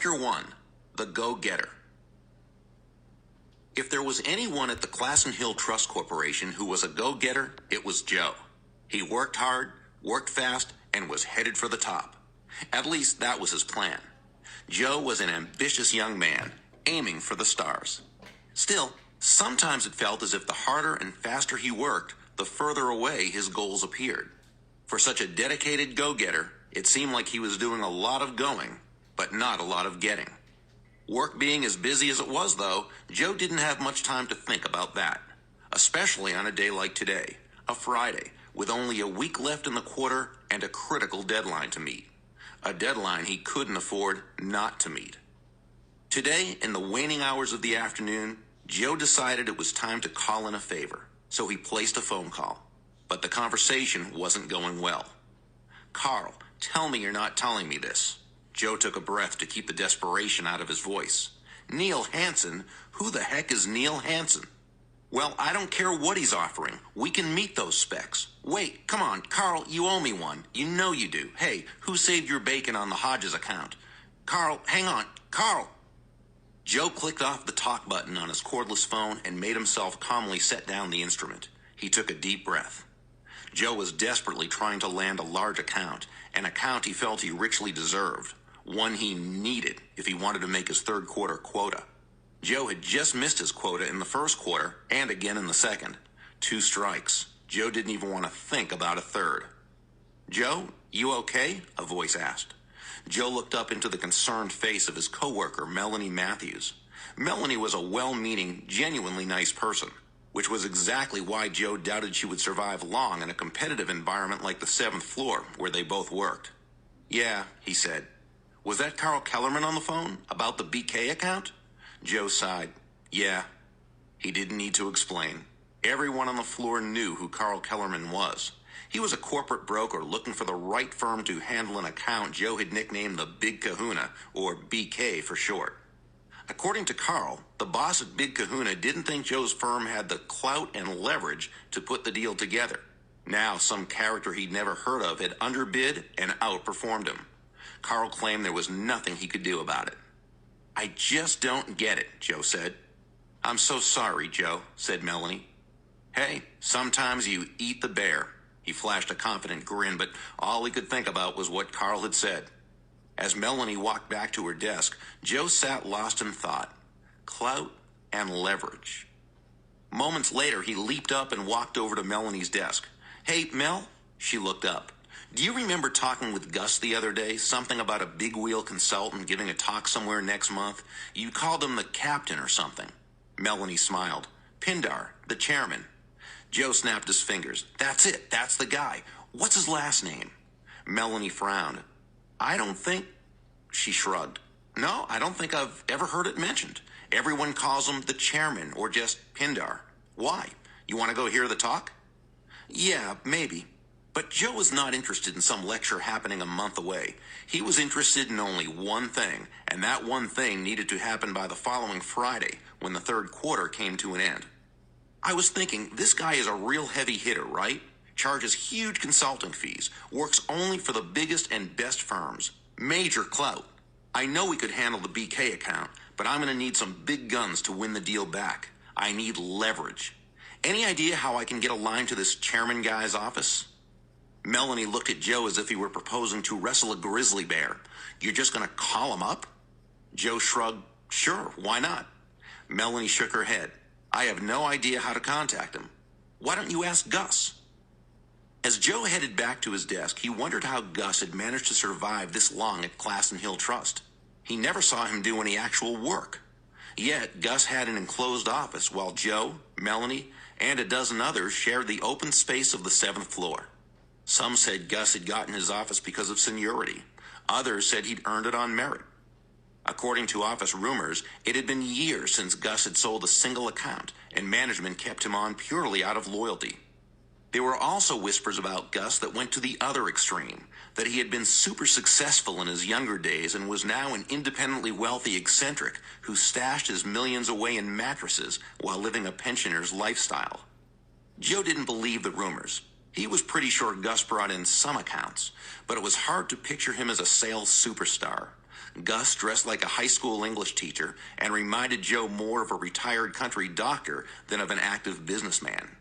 Chapter 1. The Go-Getter. If there was anyone at the Classen Hill Trust Corporation who was a go-getter, it was Joe. He worked hard, worked fast, and was headed for the top. At least that was his plan. Joe was an ambitious young man, aiming for the stars. Still, sometimes it felt as if the harder and faster he worked, the further away his goals appeared. For such a dedicated go-getter, it seemed like he was doing a lot of going, but not a lot of getting. Work being as busy as it was, though, Joe didn't have much time to think about that. Especially on a day like today, a Friday, with only a week left in the quarter and a critical deadline to meet. A deadline he couldn't afford not to meet. Today, in the waning hours of the afternoon, Joe decided it was time to call in a favor, so he placed a phone call. But the conversation wasn't going well. "Carl, tell me you're not telling me this." Joe took a breath to keep the desperation out of his voice. "Neil Hansen? Who the heck is Neil Hansen?" "Well, I don't care what he's offering. We can meet those specs." "Wait, come on, Carl, you owe me one. You know you do. Hey, who saved your bacon on the Hodges account?" "Carl, hang on. Carl!" Joe clicked off the talk button on his cordless phone and made himself calmly set down the instrument. He took a deep breath. Joe was desperately trying to land a large account, an account he felt he richly deserved, one he needed if he wanted to make his third quarter quota. Joe had just missed his quota in the first quarter and again in the second. 2 strikes. Joe didn't even want to think about a third. "Joe, you okay?" a voice asked. Joe looked up into the concerned face of his coworker, Melanie Matthews. Melanie was a well-meaning, genuinely nice person, which was exactly why Joe doubted she would survive long in a competitive environment like the 7th floor, where they both worked. "Yeah," he said. "Was that Carl Kellerman on the phone? About the BK account?" Joe sighed. "Yeah." He didn't need to explain. Everyone on the floor knew who Carl Kellerman was. He was a corporate broker looking for the right firm to handle an account Joe had nicknamed the Big Kahuna, or BK for short. According to Carl, the boss at Big Kahuna didn't think Joe's firm had the clout and leverage to put the deal together. Now, some character he'd never heard of had underbid and outperformed him. Carl claimed there was nothing he could do about it. "I just don't get it," Joe said. "I'm so sorry, Joe," said Melanie. "Hey, sometimes you eat the bear." He flashed a confident grin, but all he could think about was what Carl had said. As Melanie walked back to her desk, Joe sat lost in thought. Clout and leverage. Moments later, he leaped up and walked over to Melanie's desk. "Hey, Mel?" She looked up. "Do you remember talking with Gus the other day? Something about a big wheel consultant giving a talk somewhere next month? You called him the captain or something." Melanie smiled. "Pindar, the chairman." Joe snapped his fingers. "That's it. That's the guy. What's his last name?" Melanie frowned. "I don't think..." She shrugged. "No, I don't think I've ever heard it mentioned. Everyone calls him the chairman or just Pindar. Why? You want to go hear the talk?" "Yeah, maybe." But Joe was not interested in some lecture happening a month away. He was interested in only one thing, and that one thing needed to happen by the following Friday, when the third quarter came to an end. "I was thinking, this guy is a real heavy hitter, right? Charges huge consulting fees, works only for the biggest and best firms. Major clout. I know we could handle the BK account, but I'm going to need some big guns to win the deal back. I need leverage. Any idea how I can get a line to this chairman guy's office?" Melanie looked at Joe as if he were proposing to wrestle a grizzly bear. "You're just going to call him up?" Joe shrugged. "Sure, why not?" Melanie shook her head. "I have no idea how to contact him." "Why don't you ask Gus?" As Joe headed back to his desk, he wondered how Gus had managed to survive this long at Classen Hill Trust. He never saw him do any actual work. Yet, Gus had an enclosed office while Joe, Melanie, and a dozen others shared the open space of the 7th floor. Some said Gus had gotten his office because of seniority. Others said he'd earned it on merit. According to office rumors, it had been years since Gus had sold a single account, and management kept him on purely out of loyalty. There were also whispers about Gus that went to the other extreme, that he had been super successful in his younger days and was now an independently wealthy eccentric who stashed his millions away in mattresses while living a pensioner's lifestyle. Joe didn't believe the rumors. He was pretty sure Gus brought in some accounts, but it was hard to picture him as a sales superstar. Gus dressed like a high school English teacher and reminded Joe more of a retired country doctor than of an active businessman.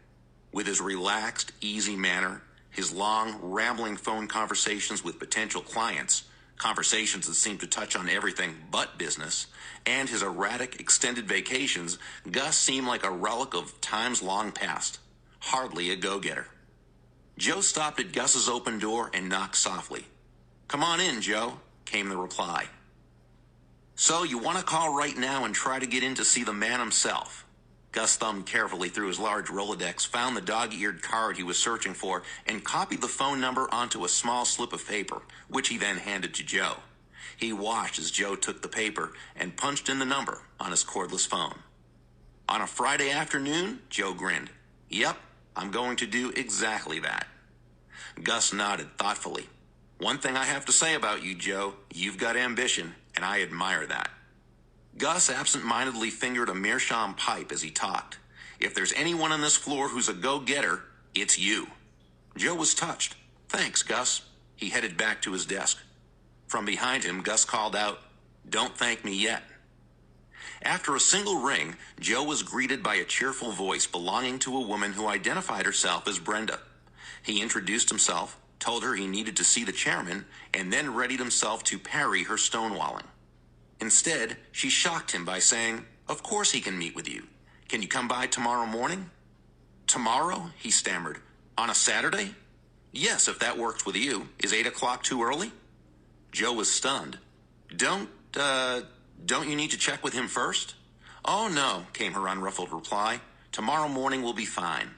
With his relaxed, easy manner, his long, rambling phone conversations with potential clients, conversations that seemed to touch on everything but business, and his erratic, extended vacations, Gus seemed like a relic of times long past. Hardly a go-getter. Joe stopped at Gus's open door and knocked softly. "Come on in, Joe," came the reply. "So you want to call right now and try to get in to see the man himself?" Gus thumbed carefully through his large Rolodex, found the dog-eared card he was searching for, and copied the phone number onto a small slip of paper, which he then handed to Joe. He watched as Joe took the paper and punched in the number on his cordless phone. "On a Friday afternoon?" Joe grinned. "Yep, I'm going to do exactly that." Gus nodded thoughtfully. "One thing I have to say about you, Joe, you've got ambition, and I admire that." Gus absent-mindedly fingered a meerschaum pipe as he talked. "If there's anyone on this floor who's a go-getter, it's you." Joe was touched. "Thanks, Gus." He headed back to his desk. From behind him, Gus called out, "Don't thank me yet." After a single ring, Joe was greeted by a cheerful voice belonging to a woman who identified herself as Brenda. He introduced himself, told her he needed to see the chairman, and then readied himself to parry her stonewalling. Instead, she shocked him by saying, "Of course he can meet with you. Can you come by tomorrow morning?" "Tomorrow?" he stammered. "On a Saturday?" "Yes, if that works with you. Is 8 o'clock too early?" Joe was stunned. Don't you need to check with him first?" "Oh, no," came her unruffled reply. "Tomorrow morning will be fine."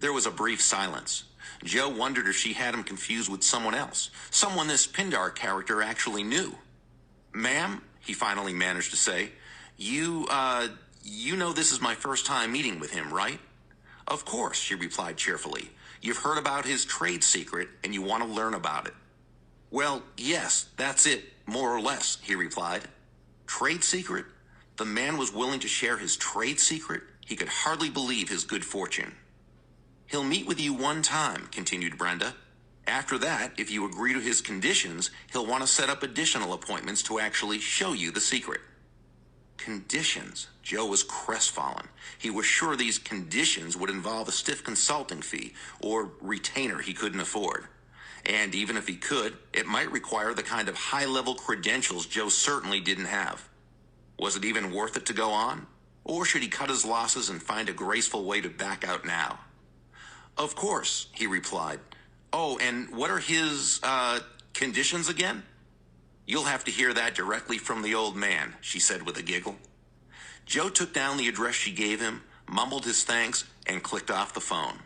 There was a brief silence. Joe wondered if she had him confused with someone else, someone this Pindar character actually knew. "Ma'am," he finally managed to say, you know this is my first time meeting with him, right?" "Of course," she replied cheerfully. "You've heard about his trade secret, and you want to learn about it." "Well, yes, that's it, more or less," he replied. Trade secret? The man was willing to share his trade secret? He could hardly believe his good fortune. "He'll meet with you one time," continued Brenda. "After that, if you agree to his conditions, he'll want to set up additional appointments to actually show you the secret." Conditions? Joe was crestfallen. He was sure these conditions would involve a stiff consulting fee or retainer he couldn't afford. And even if he could, it might require the kind of high-level credentials Joe certainly didn't have. Was it even worth it to go on? Or should he cut his losses and find a graceful way to back out now? "Of course," he replied. "Oh, and what are his, conditions again?" "You'll have to hear that directly from the old man," she said with a giggle. Joe took down the address she gave him, mumbled his thanks, and clicked off the phone.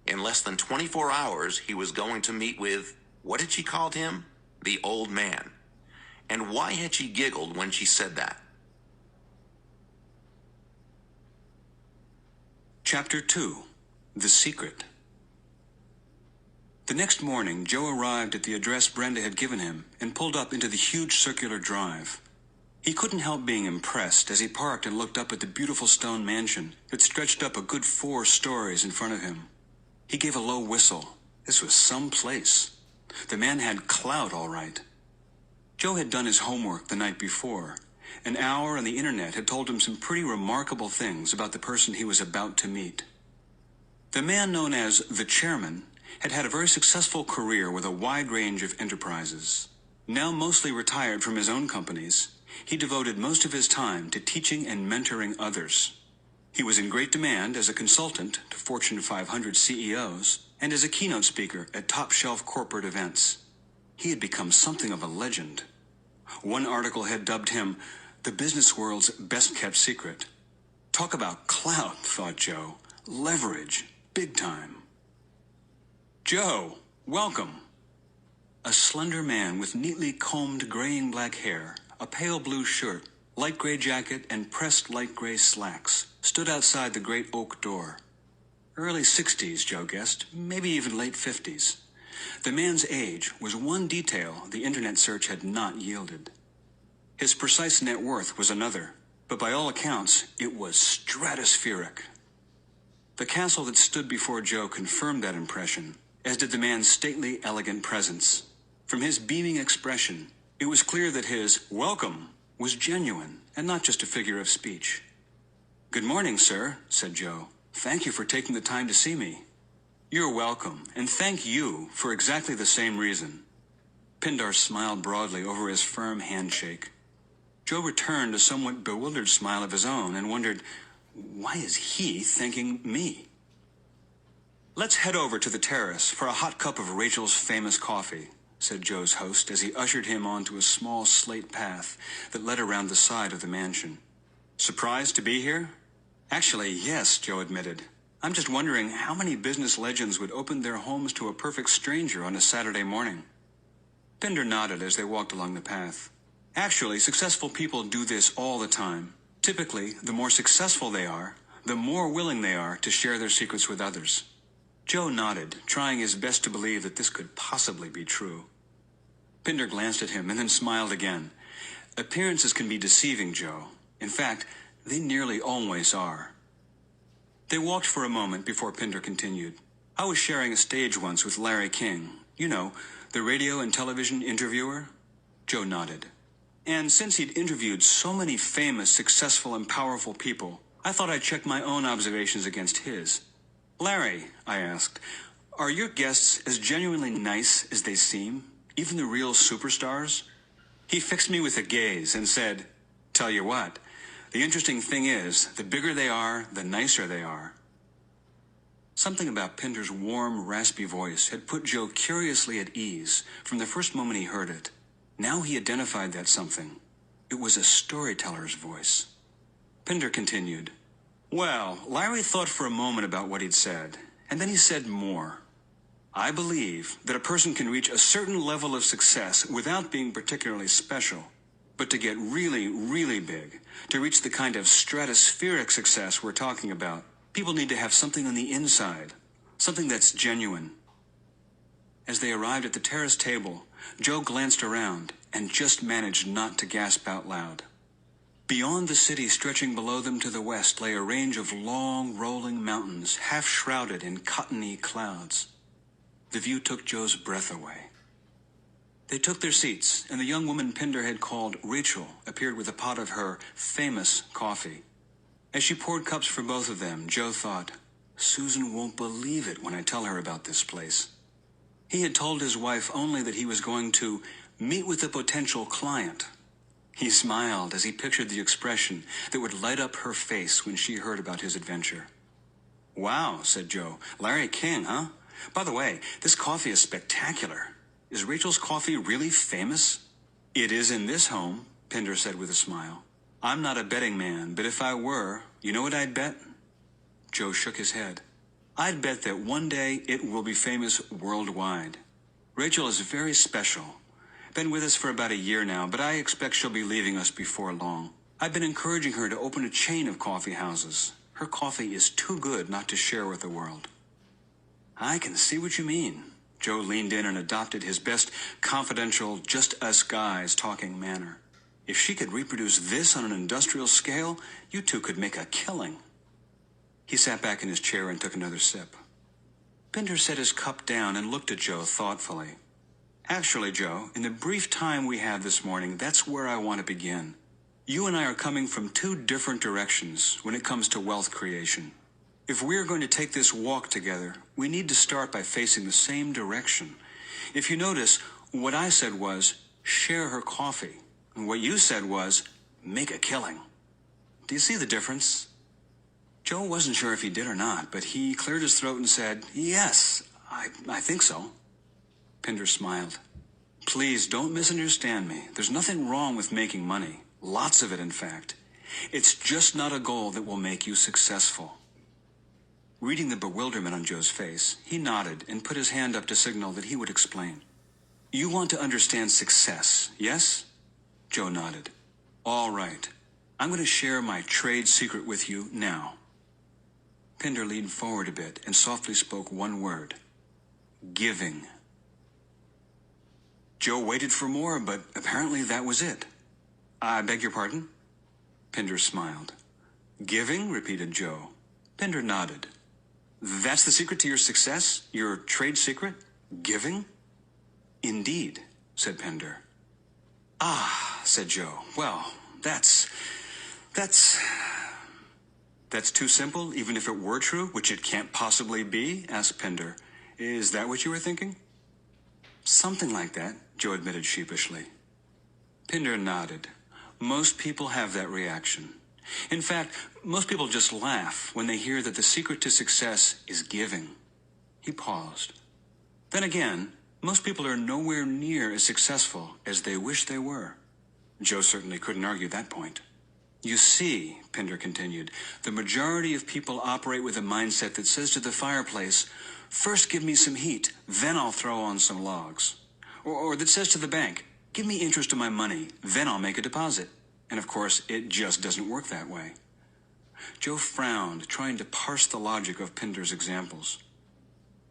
In less than 24 hours, he was going to meet with, what had she called him? The old man. And why had she giggled when she said that? Chapter 2. The Secret. The next morning, Joe arrived at the address Brenda had given him and pulled up into the huge circular drive. He couldn't help being impressed as he parked and looked up at the beautiful stone mansion that stretched up a good 4 stories in front of him. He gave a low whistle. This was some place. The man had clout, all right. Joe had done his homework the night before. An hour on the internet had told him some pretty remarkable things about the person he was about to meet. The man known as the chairman had had a very successful career with a wide range of enterprises. Now mostly retired from his own companies, he devoted most of his time to teaching and mentoring others. He was in great demand as a consultant to Fortune 500 CEOs and as a keynote speaker at top-shelf corporate events. He had become something of a legend. One article had dubbed him the business world's best-kept secret. Talk about clout, thought Joe. Leverage, big time. "Joe, welcome." A slender man with neatly combed graying-black hair, a pale blue shirt, light gray jacket, and pressed light gray slacks stood outside the great oak door. Early 60s, Joe guessed, maybe even late 50s. The man's age was one detail the internet search had not yielded. His precise net worth was another, but by all accounts, it was stratospheric. The castle that stood before Joe confirmed that impression, as did the man's stately, elegant presence. From his beaming expression, It was clear that his welcome was genuine and not just a figure of speech. "Good morning, sir," said Joe. "Thank you for taking the time to see me." "You're welcome, and thank you for exactly the same reason." Pindar smiled broadly over his firm handshake. Joe returned a somewhat bewildered smile of his own and wondered, why is he thanking me? "Let's head over to the terrace for a hot cup of Rachel's famous coffee," said Joe's host as he ushered him onto a small slate path that led around the side of the mansion. "Surprised to be here?" "Actually, yes," Joe admitted. "I'm just wondering how many business legends would open their homes to a perfect stranger on a Saturday morning." Pindar nodded as they walked along the path. "Actually, successful people do this all the time. Typically, the more successful they are, the more willing they are to share their secrets with others." Joe nodded, trying his best to believe that this could possibly be true. Pindar glanced at him and then smiled again. "Appearances can be deceiving, Joe. In fact, they nearly always are." They walked for a moment before Pindar continued. "I was sharing a stage once with Larry King. You know, the radio and television interviewer?" Joe nodded. "And since he'd interviewed so many famous, successful, and powerful people, I thought I'd check my own observations against his. 'Larry,' I asked, 'are your guests as genuinely nice as they seem, even the real superstars?' He fixed me with a gaze and said, 'Tell you what, the interesting thing is, the bigger they are, the nicer they are.'" Something about Pindar's warm, raspy voice had put Joe curiously at ease from the first moment he heard it. Now he identified that something. It was a storyteller's voice. Pindar continued, "Well, Larry thought for a moment about what he'd said, and then he said more. 'I believe that a person can reach a certain level of success without being particularly special. But to get really, really big, to reach the kind of stratospheric success we're talking about, people need to have something on the inside, something that's genuine.'" As they arrived at the terrace table, Joe glanced around and just managed not to gasp out loud. Beyond the city stretching below them to the west lay a range of long, rolling mountains, half shrouded in cottony clouds. The view took Joe's breath away. They took their seats, and the young woman Pindar had called Rachel appeared with a pot of her famous coffee. As she poured cups for both of them, Joe thought, "Susan won't believe it when I tell her about this place." He had told his wife only that he was going to meet with a potential client. He smiled as he pictured the expression that would light up her face when she heard about his adventure. "Wow," said Joe. "Larry King, huh? By the way, this coffee is spectacular. Is Rachel's coffee really famous?" "It is in this home," Pindar said with a smile. "I'm not a betting man, but if I were, you know what I'd bet?" Joe shook his head. "I'd bet that one day it will be famous worldwide. Rachel is very special. Been with us for about a year now, but I expect she'll be leaving us before long. I've been encouraging her to open a chain of coffee houses. Her coffee is too good not to share with the world." "I can see what you mean." Joe leaned in and adopted his best confidential, just-us-guys talking manner. "If she could reproduce this on an industrial scale, you two could make a killing." He sat back in his chair and took another sip. Pindar set his cup down and looked at Joe thoughtfully. "Actually, Joe, in the brief time we have this morning, that's where I want to begin. You and I are coming from two different directions when it comes to wealth creation. If we're going to take this walk together, we need to start by facing the same direction. If you notice, what I said was, share her coffee. And what you said was, make a killing. Do you see the difference?" Joe wasn't sure if he did or not, but he cleared his throat and said, "Yes, I think so." Pindar smiled. "Please don't misunderstand me. There's nothing wrong with making money. Lots of it, in fact. It's just not a goal that will make you successful." Reading the bewilderment on Joe's face, he nodded and put his hand up to signal that he would explain. "You want to understand success, yes?" Joe nodded. "All right. I'm going to share my trade secret with you now." Pindar leaned forward a bit and softly spoke one word. "Giving." Joe waited for more, but apparently that was it. "I beg your pardon?" Pindar smiled. "Giving?" repeated Joe. Pindar nodded. "That's the secret to your success? Your trade secret? Giving?" "Indeed," said Pindar. Ah, said Joe. Well, that's too simple, even if it were true, which it can't possibly be, asked Pender. Is that what you were thinking? Something like that, Joe admitted sheepishly. Pender nodded. Most people have that reaction. In fact, most people just laugh when they hear that the secret to success is giving. He paused. Then again, most people are nowhere near as successful as they wish they were. Joe certainly couldn't argue that point. You see, Pender continued, the majority of people operate with a mindset that says to the fireplace, first give me some heat, then I'll throw on some logs. Or that says to the bank, give me interest on my money, then I'll make a deposit. And of course, it just doesn't work that way. Joe frowned, trying to parse the logic of Pender's examples.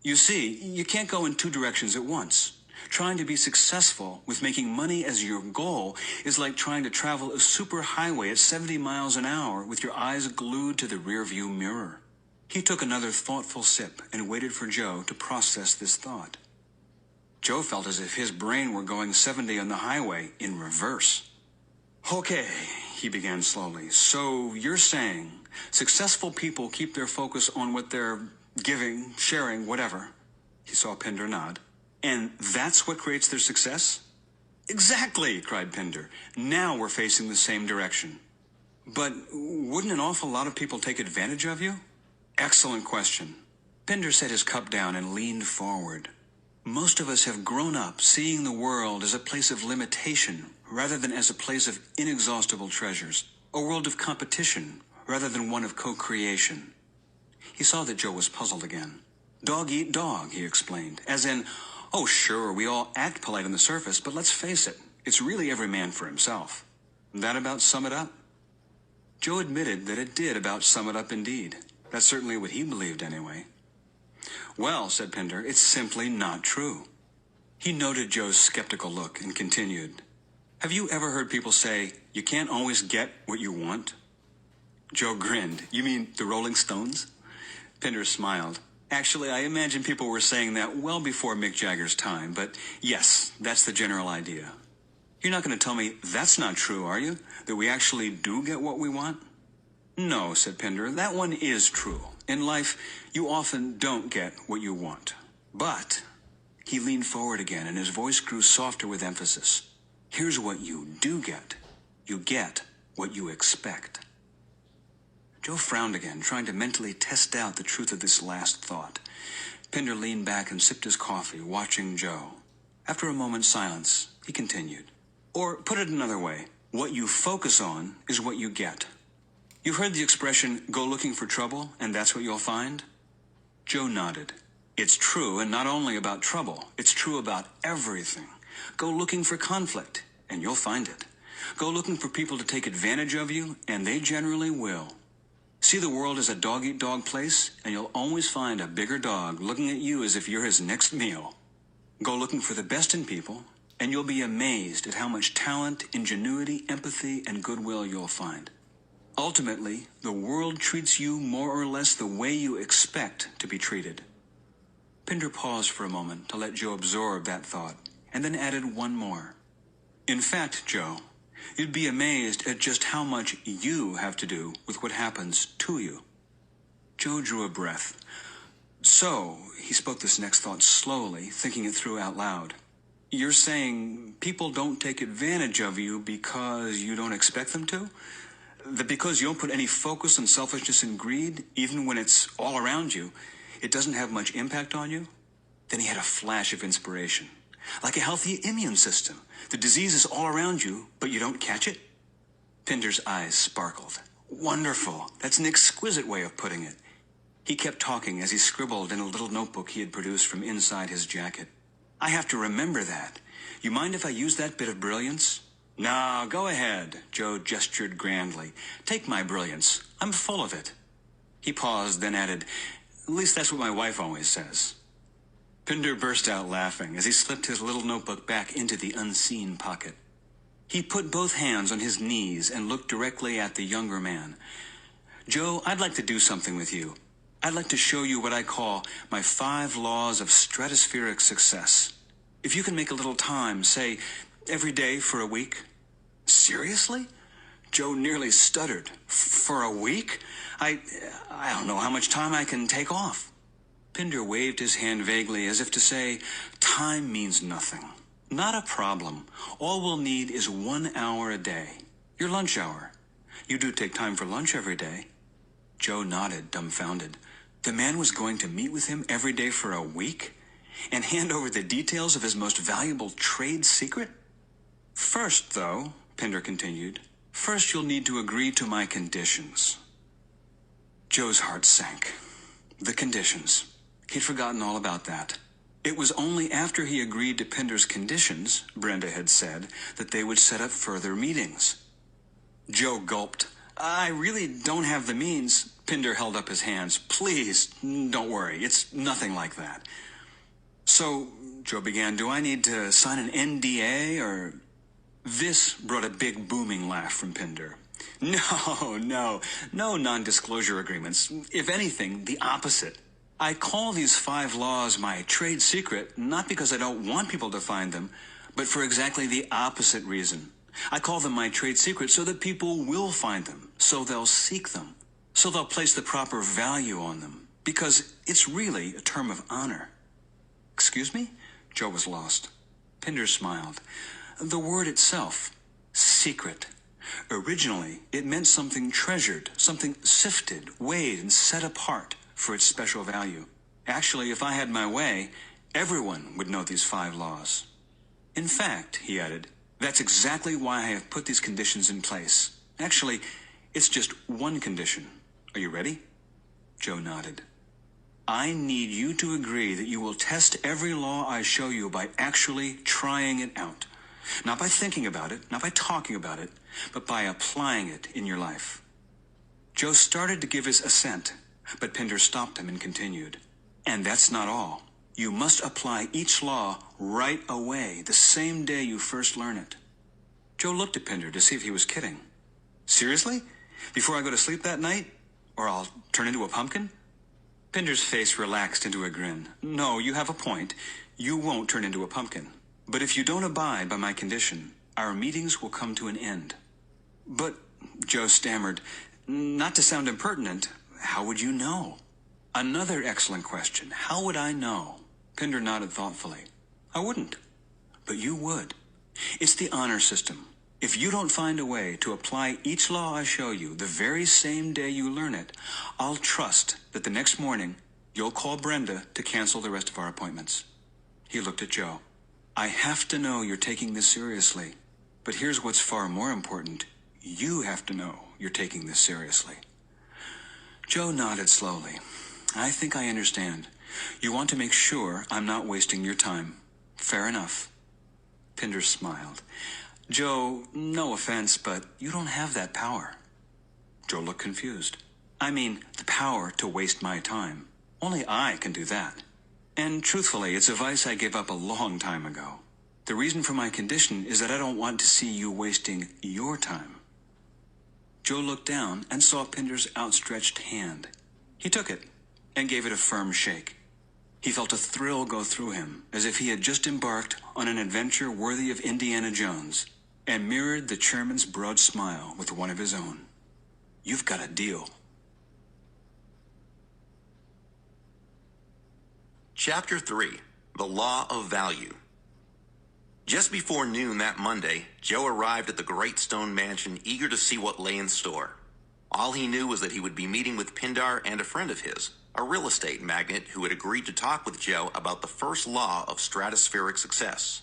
You see, you can't go in two directions at once. Trying to be successful with making money as your goal is like trying to travel a superhighway at 70 miles an hour with your eyes glued to the rearview mirror. He took another thoughtful sip and waited for Joe to process this thought. Joe felt as if his brain were going 70 on the highway in reverse. Okay, he began slowly. So you're saying successful people keep their focus on what they're giving, sharing, whatever. He saw Pender nod. And that's what creates their success? Exactly, cried Pender. Now we're facing the same direction. But wouldn't an awful lot of people take advantage of you? Excellent question. Pender set his cup down and leaned forward. Most of us have grown up seeing the world as a place of limitation rather than as a place of inexhaustible treasures, a world of competition rather than one of co-creation. He saw that Joe was puzzled again. Dog eat dog, he explained, as in, oh sure, we all act polite on the surface, but let's face it, it's really every man for himself. That about sum it up? Joe admitted that it did about sum it up indeed. That's certainly what he believed anyway. Well, said Pender, it's simply not true. He noted Joe's skeptical look and continued. Have you ever heard people say, you can't always get what you want? Joe grinned. You mean the Rolling Stones? Pender smiled. Actually, I imagine people were saying that well before Mick Jagger's time, but yes, that's the general idea. You're not going to tell me that's not true, are you? That we actually do get what we want? No, said Pender, that one is true. In life, you often don't get what you want. But, he leaned forward again and his voice grew softer with emphasis. Here's what you do get. You get what you expect. Joe frowned again, trying to mentally test out the truth of this last thought. Pender leaned back and sipped his coffee, watching Joe. After a moment's silence, he continued. Or, put it another way, what you focus on is what you get. You've heard the expression, go looking for trouble, and that's what you'll find? Joe nodded. It's true, and not only about trouble. It's true about everything. Go looking for conflict, and you'll find it. Go looking for people to take advantage of you, and they generally will. See the world as a dog-eat-dog place, and you'll always find a bigger dog looking at you as if you're his next meal. Go looking for the best in people, and you'll be amazed at how much talent, ingenuity, empathy, and goodwill you'll find. Ultimately, the world treats you more or less the way you expect to be treated. Pender paused for a moment to let Joe absorb that thought, and then added one more. In fact, Joe, you'd be amazed at just how much you have to do with what happens to you. Joe drew a breath. So, he spoke this next thought slowly, thinking it through out loud. You're saying people don't take advantage of you because you don't expect them to? That because you don't put any focus on selfishness and greed, even when it's all around you, it doesn't have much impact on you? Then he had a flash of inspiration. Like a healthy immune system. The disease is all around you, but you don't catch it? Pender's eyes sparkled. Wonderful. That's an exquisite way of putting it. He kept talking as he scribbled in a little notebook he had produced from inside his jacket. I have to remember that. You mind if I use that bit of brilliance? No, go ahead, Joe gestured grandly. Take my brilliance. I'm full of it. He paused, then added, at least that's what my wife always says. Pender burst out laughing as he slipped his little notebook back into the unseen pocket. He put both hands on his knees and looked directly at the younger man. Joe, I'd like to do something with you. I'd like to show you what I call my 5 laws of stratospheric success. If you can make a little time, say, every day for a week, Seriously? Joe nearly stuttered. For a week? I don't know how much time I can take off. Pinder waved his hand vaguely as if to say, time means nothing. Not a problem. All we'll need is 1 hour a day. Your lunch hour. You do take time for lunch every day. Joe nodded, dumbfounded. The man was going to meet with him every day for a week? And hand over the details of his most valuable trade secret? First, though, Pinder continued, first you'll need to agree to my conditions. Joe's heart sank. The conditions. He'd forgotten all about that. It was only after he agreed to Pinder's conditions, Brenda had said, that they would set up further meetings. Joe gulped. I really don't have the means. Pinder held up his hands. Please, don't worry. It's nothing like that. So, Joe began, do I need to sign an NDA or... This brought a big booming laugh from Pinder. No non-disclosure agreements. If anything, the opposite. I call these 5 laws my trade secret, not because I don't want people to find them, but for exactly the opposite reason. I call them my trade secret so that people will find them, so they'll seek them, so they'll place the proper value on them, because it's really a term of honor. Excuse me? Joe was lost. Pinder smiled. The word itself, secret. Originally, it meant something treasured, something sifted, weighed, and set apart for its special value. Actually, if I had my way, everyone would know these 5 laws. In fact, he added, that's exactly why I have put these conditions in place. Actually, it's just one condition. Are you ready? Joe nodded. I need you to agree that you will test every law I show you by actually trying it out. Not by thinking about it, not by talking about it, but by applying it in your life. Joe started to give his assent, but Pinder stopped him and continued. And that's not all. You must apply each law right away, the same day you first learn it. Joe looked at Pinder to see if he was kidding. Seriously? Before I go to sleep that night? Or I'll turn into a pumpkin? Pinder's face relaxed into a grin. No, you have a point. You won't turn into a pumpkin. But if you don't abide by my condition, our meetings will come to an end. But, Joe stammered, not to sound impertinent, how would you know? Another excellent question. How would I know? Pinder nodded thoughtfully. I wouldn't. But you would. It's the honor system. If you don't find a way to apply each law I show you the very same day you learn it, I'll trust that the next morning you'll call Brenda to cancel the rest of our appointments. He looked at Joe. I have to know you're taking this seriously. But here's what's far more important. You have to know you're taking this seriously. Joe nodded slowly. I think I understand. You want to make sure I'm not wasting your time. Fair enough. Pinder smiled. Joe, no offense, but you don't have that power. Joe looked confused. I mean, the power to waste my time. Only I can do that. And truthfully, it's a vice I gave up a long time ago. The reason for my condition is that I don't want to see you wasting your time. Joe looked down and saw Pinder's outstretched hand. He took it and gave it a firm shake. He felt a thrill go through him, as if he had just embarked on an adventure worthy of Indiana Jones, and mirrored the chairman's broad smile with one of his own. You've got a deal. Chapter 3, The Law of Value. Just before noon that Monday, Joe arrived at the Great Stone Mansion eager to see what lay in store. All he knew was that he would be meeting with Pindar and a friend of his, a real estate magnate who had agreed to talk with Joe about the first law of stratospheric success.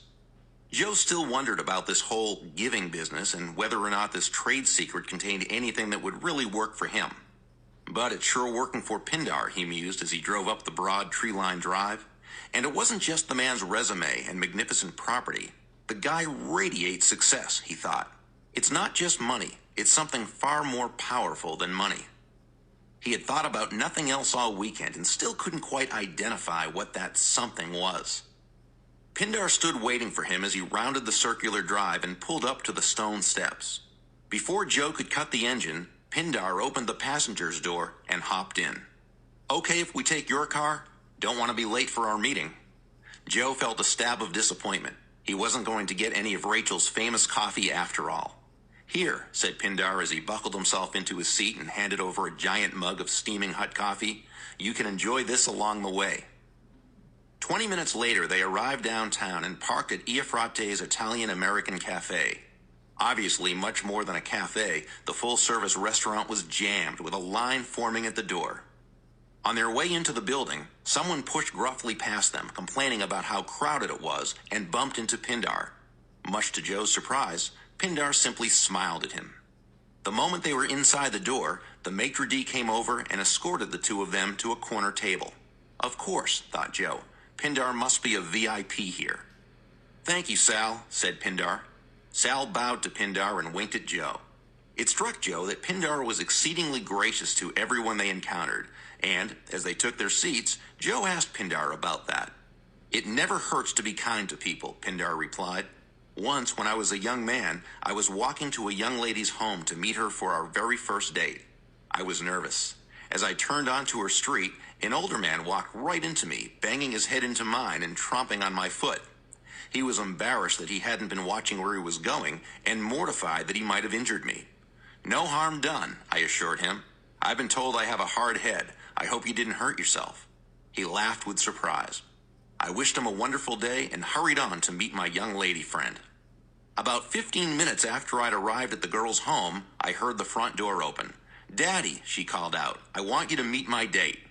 Joe still wondered about this whole giving business and whether or not this trade secret contained anything that would really work for him. But it's sure working for Pindar, he mused as he drove up the broad tree-lined drive. And it wasn't just the man's resume and magnificent property. The guy radiates success, he thought. It's not just money. It's something far more powerful than money. He had thought about nothing else all weekend and still couldn't quite identify what that something was. Pindar stood waiting for him as he rounded the circular drive and pulled up to the stone steps. Before Joe could cut the engine, Pindar opened the passenger's door and hopped in. Okay if we take your car? Don't want to be late for our meeting. Joe felt a stab of disappointment. He wasn't going to get any of Rachel's famous coffee after all. "Here," said Pindar as he buckled himself into his seat and handed over a giant mug of steaming hot coffee. "You can enjoy this along the way." 20 minutes later, they arrived downtown and parked at Iafrate's Italian-American Cafe. Obviously, much more than a cafe, the full-service restaurant was jammed with a line forming at the door. On their way into the building, someone pushed gruffly past them, complaining about how crowded it was, and bumped into Pindar. Much to Joe's surprise, Pindar simply smiled at him. The moment they were inside the door, the maitre d' came over and escorted the two of them to a corner table. Of course, thought Joe, Pindar must be a VIP here. "Thank you, Sal," said Pindar. Sal bowed to Pindar and winked at Joe. It struck Joe that Pindar was exceedingly gracious to everyone they encountered, and, as they took their seats, Joe asked Pindar about that. "It never hurts to be kind to people," Pindar replied. "Once, when I was a young man, I was walking to a young lady's home to meet her for our very first date. I was nervous. As I turned onto her street, an older man walked right into me, banging his head into mine and tromping on my foot. He was embarrassed that he hadn't been watching where he was going, and mortified that he might have injured me. 'No harm done,' I assured him. 'I've been told I have a hard head. I hope you didn't hurt yourself.' He laughed with surprise. I wished him a wonderful day and hurried on to meet my young lady friend. About 15 minutes after I'd arrived at the girl's home, I heard the front door open. 'Daddy,' she called out, 'I want you to meet my date.'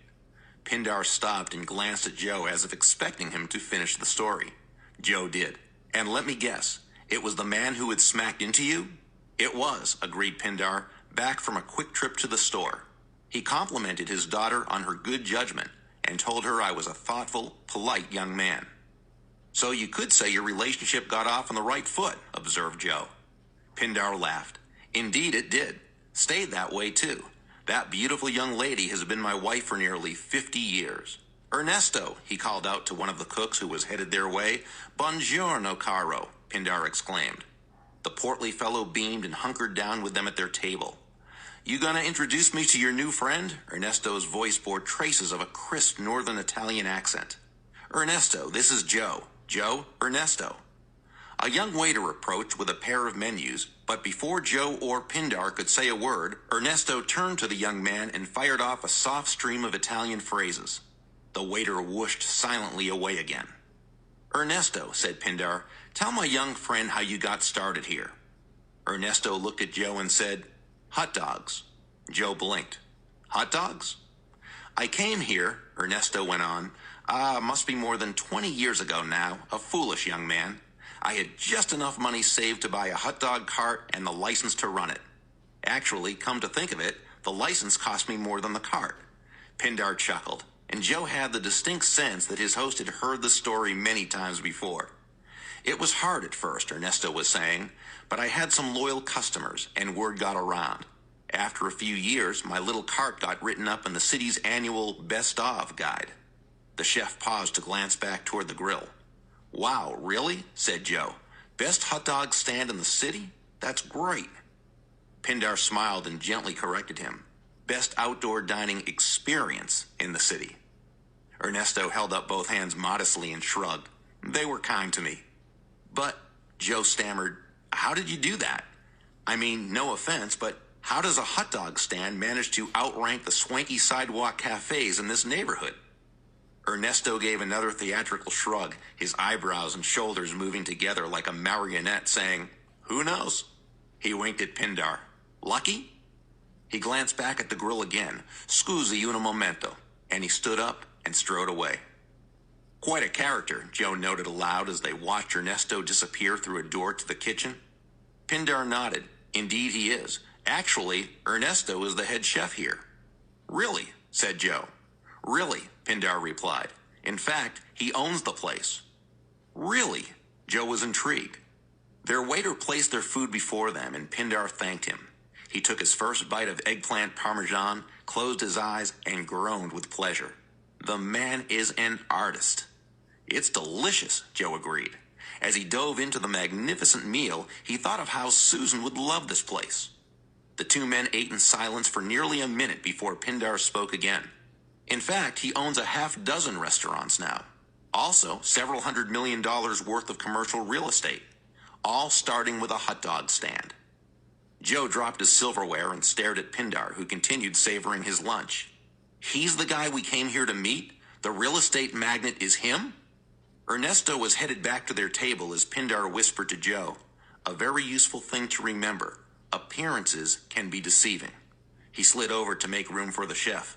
Pindar stopped and glanced at Joe as if expecting him to finish the story. Joe did. 'And let me guess, it was the man who had smacked into you?' 'It was,' agreed Pindar, back from a quick trip to the store. He complimented his daughter on her good judgment and told her I was a thoughtful, polite young man. 'So you could say your relationship got off on the right foot,' observed Joe. Pindar laughed. 'Indeed it did. Stayed that way, too. That beautiful young lady has been my wife for nearly 50 years. Ernesto,' he called out to one of the cooks who was headed their way. 'Buongiorno, caro,' Pindar exclaimed. The portly fellow beamed and hunkered down with them at their table. 'You gonna introduce me to your new friend?' Ernesto's voice bore traces of a crisp northern Italian accent. 'Ernesto, this is Joe. Joe, Ernesto.' A young waiter approached with a pair of menus, but before Joe or Pindar could say a word, Ernesto turned to the young man and fired off a soft stream of Italian phrases. The waiter whooshed silently away again. 'Ernesto,' said Pindar, 'tell my young friend how you got started here.' Ernesto looked at Joe and said, 'Hot dogs.' Joe blinked. 'Hot dogs?' 'I came here,' Ernesto went on, must be more than 20 years ago now, a foolish young man. I had just enough money saved to buy a hot dog cart and the license to run it. Actually, come to think of it, the license cost me more than the cart.' Pindar chuckled, and Joe had the distinct sense that his host had heard the story many times before. 'It was hard at first,' Ernesto was saying, 'but I had some loyal customers, and word got around. After a few years, my little cart got written up in the city's annual Best Of guide.' The chef paused to glance back toward the grill. 'Wow, really?' said Joe. 'Best hot dog stand in the city? That's great.' Pindar smiled and gently corrected him. 'Best outdoor dining experience in the city.' Ernesto held up both hands modestly and shrugged. 'They were kind to me.' 'But,' Joe stammered, 'how did you do that? I mean, no offense, but how does a hot dog stand manage to outrank the swanky sidewalk cafes in this neighborhood?' Ernesto gave another theatrical shrug, his eyebrows and shoulders moving together like a marionette, saying, 'Who knows?' He winked at Pindar. 'Lucky?' He glanced back at the grill again. 'Scusi un momento,' and he stood up and strode away. 'Quite a character,' Joe noted aloud as they watched Ernesto disappear through a door to the kitchen. Pindar nodded. 'Indeed he is. Actually, Ernesto is the head chef here.' 'Really?' said Joe. 'Really,' Pindar replied. 'In fact, he owns the place.' 'Really?' Joe was intrigued. Their waiter placed their food before them, and Pindar thanked him. He took his first bite of eggplant parmesan, closed his eyes, and groaned with pleasure. The man is an artist. 'It's delicious,' Joe agreed. As he dove into the magnificent meal, he thought of how Susan would love this place. The two men ate in silence for nearly a minute before Pindar spoke again. 'In fact, he owns a half-dozen restaurants now. Also, several $100 million worth of commercial real estate. All starting with a hot dog stand.' Joe dropped his silverware and stared at Pindar, who continued savoring his lunch. He's the guy we came here to meet? The real estate magnate is him? Ernesto was headed back to their table as Pindar whispered to Joe, "A very useful thing to remember. Appearances can be deceiving." He slid over to make room for the chef.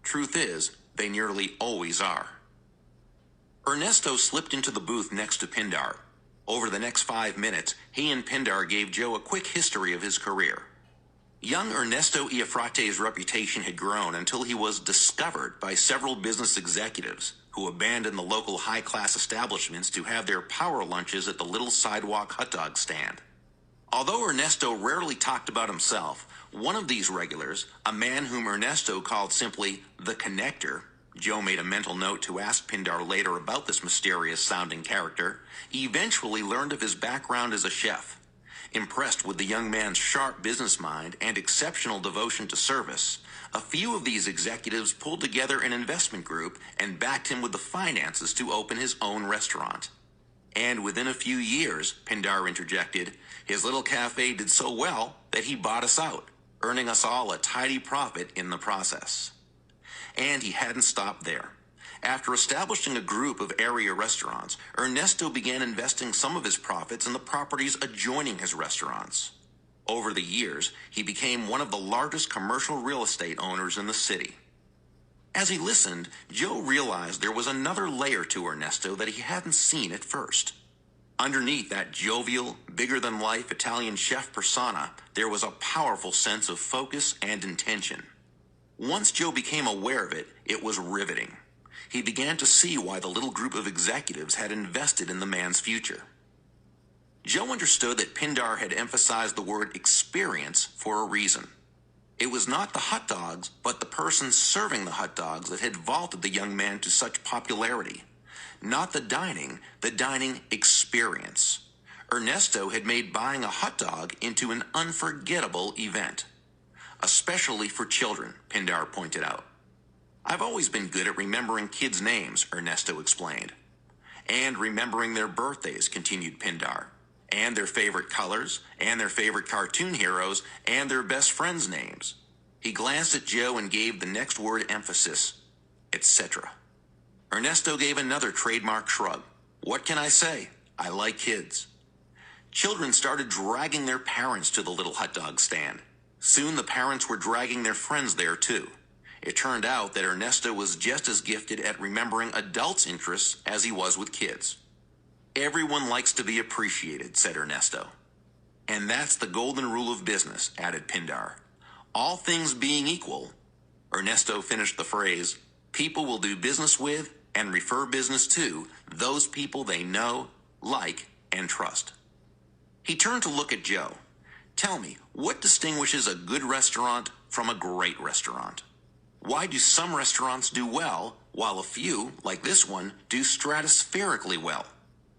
Truth is, they nearly always are. Ernesto slipped into the booth next to Pindar. Over the next 5 minutes, he and Pindar gave Joe a quick history of his career. Young Ernesto Iafrate's reputation had grown until he was discovered by several business executives who abandoned the local high-class establishments to have their power lunches at the little sidewalk hot dog stand. Although Ernesto rarely talked about himself, one of these regulars, a man whom Ernesto called simply the Connector, Joe made a mental note to ask Pindar later about this mysterious-sounding character, eventually learned of his background as a chef. Impressed with the young man's sharp business mind and exceptional devotion to service, a few of these executives pulled together an investment group and backed him with the finances to open his own restaurant. And within a few years, Pindar interjected, his little cafe did so well that he bought us out, earning us all a tidy profit in the process. And he hadn't stopped there. After establishing a group of area restaurants, Ernesto began investing some of his profits in the properties adjoining his restaurants. Over the years, he became one of the largest commercial real estate owners in the city. As he listened, Joe realized there was another layer to Ernesto that he hadn't seen at first. Underneath that jovial, bigger-than-life Italian chef persona, there was a powerful sense of focus and intention. Once Joe became aware of it, it was riveting. He began to see why the little group of executives had invested in the man's future. Joe understood that Pindar had emphasized the word experience for a reason. It was not the hot dogs, but the person serving the hot dogs that had vaulted the young man to such popularity. Not the dining experience. Ernesto had made buying a hot dog into an unforgettable event. Especially for children, Pindar pointed out. I've always been good at remembering kids' names, Ernesto explained. And remembering their birthdays, continued Pindar. And their favorite colors, and their favorite cartoon heroes, and their best friends' names. He glanced at Joe and gave the next word emphasis, etc. Ernesto gave another trademark shrug. What can I say? I like kids. Children started dragging their parents to the little hot dog stand. Soon the parents were dragging their friends there too. It turned out that Ernesto was just as gifted at remembering adults' interests as he was with kids. Everyone likes to be appreciated, said Ernesto. And that's the golden rule of business, added Pindar. All things being equal, Ernesto finished the phrase, people will do business with and refer business to those people they know, like, and trust. He turned to look at Joe. Tell me, what distinguishes a good restaurant from a great restaurant? Why do some restaurants do well, while a few, like this one, do stratospherically well?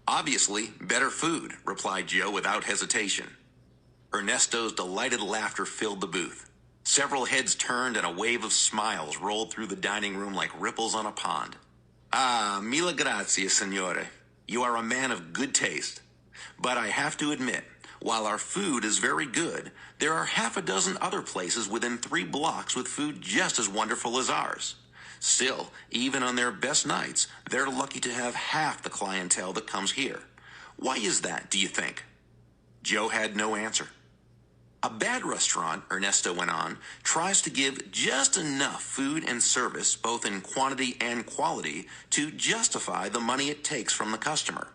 Obviously, better food, replied Joe without hesitation. Ernesto's delighted laughter filled the booth. Several heads turned and a wave of smiles rolled through the dining room like ripples on a pond. Ah, mille grazie, signore. You are a man of good taste. But I have to admit, while our food is very good, there are half a dozen other places within 3 blocks with food just as wonderful as ours. Still, even on their best nights, they're lucky to have half the clientele that comes here. Why is that, do you think? Joe had no answer. A bad restaurant, Ernesto went on, tries to give just enough food and service, both in quantity and quality, to justify the money it takes from the customer.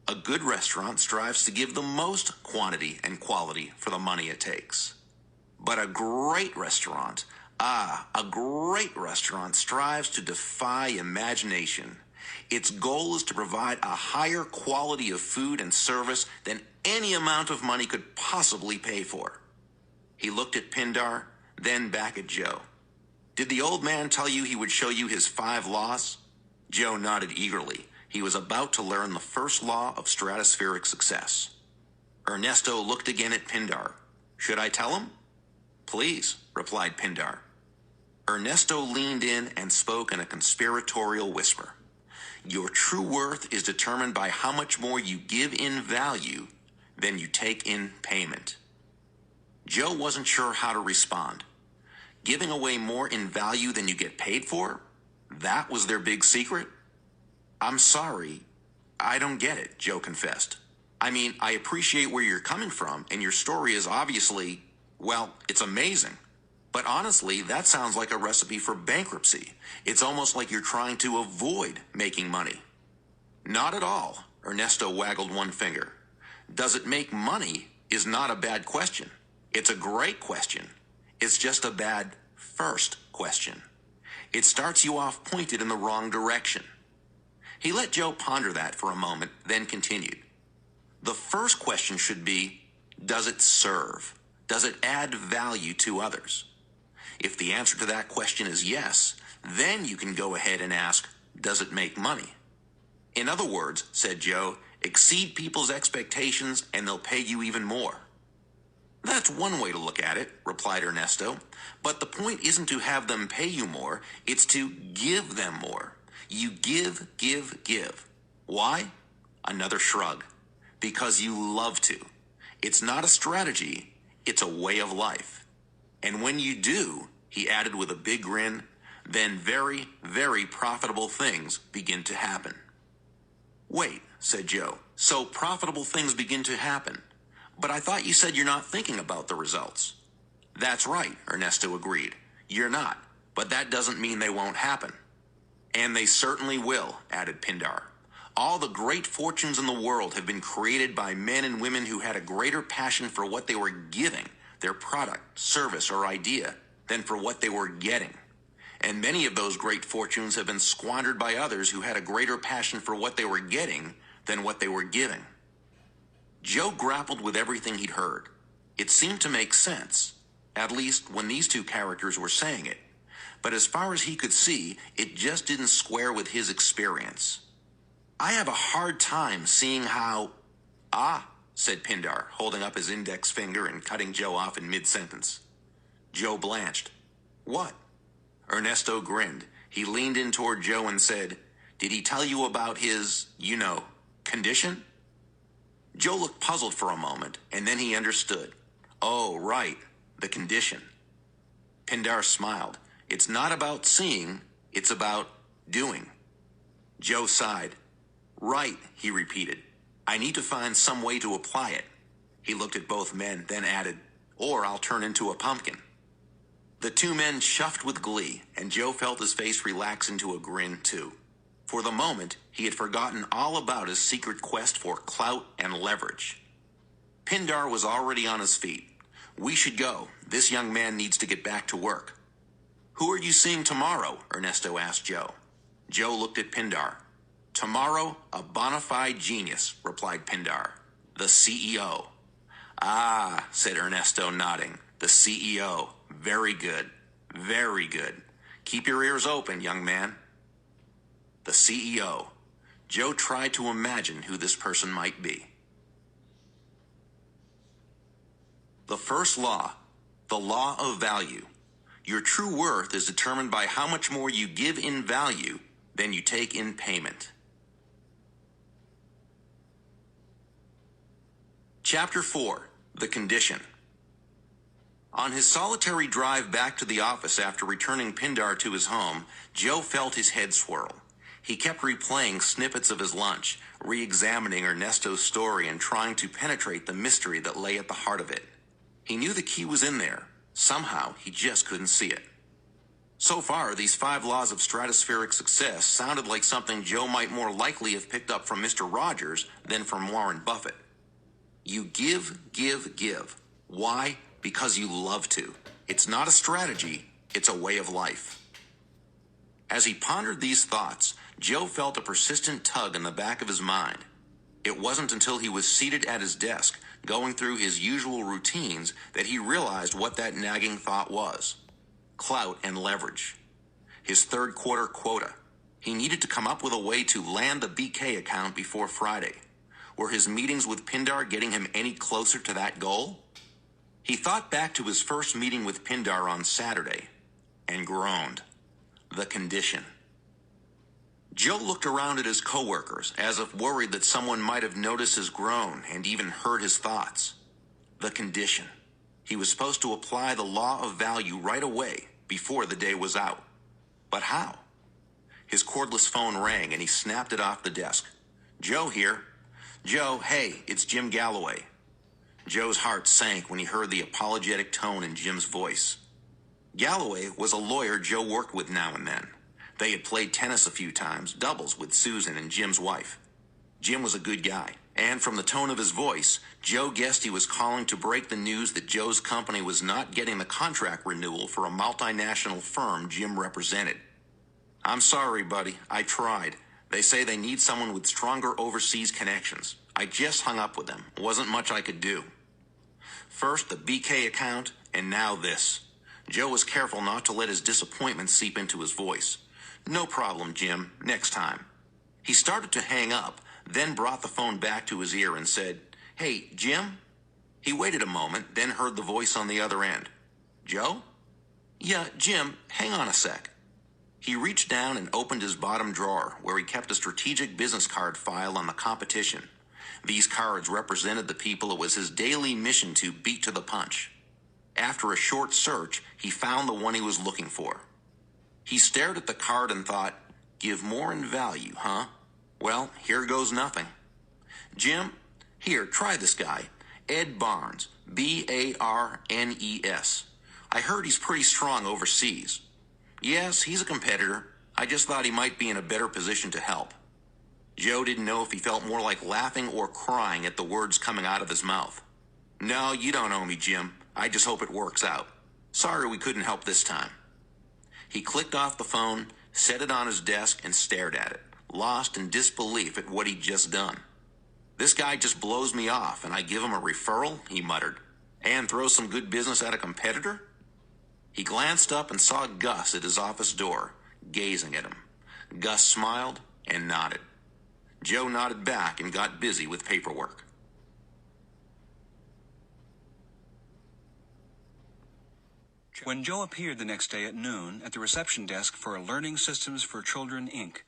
A good restaurant strives to give the most quantity and quality for the money it takes. But a great restaurant strives to defy imagination. Its goal is to provide a higher quality of food and service than any amount of money could possibly pay for. He looked at Pindar, then back at Joe. Did the old man tell you he would show you his 5 laws? Joe nodded eagerly. He was about to learn the first law of stratospheric success. Ernesto looked again at Pindar. Should I tell him? Please, replied Pindar. Ernesto leaned in and spoke in a conspiratorial whisper. Your true worth is determined by how much more you give in value than you take in payment. Joe wasn't sure how to respond. Giving away more in value than you get paid for? That was their big secret? I'm sorry, I don't get it, Joe confessed. I mean, I appreciate where you're coming from, and your story is obviously, well, it's amazing. But honestly, that sounds like a recipe for bankruptcy. It's almost like you're trying to avoid making money. Not at all, Ernesto waggled one finger. Does it make money is not a bad question. It's a great question. It's just a bad first question. It starts you off pointed in the wrong direction. He let Joe ponder that for a moment, then continued. The first question should be, does it serve? Does it add value to others? If the answer to that question is yes, then you can go ahead and ask, does it make money? In other words, said Joe, exceed people's expectations and they'll pay you even more. That's one way to look at it, replied Ernesto. But the point isn't to have them pay you more, it's to give them more. You give, give, give. Why? Another shrug. Because you love to. It's not a strategy, it's a way of life. And when you do, he added with a big grin, then very, very profitable things begin to happen. Wait, said Joe, so profitable things begin to happen. But I thought you said you're not thinking about the results. That's right, Ernesto agreed. You're not, but that doesn't mean they won't happen. And they certainly will, added Pindar. All the great fortunes in the world have been created by men and women who had a greater passion for what they were giving, their product, service, or idea, than for what they were getting. And many of those great fortunes have been squandered by others who had a greater passion for what they were getting than what they were giving. Joe grappled with everything he'd heard. It seemed to make sense, at least when these two characters were saying it. But as far as he could see, it just didn't square with his experience. I have a hard time seeing how... Ah, said Pindar, holding up his index finger and cutting Joe off in mid-sentence. Joe blanched. What? Ernesto grinned. He leaned in toward Joe and said, did he tell you about his, condition? Joe looked puzzled for a moment, and then he understood. Oh, right, the condition. Pindar smiled. It's not about seeing, it's about doing. Joe sighed. Right, he repeated. I need to find some way to apply it. He looked at both men, then added, or I'll turn into a pumpkin. The two men chuffed with glee, and Joe felt his face relax into a grin, too. For the moment, he had forgotten all about his secret quest for clout and leverage. Pindar was already on his feet. We should go. This young man needs to get back to work. Who are you seeing tomorrow? Ernesto asked Joe. Joe looked at Pindar. Tomorrow, a bona fide genius, replied Pindar. The CEO. Ah, said Ernesto, nodding. The CEO. Very good. Very good. Keep your ears open, young man. The CEO. Joe tried to imagine who this person might be. The first law, the law of value. Your true worth is determined by how much more you give in value than you take in payment. Chapter 4, The Condition. On his solitary drive back to the office after returning Pindar to his home, Joe felt his head swirl. He kept replaying snippets of his lunch, re-examining Ernesto's story and trying to penetrate the mystery that lay at the heart of it. He knew the key was in there. Somehow, he just couldn't see it. So far, these 5 laws of stratospheric success sounded like something Joe might more likely have picked up from Mr. Rogers than from Warren Buffett. You give, give, give. Why? Because you love to. It's not a strategy, it's a way of life. As he pondered these thoughts, Joe felt a persistent tug in the back of his mind. It wasn't until he was seated at his desk, going through his usual routines, that he realized what that nagging thought was. Clout and leverage. His third quarter quota. He needed to come up with a way to land the BK account before Friday. Were his meetings with Pindar getting him any closer to that goal? He thought back to his first meeting with Pindar on Saturday and groaned. The condition. Joe looked around at his coworkers as if worried that someone might have noticed his groan and even heard his thoughts. The condition. He was supposed to apply the law of value right away, before the day was out. But how? His cordless phone rang and he snapped it off the desk. "Joe here." "Joe, hey, it's Jim Galloway." Joe's heart sank when he heard the apologetic tone in Jim's voice. Galloway was a lawyer Joe worked with now and then. They had played tennis a few times, doubles with Susan and Jim's wife. Jim was a good guy, and from the tone of his voice, Joe guessed he was calling to break the news that Joe's company was not getting the contract renewal for a multinational firm Jim represented. "I'm sorry, buddy. I tried. They say they need someone with stronger overseas connections. I just hung up with them. Wasn't much I could do." First the BK account, and now this. Joe was careful not to let his disappointment seep into his voice. "No problem, Jim. Next time." He started to hang up, then brought the phone back to his ear and said, "Hey, Jim?" He waited a moment, then heard the voice on the other end. "Joe?" "Yeah, Jim, hang on a sec." He reached down and opened his bottom drawer, where he kept a strategic business card file on the competition. These cards represented the people it was his daily mission to beat to the punch. After a short search, he found the one he was looking for. He stared at the card and thought, "Give more in value, huh? Well, here goes nothing." "Jim, here, try this guy. Ed Barnes, Barnes. I heard he's pretty strong overseas." "Yes, he's a competitor. I just thought he might be in a better position to help." Joe didn't know if he felt more like laughing or crying at the words coming out of his mouth. "No, you don't owe me, Jim. I just hope it works out. Sorry we couldn't help this time." He clicked off the phone, set it on his desk, and stared at it, lost in disbelief at what he'd just done. "This guy just blows me off, and I give him a referral," he muttered, "and throw some good business at a competitor?" He glanced up and saw Gus at his office door, gazing at him. Gus smiled and nodded. Joe nodded back and got busy with paperwork. When Joe appeared the next day at noon at the reception desk for Learning Systems for Children, Inc.,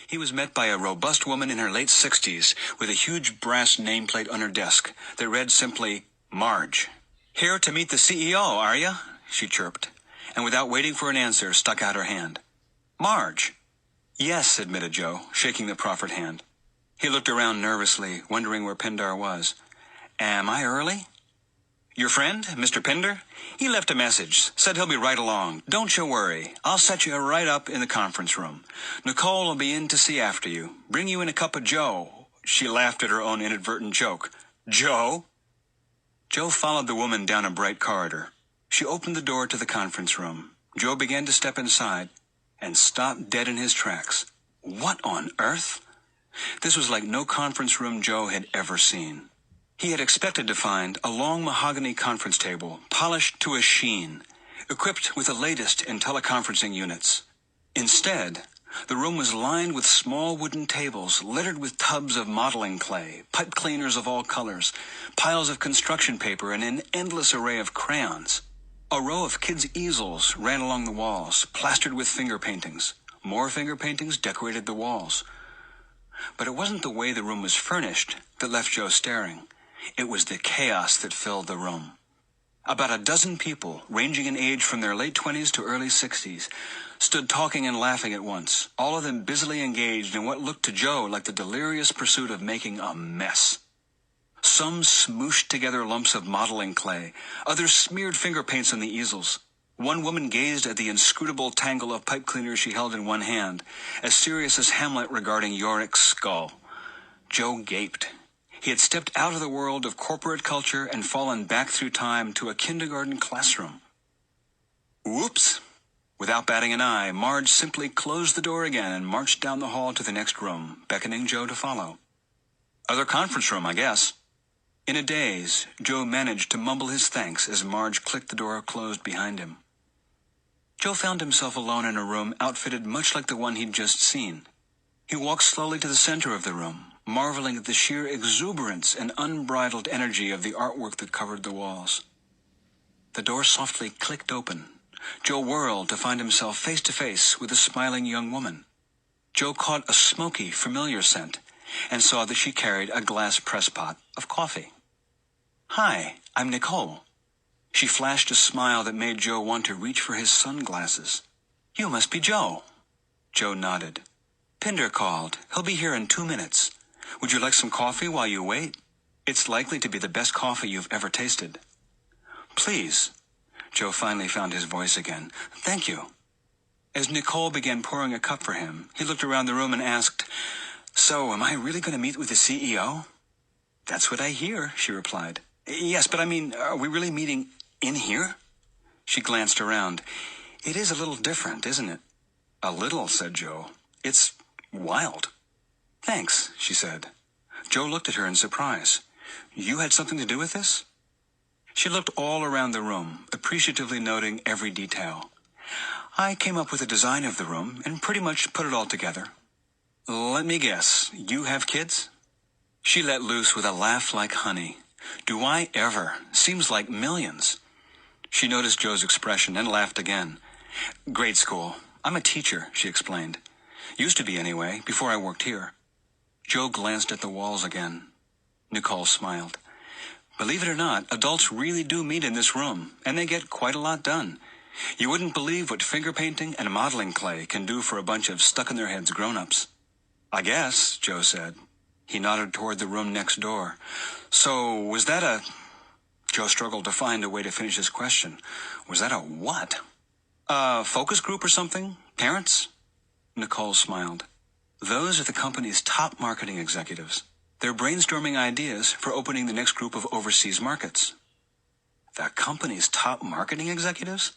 he was met by a robust woman in her late 60s with a huge brass nameplate on her desk that read simply, "Marge." "Here to meet the CEO, are you?" she chirped, and without waiting for an answer, stuck out her hand. "Marge." "Yes," admitted Joe, shaking the proffered hand. He looked around nervously, wondering where Pindar was. "Am I early?" "Your friend, Mr. Pinder? He left a message. Said he'll be right along. Don't you worry. I'll set you right up in the conference room. Nicole will be in to see after you. Bring you in a cup of Joe." She laughed at her own inadvertent joke. "Joe?" Joe followed the woman down a bright corridor. She opened the door to the conference room. Joe began to step inside and stopped dead in his tracks. What on earth? This was like no conference room Joe had ever seen. He had expected to find a long mahogany conference table, polished to a sheen, equipped with the latest in teleconferencing units. Instead, the room was lined with small wooden tables littered with tubs of modeling clay, pipe cleaners of all colors, piles of construction paper, and an endless array of crayons. A row of kids' easels ran along the walls, plastered with finger paintings. More finger paintings decorated the walls. But it wasn't the way the room was furnished that left Joe staring. It was the chaos that filled the room. About a dozen people, ranging in age from their late 20s to early 60s, stood talking and laughing at once, all of them busily engaged in what looked to Joe like the delirious pursuit of making a mess. Some smooshed together lumps of modeling clay, others smeared finger paints on the easels. One woman gazed at the inscrutable tangle of pipe cleaners she held in one hand, as serious as Hamlet regarding Yorick's skull. Joe gaped. He had stepped out of the world of corporate culture and fallen back through time to a kindergarten classroom. Whoops! Without batting an eye, Marge simply closed the door again and marched down the hall to the next room, beckoning Joe to follow. Other conference room, I guess. In a daze, Joe managed to mumble his thanks as Marge clicked the door closed behind him. Joe found himself alone in a room outfitted much like the one he'd just seen. He walked slowly to the center of the room, marveling at the sheer exuberance and unbridled energy of the artwork that covered the walls. The door softly clicked open. Joe whirled to find himself face to face with a smiling young woman. Joe caught a smoky, familiar scent and saw that she carried a glass press pot of coffee. "Hi, I'm Nicole." She flashed a smile that made Joe want to reach for his sunglasses. "You must be Joe." Joe nodded. "Pinder called. He'll be here in 2 minutes. Would you like some coffee while you wait? It's likely to be the best coffee you've ever tasted." "Please." Joe finally found his voice again. "Thank you." As Nicole began pouring a cup for him, he looked around the room and asked, "So, am I really going to meet with the CEO?" "That's what I hear," she replied. "Yes, but I mean, are we really meeting in here?" She glanced around. "It is a little different, isn't it?" "A little," said Joe. "It's wild." "Thanks," she said. Joe looked at her in surprise. "You had something to do with this?" She looked all around the room, appreciatively noting every detail. "I came up with the design of the room and pretty much put it all together." "Let me guess, you have kids?" She let loose with a laugh like honey. "Do I ever? Seems like millions." She noticed Joe's expression and laughed again. "Grade school. I'm a teacher," she explained. "Used to be anyway, before I worked here." Joe glanced at the walls again. Nicole smiled. "Believe it or not, adults really do meet in this room, and they get quite a lot done. You wouldn't believe what finger painting and modeling clay can do for a bunch of stuck-in-their-heads grown-ups." "I guess," Joe said. He nodded toward the room next door. "So, was that a—" Joe struggled to find a way to finish his question. "Was that a what? A focus group or something? Parents?" Nicole smiled. "Those are the company's top marketing executives. They're brainstorming ideas for opening the next group of overseas markets." "The company's top marketing executives?"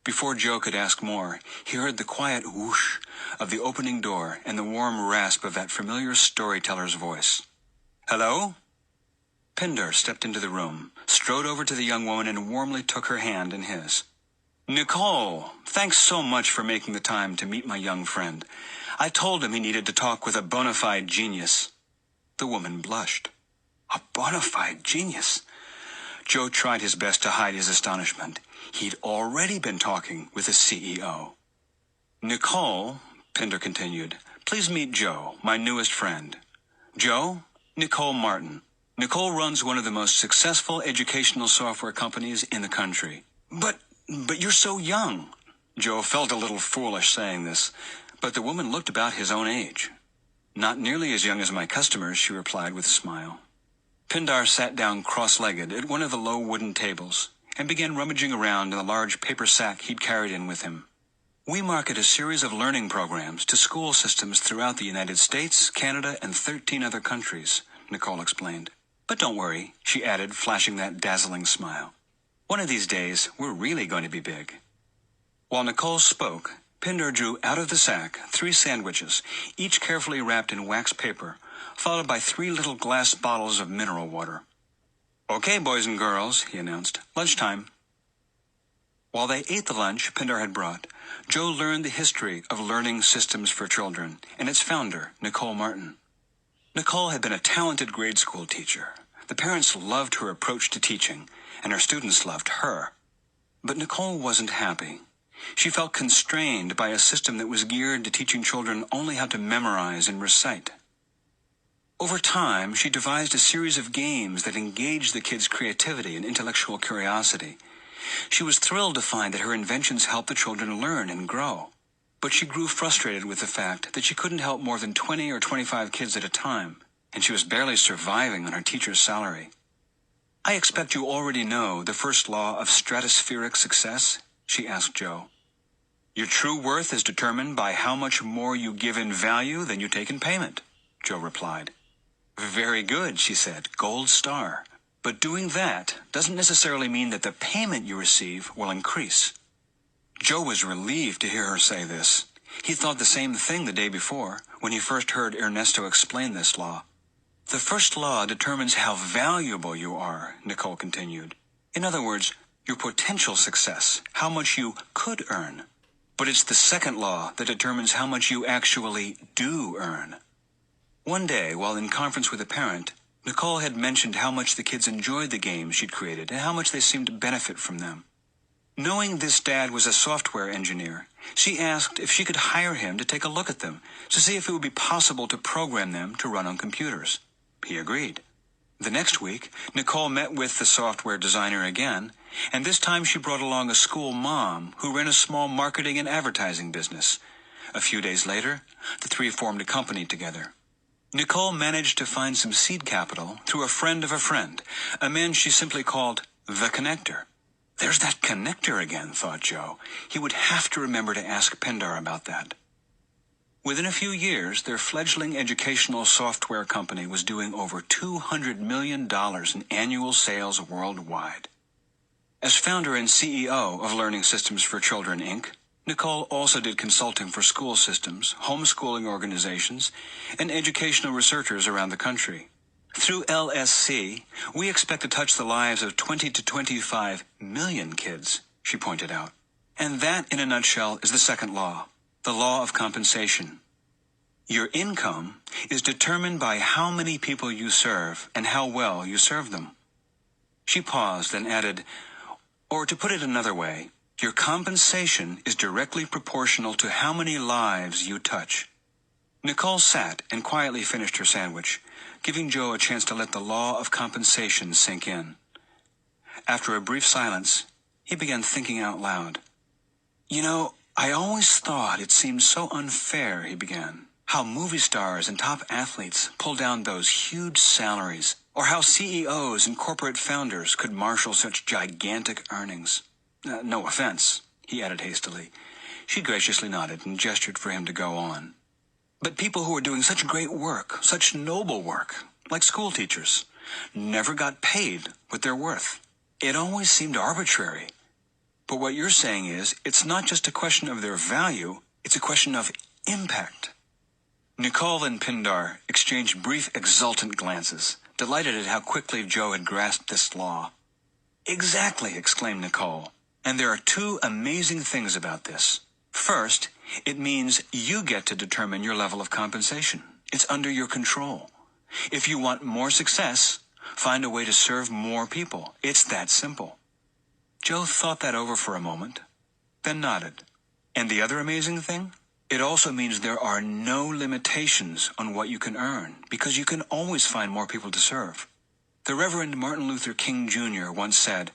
Before Joe could ask more, he heard the quiet whoosh of the opening door and the warm rasp of that familiar storyteller's voice. "Hello?" Pinder stepped into the room, strode over to the young woman and warmly took her hand in his. "Nicole, thanks so much for making the time to meet my young friend. I told him he needed to talk with a bona fide genius." The woman blushed. "A bona fide genius?" Joe tried his best to hide his astonishment. He'd already been talking with the CEO. "Nicole," Pinder continued, "please meet Joe, my newest friend. Joe, Nicole Martin. Nicole runs one of the most successful educational software companies in the country." But you're so young." Joe felt a little foolish saying this, but the woman looked about his own age. "Not nearly as young as my customers," she replied with a smile. Pindar sat down cross-legged at one of the low wooden tables and began rummaging around in the large paper sack he'd carried in with him. "We market a series of learning programs to school systems throughout the United States, Canada, and 13 other countries," Nicole explained. "But don't worry," she added, flashing that dazzling smile. "One of these days, we're really going to be big." While Nicole spoke, Pinder drew out of the sack 3 sandwiches, each carefully wrapped in wax paper, followed by 3 little glass bottles of mineral water. "Okay, boys and girls," he announced. "Lunchtime." While they ate the lunch Pinder had brought, Joe learned the history of Learning Systems for Children and its founder, Nicole Martin. Nicole had been a talented grade school teacher. The parents loved her approach to teaching, and her students loved her. But Nicole wasn't happy. She felt constrained by a system that was geared to teaching children only how to memorize and recite. Over time, she devised a series of games that engaged the kids' creativity and intellectual curiosity. She was thrilled to find that her inventions helped the children learn and grow. But she grew frustrated with the fact that she couldn't help more than 20 or 25 kids at a time, and she was barely surviving on her teacher's salary. "I expect you already know the first law of stratospheric success?" she asked Joe. "Your true worth is determined by how much more you give in value than you take in payment," Joe replied. "Very good," she said, "gold star. But doing that doesn't necessarily mean that the payment you receive will increase." Joe was relieved to hear her say this. He thought the same thing the day before, when he first heard Ernesto explain this law. "The first law determines how valuable you are," Nicole continued. "In other words, your potential success, how much you could earn. But it's the second law that determines how much you actually do earn." One day, while in conference with a parent, Nicole had mentioned how much the kids enjoyed the games she'd created and how much they seemed to benefit from them. Knowing this dad was a software engineer, she asked if she could hire him to take a look at them to see if it would be possible to program them to run on computers. He agreed. The next week, Nicole met with the software designer again, and this time she brought along a school mom who ran a small marketing and advertising business. A few days later, the three formed a company together. Nicole managed to find some seed capital through a friend of a friend, a man she simply called the Connector. There's that connector again, thought Joe. He would have to remember to ask Pindar about that. Within a few years, their fledgling educational software company was doing over $200 million in annual sales worldwide. As founder and CEO of Learning Systems for Children, Inc., Nicole also did consulting for school systems, homeschooling organizations, and educational researchers around the country. Through LSC, we expect to touch the lives of 20 to 25 million kids, she pointed out. And that, in a nutshell, is the second law, the law of compensation. Your income is determined by how many people you serve and how well you serve them. She paused and added, or to put it another way, your compensation is directly proportional to how many lives you touch. Nicole sat and quietly finished her sandwich, giving Joe a chance to let the law of compensation sink in. After a brief silence, he began thinking out loud. You know, I always thought it seemed so unfair, he began. How movie stars and top athletes pull down those huge salaries, or how CEOs and corporate founders could marshal such gigantic earnings. No offense, he added hastily. She graciously nodded and gestured for him to go on. But people who are doing such great work, such noble work, like school teachers, never got paid what they're worth. It always seemed arbitrary. But what you're saying is, it's not just a question of their value, it's a question of impact. Nicole and Pindar exchanged brief, exultant glances, delighted at how quickly Joe had grasped this law. Exactly, exclaimed Nicole. And there are two amazing things about this. First, it means you get to determine your level of compensation. It's under your control. If you want more success, find a way to serve more people. It's that simple. Joe thought that over for a moment, then nodded. And the other amazing thing? It also means there are no limitations on what you can earn, because you can always find more people to serve. The Reverend Martin Luther King Jr. once said,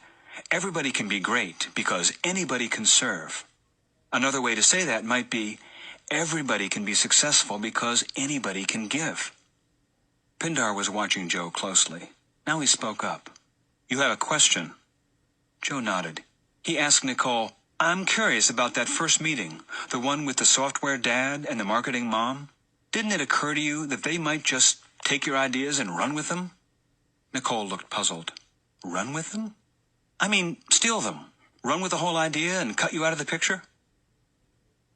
everybody can be great because anybody can serve. Another way to say that might be, everybody can be successful because anybody can give. Pindar was watching Joe closely. Now he spoke up. You have a question? Joe nodded. He asked Nicole, I'm curious about that first meeting, the one with the software dad and the marketing mom. Didn't it occur to you that they might just take your ideas and run with them? Nicole looked puzzled. Run with them? I mean, steal them. Run with the whole idea and cut you out of the picture?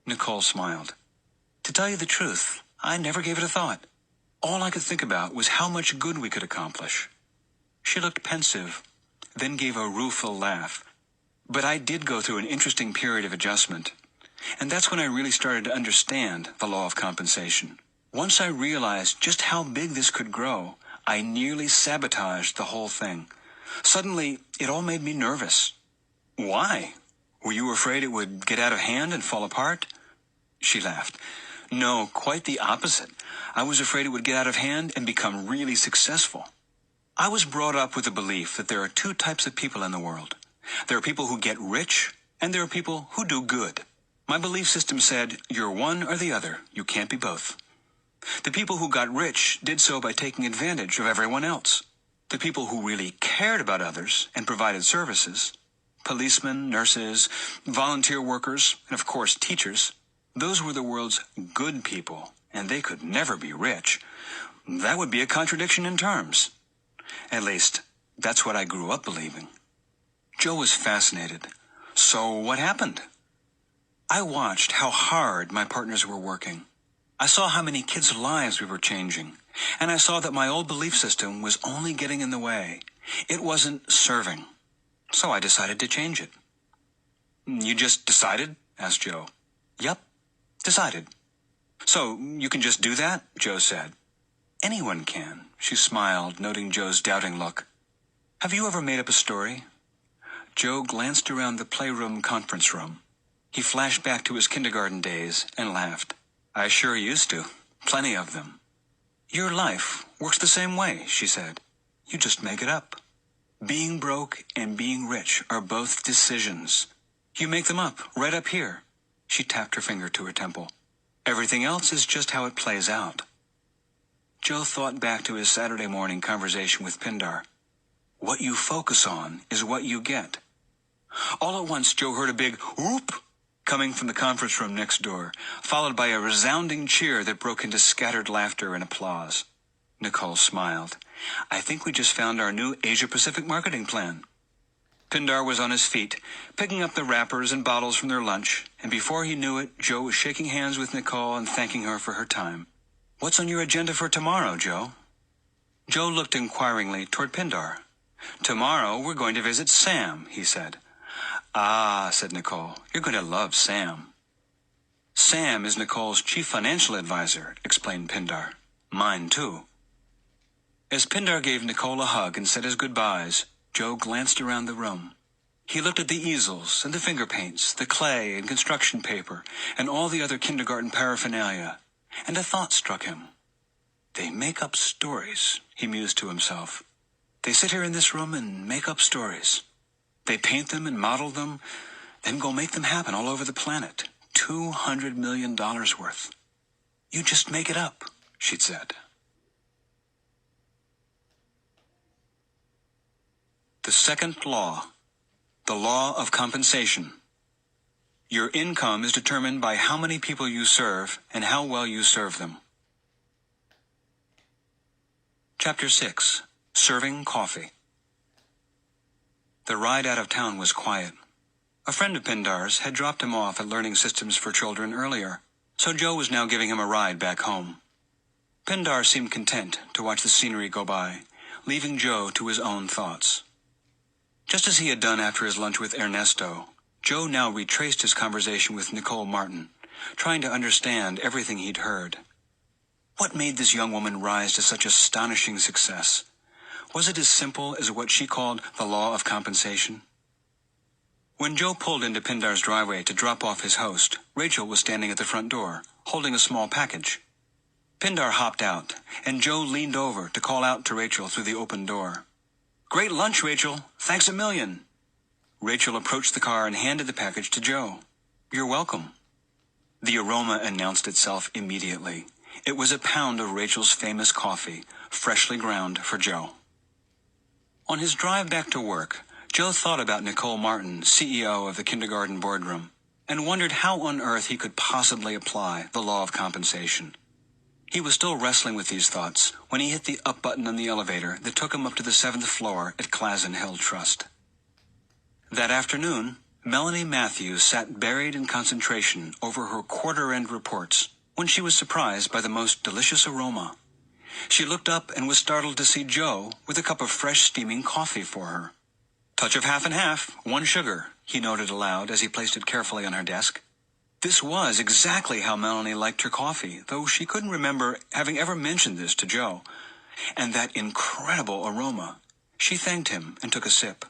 Nicole smiled. To tell you the truth, I never gave it a thought. All I could think about was how much good we could accomplish. She looked pensive, then gave a rueful laugh. But I did go through an interesting period of adjustment. And that's when I really started to understand the law of compensation. Once I realized just how big this could grow, I nearly sabotaged the whole thing. Suddenly, it all made me nervous. Why? Were you afraid it would get out of hand and fall apart? She laughed. No, quite the opposite. I was afraid it would get out of hand and become really successful. I was brought up with the belief that there are two types of people in the world. There are people who get rich, and there are people who do good. My belief system said, you're one or the other. You can't be both. The people who got rich did so by taking advantage of everyone else. The people who really cared about others and provided services, policemen, nurses, volunteer workers, and of course teachers, those were the world's good people, and they could never be rich. That would be a contradiction in terms. At least, that's what I grew up believing. Joe was fascinated. So what happened? I watched how hard my partners were working. I saw how many kids' lives we were changing, and I saw that my old belief system was only getting in the way. It wasn't serving. So I decided to change it. You just decided? Asked Joe. Yep, decided. So you can just do that? Joe said. Anyone can, she smiled, noting Joe's doubting look. Have you ever made up a story? Joe glanced around the playroom conference room. He flashed back to his kindergarten days and laughed. I sure used to. Plenty of them. Your life works the same way, she said. You just make it up. Being broke and being rich are both decisions. You make them up, right up here. She tapped her finger to her temple. Everything else is just how it plays out. Joe thought back to his Saturday morning conversation with Pindar. What you focus on is what you get. All at once, Joe heard a big whoop coming from the conference room next door, followed by a resounding cheer that broke into scattered laughter and applause. Nicole smiled. I think we just found our new Asia-Pacific marketing plan. Pindar was on his feet, picking up the wrappers and bottles from their lunch, and before he knew it, Joe was shaking hands with Nicole and thanking her for her time. What's on your agenda for tomorrow, Joe? Joe looked inquiringly toward Pindar. Tomorrow we're going to visit Sam, he said. Ah, said Nicole, you're going to love Sam. Sam is Nicole's chief financial advisor, explained Pindar. Mine, too. As Pindar gave Nicole a hug and said his goodbyes, Joe glanced around the room. He looked at the easels and the finger paints, the clay and construction paper, and all the other kindergarten paraphernalia, and a thought struck him. They make up stories, he mused to himself. They sit here in this room and make up stories. They paint them and model them, then go make them happen all over the planet. $200 million worth. You just make it up, she'd said. The second law, the law of compensation. Your income is determined by how many people you serve and how well you serve them. Chapter 6. Serving Coffee. The ride out of town was quiet. A friend of Pindar's had dropped him off at Learning Systems for Children earlier, so Joe was now giving him a ride back home. Pindar seemed content to watch the scenery go by, leaving Joe to his own thoughts. Just as he had done after his lunch with Ernesto, Joe now retraced his conversation with Nicole Martin, trying to understand everything he'd heard. What made this young woman rise to such astonishing success? Was it as simple as what she called the law of compensation? When Joe pulled into Pindar's driveway to drop off his host, Rachel was standing at the front door, holding a small package. Pindar hopped out, and Joe leaned over to call out to Rachel through the open door. Great lunch, Rachel. Thanks a million. Rachel approached the car and handed the package to Joe. You're welcome. The aroma announced itself immediately. It was a pound of Rachel's famous coffee, freshly ground for Joe. On his drive back to work, Joe thought about Nicole Martin, CEO of the kindergarten boardroom, and wondered how on earth he could possibly apply the law of compensation. He was still wrestling with these thoughts when he hit the up button on the elevator that took him up to the 7th floor at Clazen Hill Trust. That afternoon, Melanie Matthews sat buried in concentration over her quarter-end reports when she was surprised by the most delicious aroma. She looked up and was startled to see Joe with a cup of fresh steaming coffee for her. Touch of half and half, 1 sugar, he noted aloud as he placed it carefully on her desk. This was exactly how Melanie liked her coffee, though she couldn't remember having ever mentioned this to Joe. And that incredible aroma. She thanked him and took a sip.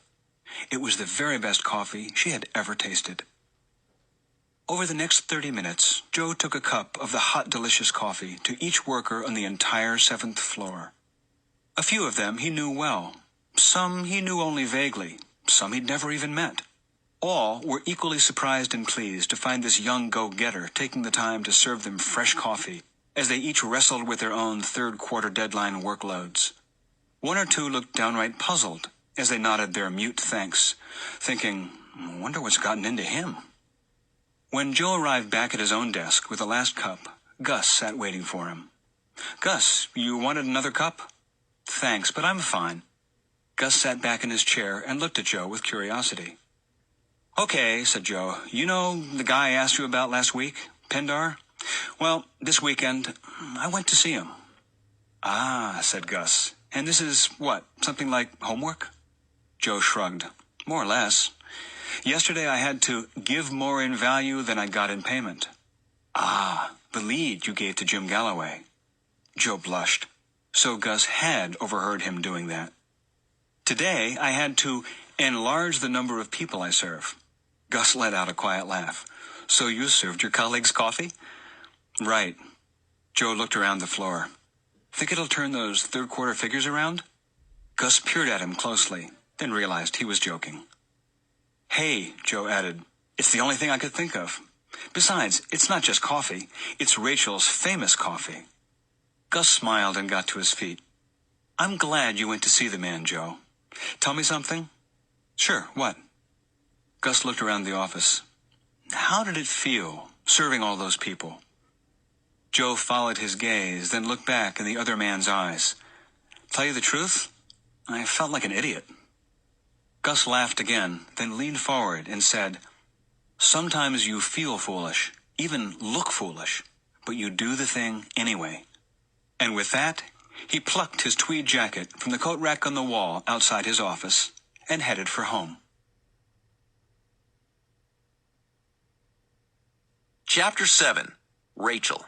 It was the very best coffee she had ever tasted. Over the next 30 minutes, Joe took a cup of the hot, delicious coffee to each worker on the entire 7th floor. A few of them he knew well. Some he knew only vaguely. Some he'd never even met. All were equally surprised and pleased to find this young go-getter taking the time to serve them fresh coffee as they each wrestled with their own third-quarter deadline workloads. 1 or 2 looked downright puzzled as they nodded their mute thanks, thinking, I wonder what's gotten into him. When Joe arrived back at his own desk with the last cup, Gus sat waiting for him. Gus, you wanted another cup? Thanks, but I'm fine. Gus sat back in his chair and looked at Joe with curiosity. Okay, said Joe. You know the guy I asked you about last week, Pindar? Well, this weekend, I went to see him. Ah, said Gus. And this is, what, something like homework? Joe shrugged. More or less. Yesterday I had to give more in value than I got in payment. Ah, the lead you gave to Jim Galloway. Joe blushed. So Gus had overheard him doing that. Today I had to enlarge the number of people I serve. Gus let out a quiet laugh. So you served your colleagues coffee? Right. Joe looked around the floor. Think it'll turn those third-quarter figures around? Gus peered at him closely, then realized he was joking. "Hey," Joe added, "it's the only thing I could think of. Besides, it's not just coffee. It's Rachel's famous coffee." Gus smiled and got to his feet. "I'm glad you went to see the man, Joe. Tell me something?" "Sure, what?" Gus looked around the office. "How did it feel, serving all those people?" Joe followed his gaze, then looked back in the other man's eyes. "Tell you the truth? I felt like an idiot." Gus laughed again, then leaned forward and said, "Sometimes you feel foolish, even look foolish, but you do the thing anyway." And with that, he plucked his tweed jacket from the coat rack on the wall outside his office and headed for home. Chapter 7. Rachel.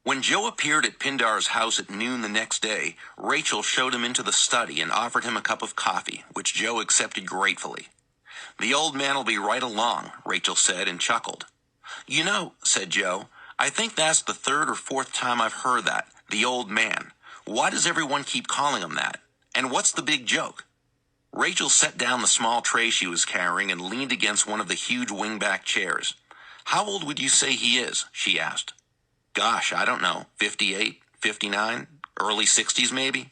When Joe appeared at Pindar's house at noon the next day, Rachel showed him into the study and offered him a cup of coffee, which Joe accepted gratefully. "The old man'll be right along," Rachel said and chuckled. "You know," said Joe, "I think that's the third or fourth time I've heard that, the old man. Why does everyone keep calling him that? And what's the big joke?" Rachel set down the small tray she was carrying and leaned against one of the huge wingback chairs. "How old would you say he is?" she asked. "Gosh, I don't know, 58, 59, early 60s maybe?"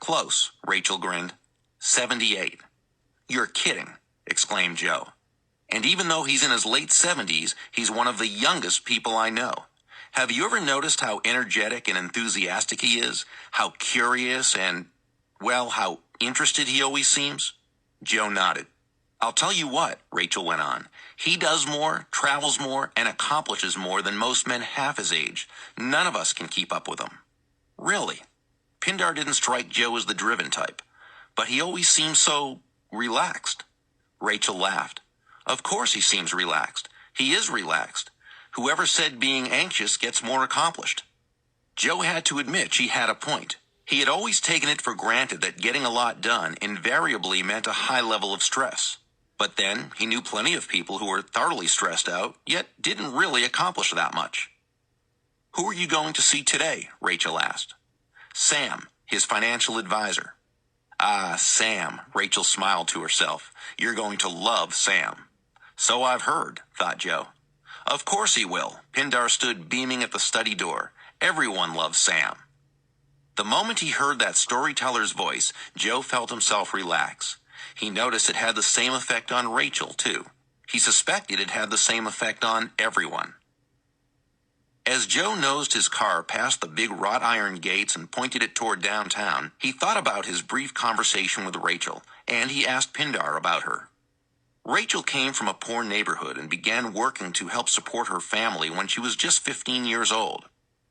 "Close," Rachel grinned. 78. "You're kidding," exclaimed Joe. "And even though he's in his late 70s, he's one of the youngest people I know. Have you ever noticed how energetic and enthusiastic he is? How curious and, well, how interested he always seems?" Joe nodded. "I'll tell you what," Rachel went on. "He does more, travels more, and accomplishes more than most men half his age. None of us can keep up with him." "Really?" Pindar didn't strike Joe as the driven type, but he always seemed so relaxed. Rachel laughed. "Of course he seems relaxed. He is relaxed. Whoever said being anxious gets more accomplished?" Joe had to admit she had a point. He had always taken it for granted that getting a lot done invariably meant a high level of stress. But then he knew plenty of people who were thoroughly stressed out, yet didn't really accomplish that much. "Who are you going to see today?" Rachel asked. "Sam, his financial advisor." "Ah, Sam," Rachel smiled to herself. "You're going to love Sam." "So I've heard," thought Joe. "Of course he will." Pindar stood beaming at the study door. "Everyone loves Sam." The moment he heard that storyteller's voice, Joe felt himself relax. He noticed it had the same effect on Rachel, too. He suspected it had the same effect on everyone. As Joe nosed his car past the big wrought iron gates and pointed it toward downtown, he thought about his brief conversation with Rachel, and he asked Pindar about her. Rachel came from a poor neighborhood and began working to help support her family when she was just 15 years old.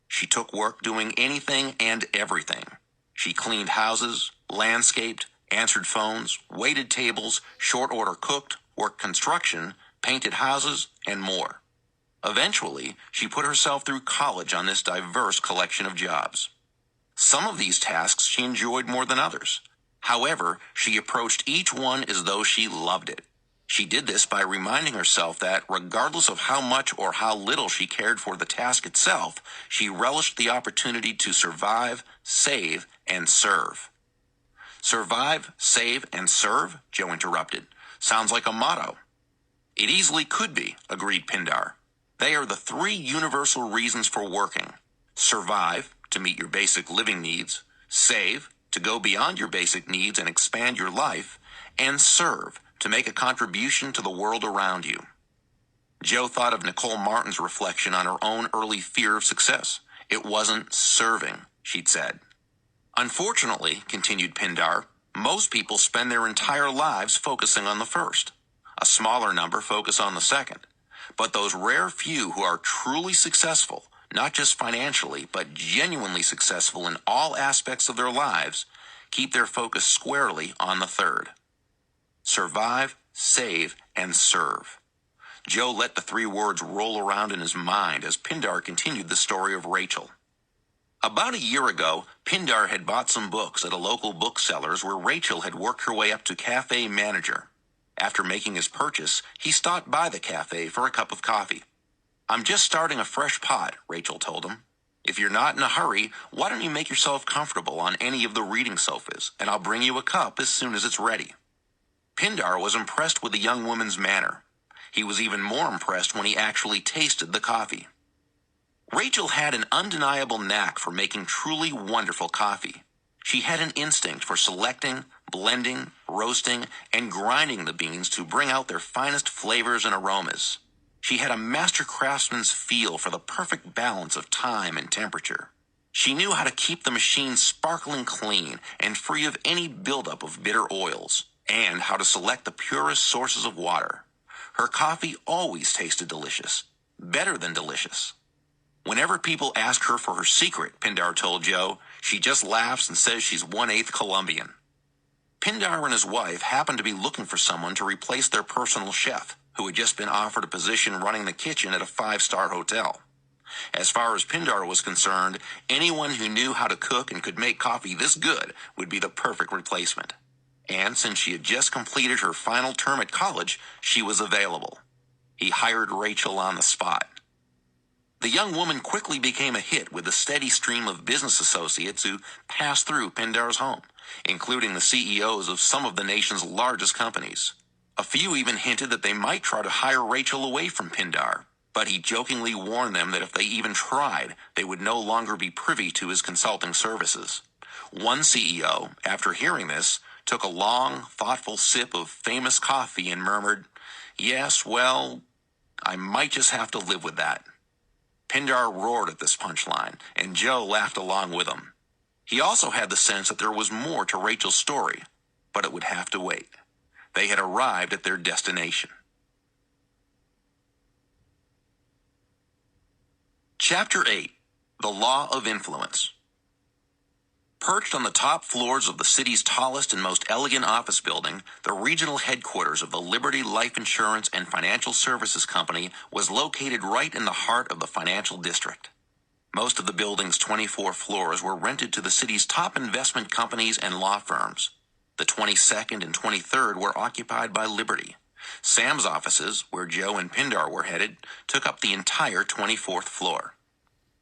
She took work doing anything and everything. She cleaned houses, landscaped, answered phones, waited tables, short order cooked, worked construction, painted houses, and more. Eventually, she put herself through college on this diverse collection of jobs. Some of these tasks she enjoyed more than others. However, she approached each one as though she loved it. She did this by reminding herself that, regardless of how much or how little she cared for the task itself, she relished the opportunity to survive, save, and serve. "Survive, save, and serve?" Joe interrupted. "Sounds like a motto." "It easily could be," agreed Pindar. "They are the three universal reasons for working. Survive, to meet your basic living needs. Save, to go beyond your basic needs and expand your life. And serve, to make a contribution to the world around you." Joe thought of Nicole Martin's reflection on her own early fear of success. It wasn't serving, she'd said. "Unfortunately," continued Pindar, "most people spend their entire lives focusing on the first. A smaller number focus on the second. But those rare few who are truly successful, not just financially, but genuinely successful in all aspects of their lives, keep their focus squarely on the third. Survive, save, and serve." Joe let the three words roll around in his mind as Pindar continued the story of Rachel. About a year ago, Pindar had bought some books at a local bookseller's where Rachel had worked her way up to cafe manager. After making his purchase, he stopped by the cafe for a cup of coffee. "I'm just starting a fresh pot," Rachel told him. If you're not in a hurry, why don't you make yourself comfortable on any of the reading sofas, and I'll bring you a cup as soon as it's ready." Pindar was impressed with the young woman's manner. He was even more impressed when he actually tasted the coffee. Rachel had an undeniable knack for making truly wonderful coffee. She had an instinct for selecting, blending, roasting, and grinding the beans to bring out their finest flavors and aromas. She had a master craftsman's feel for the perfect balance of time and temperature. She knew how to keep the machine sparkling clean and free of any buildup of bitter oils, and how to select the purest sources of water. Her coffee always tasted delicious, better than delicious. Whenever people ask her for her secret, Pindar told Joe, she just laughs and says she's 1/8 Colombian. Pindar and his wife happened to be looking for someone to replace their personal chef, who had just been offered a position running the kitchen at a 5-star hotel. As far as Pindar was concerned, anyone who knew how to cook and could make coffee this good would be the perfect replacement. And since she had just completed her final term at college, she was available. He hired Rachel on the spot. The young woman quickly became a hit with the steady stream of business associates who passed through Pindar's home, including the CEOs of some of the nation's largest companies. A few even hinted that they might try to hire Rachel away from Pindar, but he jokingly warned them that if they even tried, they would no longer be privy to his consulting services. One CEO, after hearing this, took a long, thoughtful sip of famous coffee and murmured, "Yes, well, I might just have to live with that." Pindar roared at this punchline, and Joe laughed along with him. He also had the sense that there was more to Rachel's story, but it would have to wait. They had arrived at their destination. Chapter 8. The Law of Influence. Perched on the top floors of the city's tallest and most elegant office building, the regional headquarters of the Liberty Life Insurance and Financial Services Company was located right in the heart of the financial district. Most of the building's 24 floors were rented to the city's top investment companies and law firms. The 22nd and 23rd were occupied by Liberty. Sam's offices, where Joe and Pindar were headed, took up the entire 24th floor.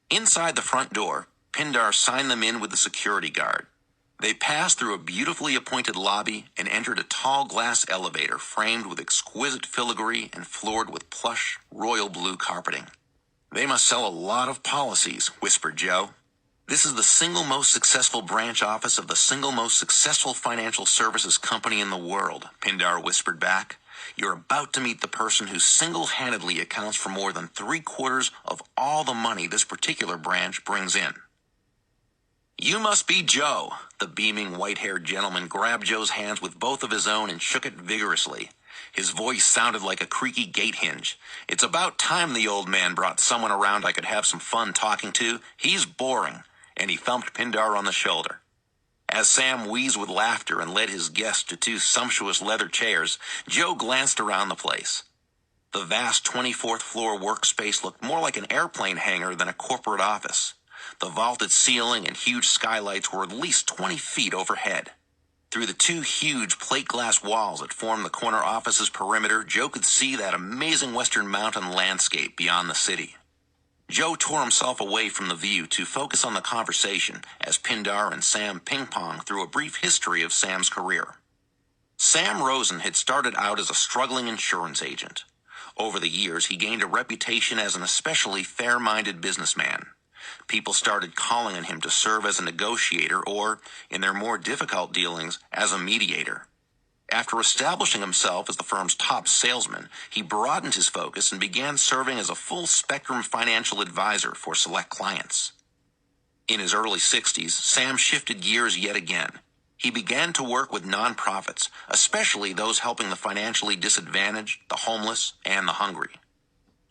Inside the front door, Pindar signed them in with the security guard. They passed through a beautifully appointed lobby and entered a tall glass elevator framed with exquisite filigree and floored with plush, royal blue carpeting. "They must sell a lot of policies," whispered Joe. "This is the single most successful branch office of the single most successful financial services company in the world," Pindar whispered back. "You're about to meet the person who single-handedly accounts for more than 3/4 of all the money this particular branch brings in." "You must be Joe." The beaming white-haired gentleman grabbed Joe's hands with both of his own and shook it vigorously. His voice sounded like a creaky gate hinge. "It's about time the old man brought someone around I could have some fun talking to. He's boring." And he thumped Pindar on the shoulder. As Sam wheezed with laughter and led his guest to 2 sumptuous leather chairs, Joe glanced around the place. The vast 24th floor workspace looked more like an airplane hangar than a corporate office. The vaulted ceiling and huge skylights were at least 20 feet overhead. Through the 2 huge plate glass walls that formed the corner office's perimeter, Joe could see that amazing western mountain landscape beyond the city. Joe tore himself away from the view to focus on the conversation as Pindar and Sam ping-ponged through a brief history of Sam's career. Sam Rosen had started out as a struggling insurance agent. Over the years, he gained a reputation as an especially fair-minded businessman. People started calling on him to serve as a negotiator or, in their more difficult dealings, as a mediator. After establishing himself as the firm's top salesman, he broadened his focus and began serving as a full-spectrum financial advisor for select clients. In his early 60s, Sam shifted gears yet again. He began to work with nonprofits, especially those helping the financially disadvantaged, the homeless, and the hungry.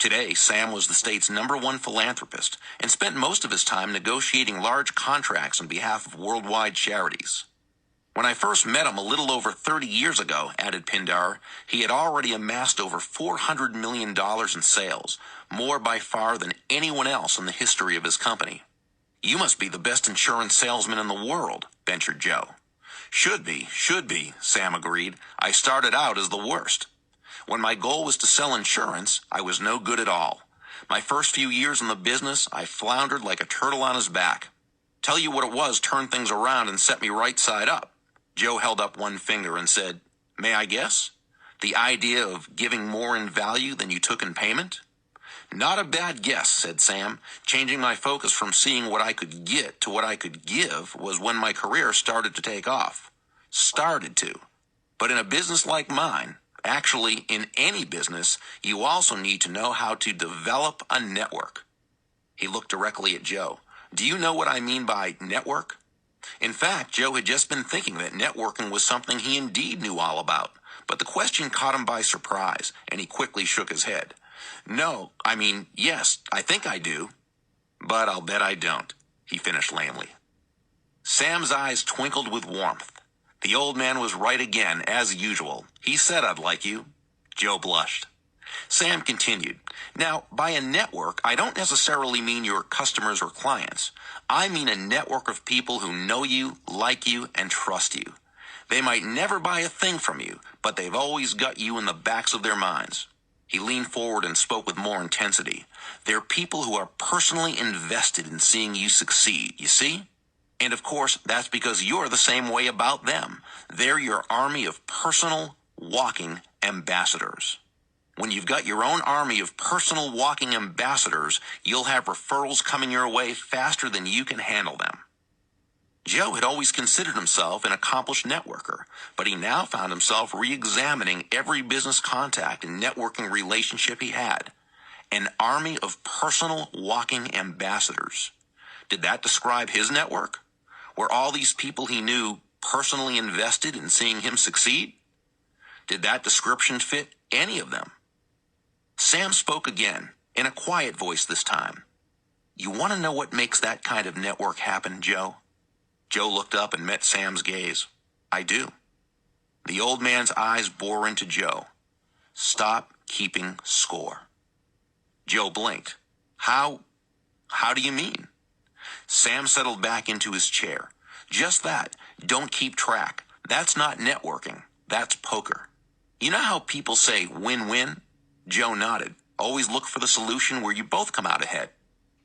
Today, Sam was the state's #1 philanthropist and spent most of his time negotiating large contracts on behalf of worldwide charities. "When I first met him a little over 30 years ago," added Pindar, "he had already amassed over $400 million in sales, more by far than anyone else in the history of his company." "You must be the best insurance salesman in the world," ventured Joe. Should be, Sam agreed. "I started out as the worst. When my goal was to sell insurance, I was no good at all. My first few years in the business, I floundered like a turtle on his back. Tell you what it was turned things around and set me right side up. Joe held up one finger and said, "May I guess? The idea of giving more in value than you took in payment?" "Not a bad guess," said Sam. "Changing my focus from seeing what I could get to what I could give was when my career started to take off. Started to. But in a business like mine, actually in any business, you also need to know how to develop a network." He looked directly at Joe. "Do you know what I mean by network?" In fact, Joe had just been thinking that networking was something he indeed knew all about, but the question caught him by surprise, and he quickly shook his head. "No, yes, I think I do, but I'll bet I don't," he finished lamely. Sam's eyes twinkled with warmth. The old man was right again, as usual. He said I'd like you. Joe blushed. Sam continued, "Now, by a network, I don't necessarily mean your customers or clients. I mean a network of people who know you, like you, and trust you. They might never buy a thing from you, but they've always got you in the backs of their minds." He leaned forward and spoke with more intensity. "They're people who are personally invested in seeing you succeed, you see? And of course, that's because you're the same way about them. They're your army of personal, walking ambassadors. When you've got your own army of personal walking ambassadors, you'll have referrals coming your way faster than you can handle them." Joe had always considered himself an accomplished networker, but he now found himself re-examining every business contact and networking relationship he had. An army of personal walking ambassadors. Did that describe his network? Were all these people he knew personally invested in seeing him succeed? Did that description fit any of them? Sam spoke again, in a quiet voice this time. "You want to know what makes that kind of network happen, Joe?" Joe looked up and met Sam's gaze. "I do." The old man's eyes bore into Joe. "Stop keeping score." Joe blinked. How do you mean?" Sam settled back into his chair. "Just that. Don't keep track. That's not networking. That's poker. You know how people say win-win?" Joe nodded. "Always look for the solution where you both come out ahead."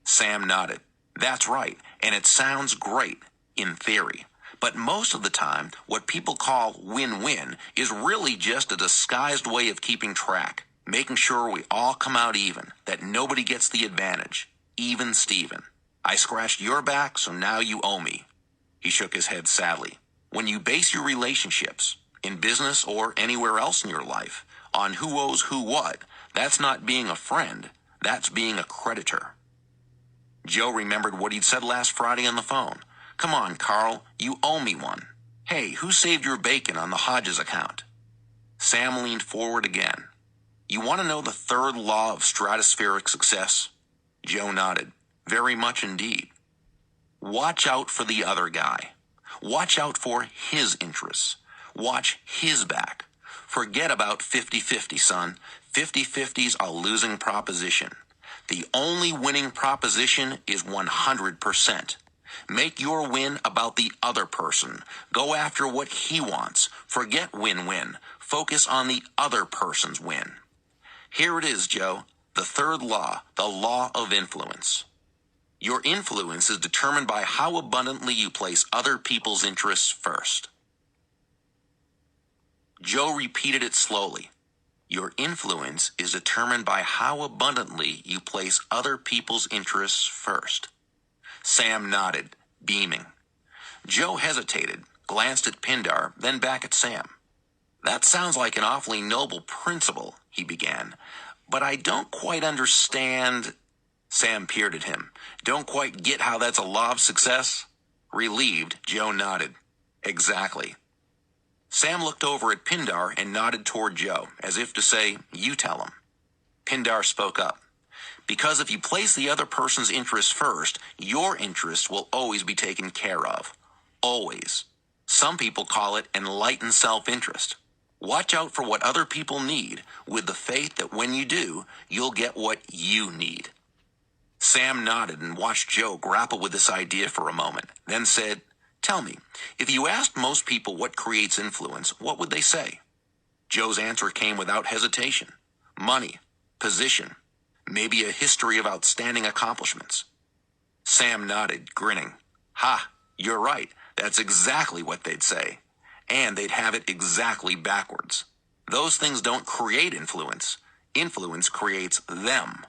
Sam nodded. "That's right, and it sounds great, in theory. But most of the time, what people call win-win is really just a disguised way of keeping track, making sure we all come out even, that nobody gets the advantage. Even Steven. I scratched your back, so now you owe me." He shook his head sadly. "When you base your relationships, in business or anywhere else in your life, on who owes who what, that's not being a friend, that's being a creditor." Joe remembered what he'd said last Friday on the phone. "Come on, Carl, you owe me one. Hey, who saved your bacon on the Hodges account?" Sam leaned forward again. "You want to know the third law of stratospheric success?" Joe nodded. "Very much indeed." Watch out for the other guy. Watch out for his interests. Watch his back. Forget about 50-50, son. 50-50's a losing proposition. The only winning proposition is 100%. Make your win about the other person. Go after what he wants. Forget win-win. Focus on the other person's win. Here it is, Joe. The third law, the law of influence. Your influence is determined by how abundantly you place other people's interests first. Joe repeated it slowly. Your influence is determined by how abundantly you place other people's interests first. Sam nodded, beaming. Joe hesitated, glanced at Pindar, then back at Sam. "That sounds like an awfully noble principle," he began, "but I don't quite understand." Sam peered at him. "Don't quite get how that's a law of success?" Relieved, Joe nodded. "Exactly." Sam looked over at Pindar and nodded toward Joe, as if to say, "You tell him." Pindar spoke up. "Because if you place the other person's interests first, your interests will always be taken care of. Always. Some people call it enlightened self-interest. Watch out for what other people need, with the faith that when you do, you'll get what you need." Sam nodded and watched Joe grapple with this idea for a moment, then said, "Tell me, if you asked most people what creates influence, what would they say?" Joe's answer came without hesitation. Money, position, Maybe a history of outstanding accomplishments. Sam nodded, grinning. Ha, you're right. That's exactly what they'd say. And they'd have it exactly backwards. Those things don't create influence. Influence creates them.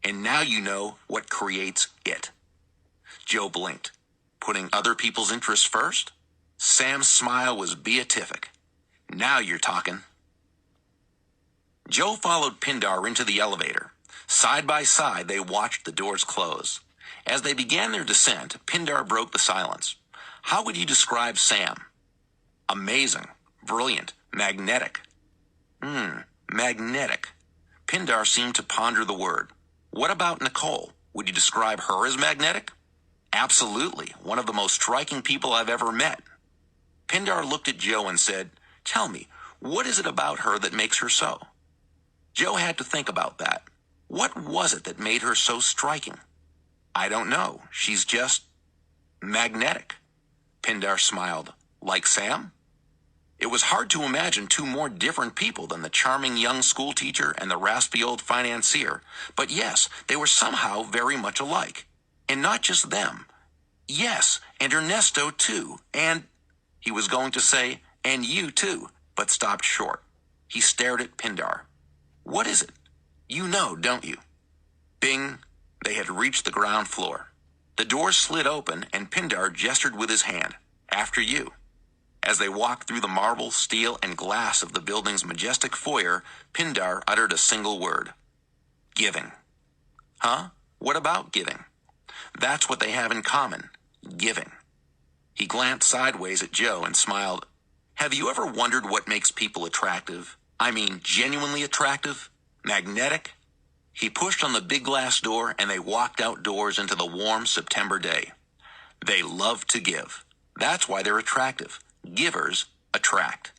And now you know what creates it. Joe blinked. Putting other people's interests first? Sam's smile was beatific. Now you're talking. Joe followed Pindar into the elevator. Side by side, they watched the doors close. As they began their descent, Pindar broke the silence. How would you describe Sam? Amazing, brilliant, magnetic. Magnetic. Pindar seemed to ponder the word. What about Nicole? Would you describe her as magnetic? Absolutely, one of the most striking people I've ever met. Pindar looked at Joe and said, Tell me, what is it about her that makes her so? Joe had to think about that. What was it that made her so striking? I don't know. She's just magnetic. Pindar smiled. Like Sam? It was hard to imagine two more different people than the charming young schoolteacher and the raspy old financier, but yes, they were somehow very much alike. And not just them. Yes, and Ernesto too, and... He was going to say, and you too, but stopped short. He stared at Pindar. What is it? You know, don't you? Bing. They had reached the ground floor. The doors slid open, and Pindar gestured with his hand. After you. As they walked through the marble, steel, and glass of the building's majestic foyer, Pindar uttered a single word. Giving. Huh? What about giving? That's what they have in common. Giving. He glanced sideways at Joe and smiled. Have you ever wondered what makes people attractive? I mean, genuinely attractive? Magnetic? He pushed on the big glass door, and they walked outdoors into the warm September day. They love to give. That's why they're attractive. Givers attract.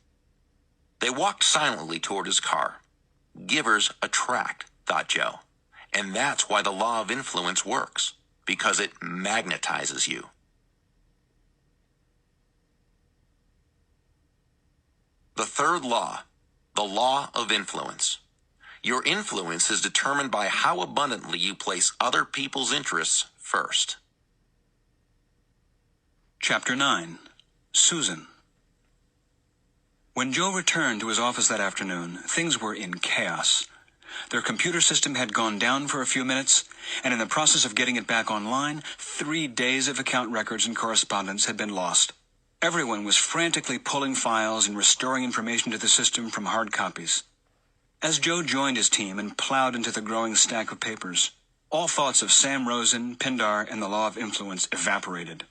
They walked silently toward his car. Givers attract, thought Joe. And that's why the law of influence works, because it magnetizes you. The third law, the law of influence. Your influence is determined by how abundantly you place other people's interests first. Chapter 9. Susan. When Joe returned to his office that afternoon, things were in chaos. Their computer system had gone down for a few minutes, and in the process of getting it back online, 3 days of account records and correspondence had been lost. Everyone was frantically pulling files and restoring information to the system from hard copies. As Joe joined his team and plowed into the growing stack of papers, all thoughts of Sam Rosen, Pindar, and the law of influence evaporated.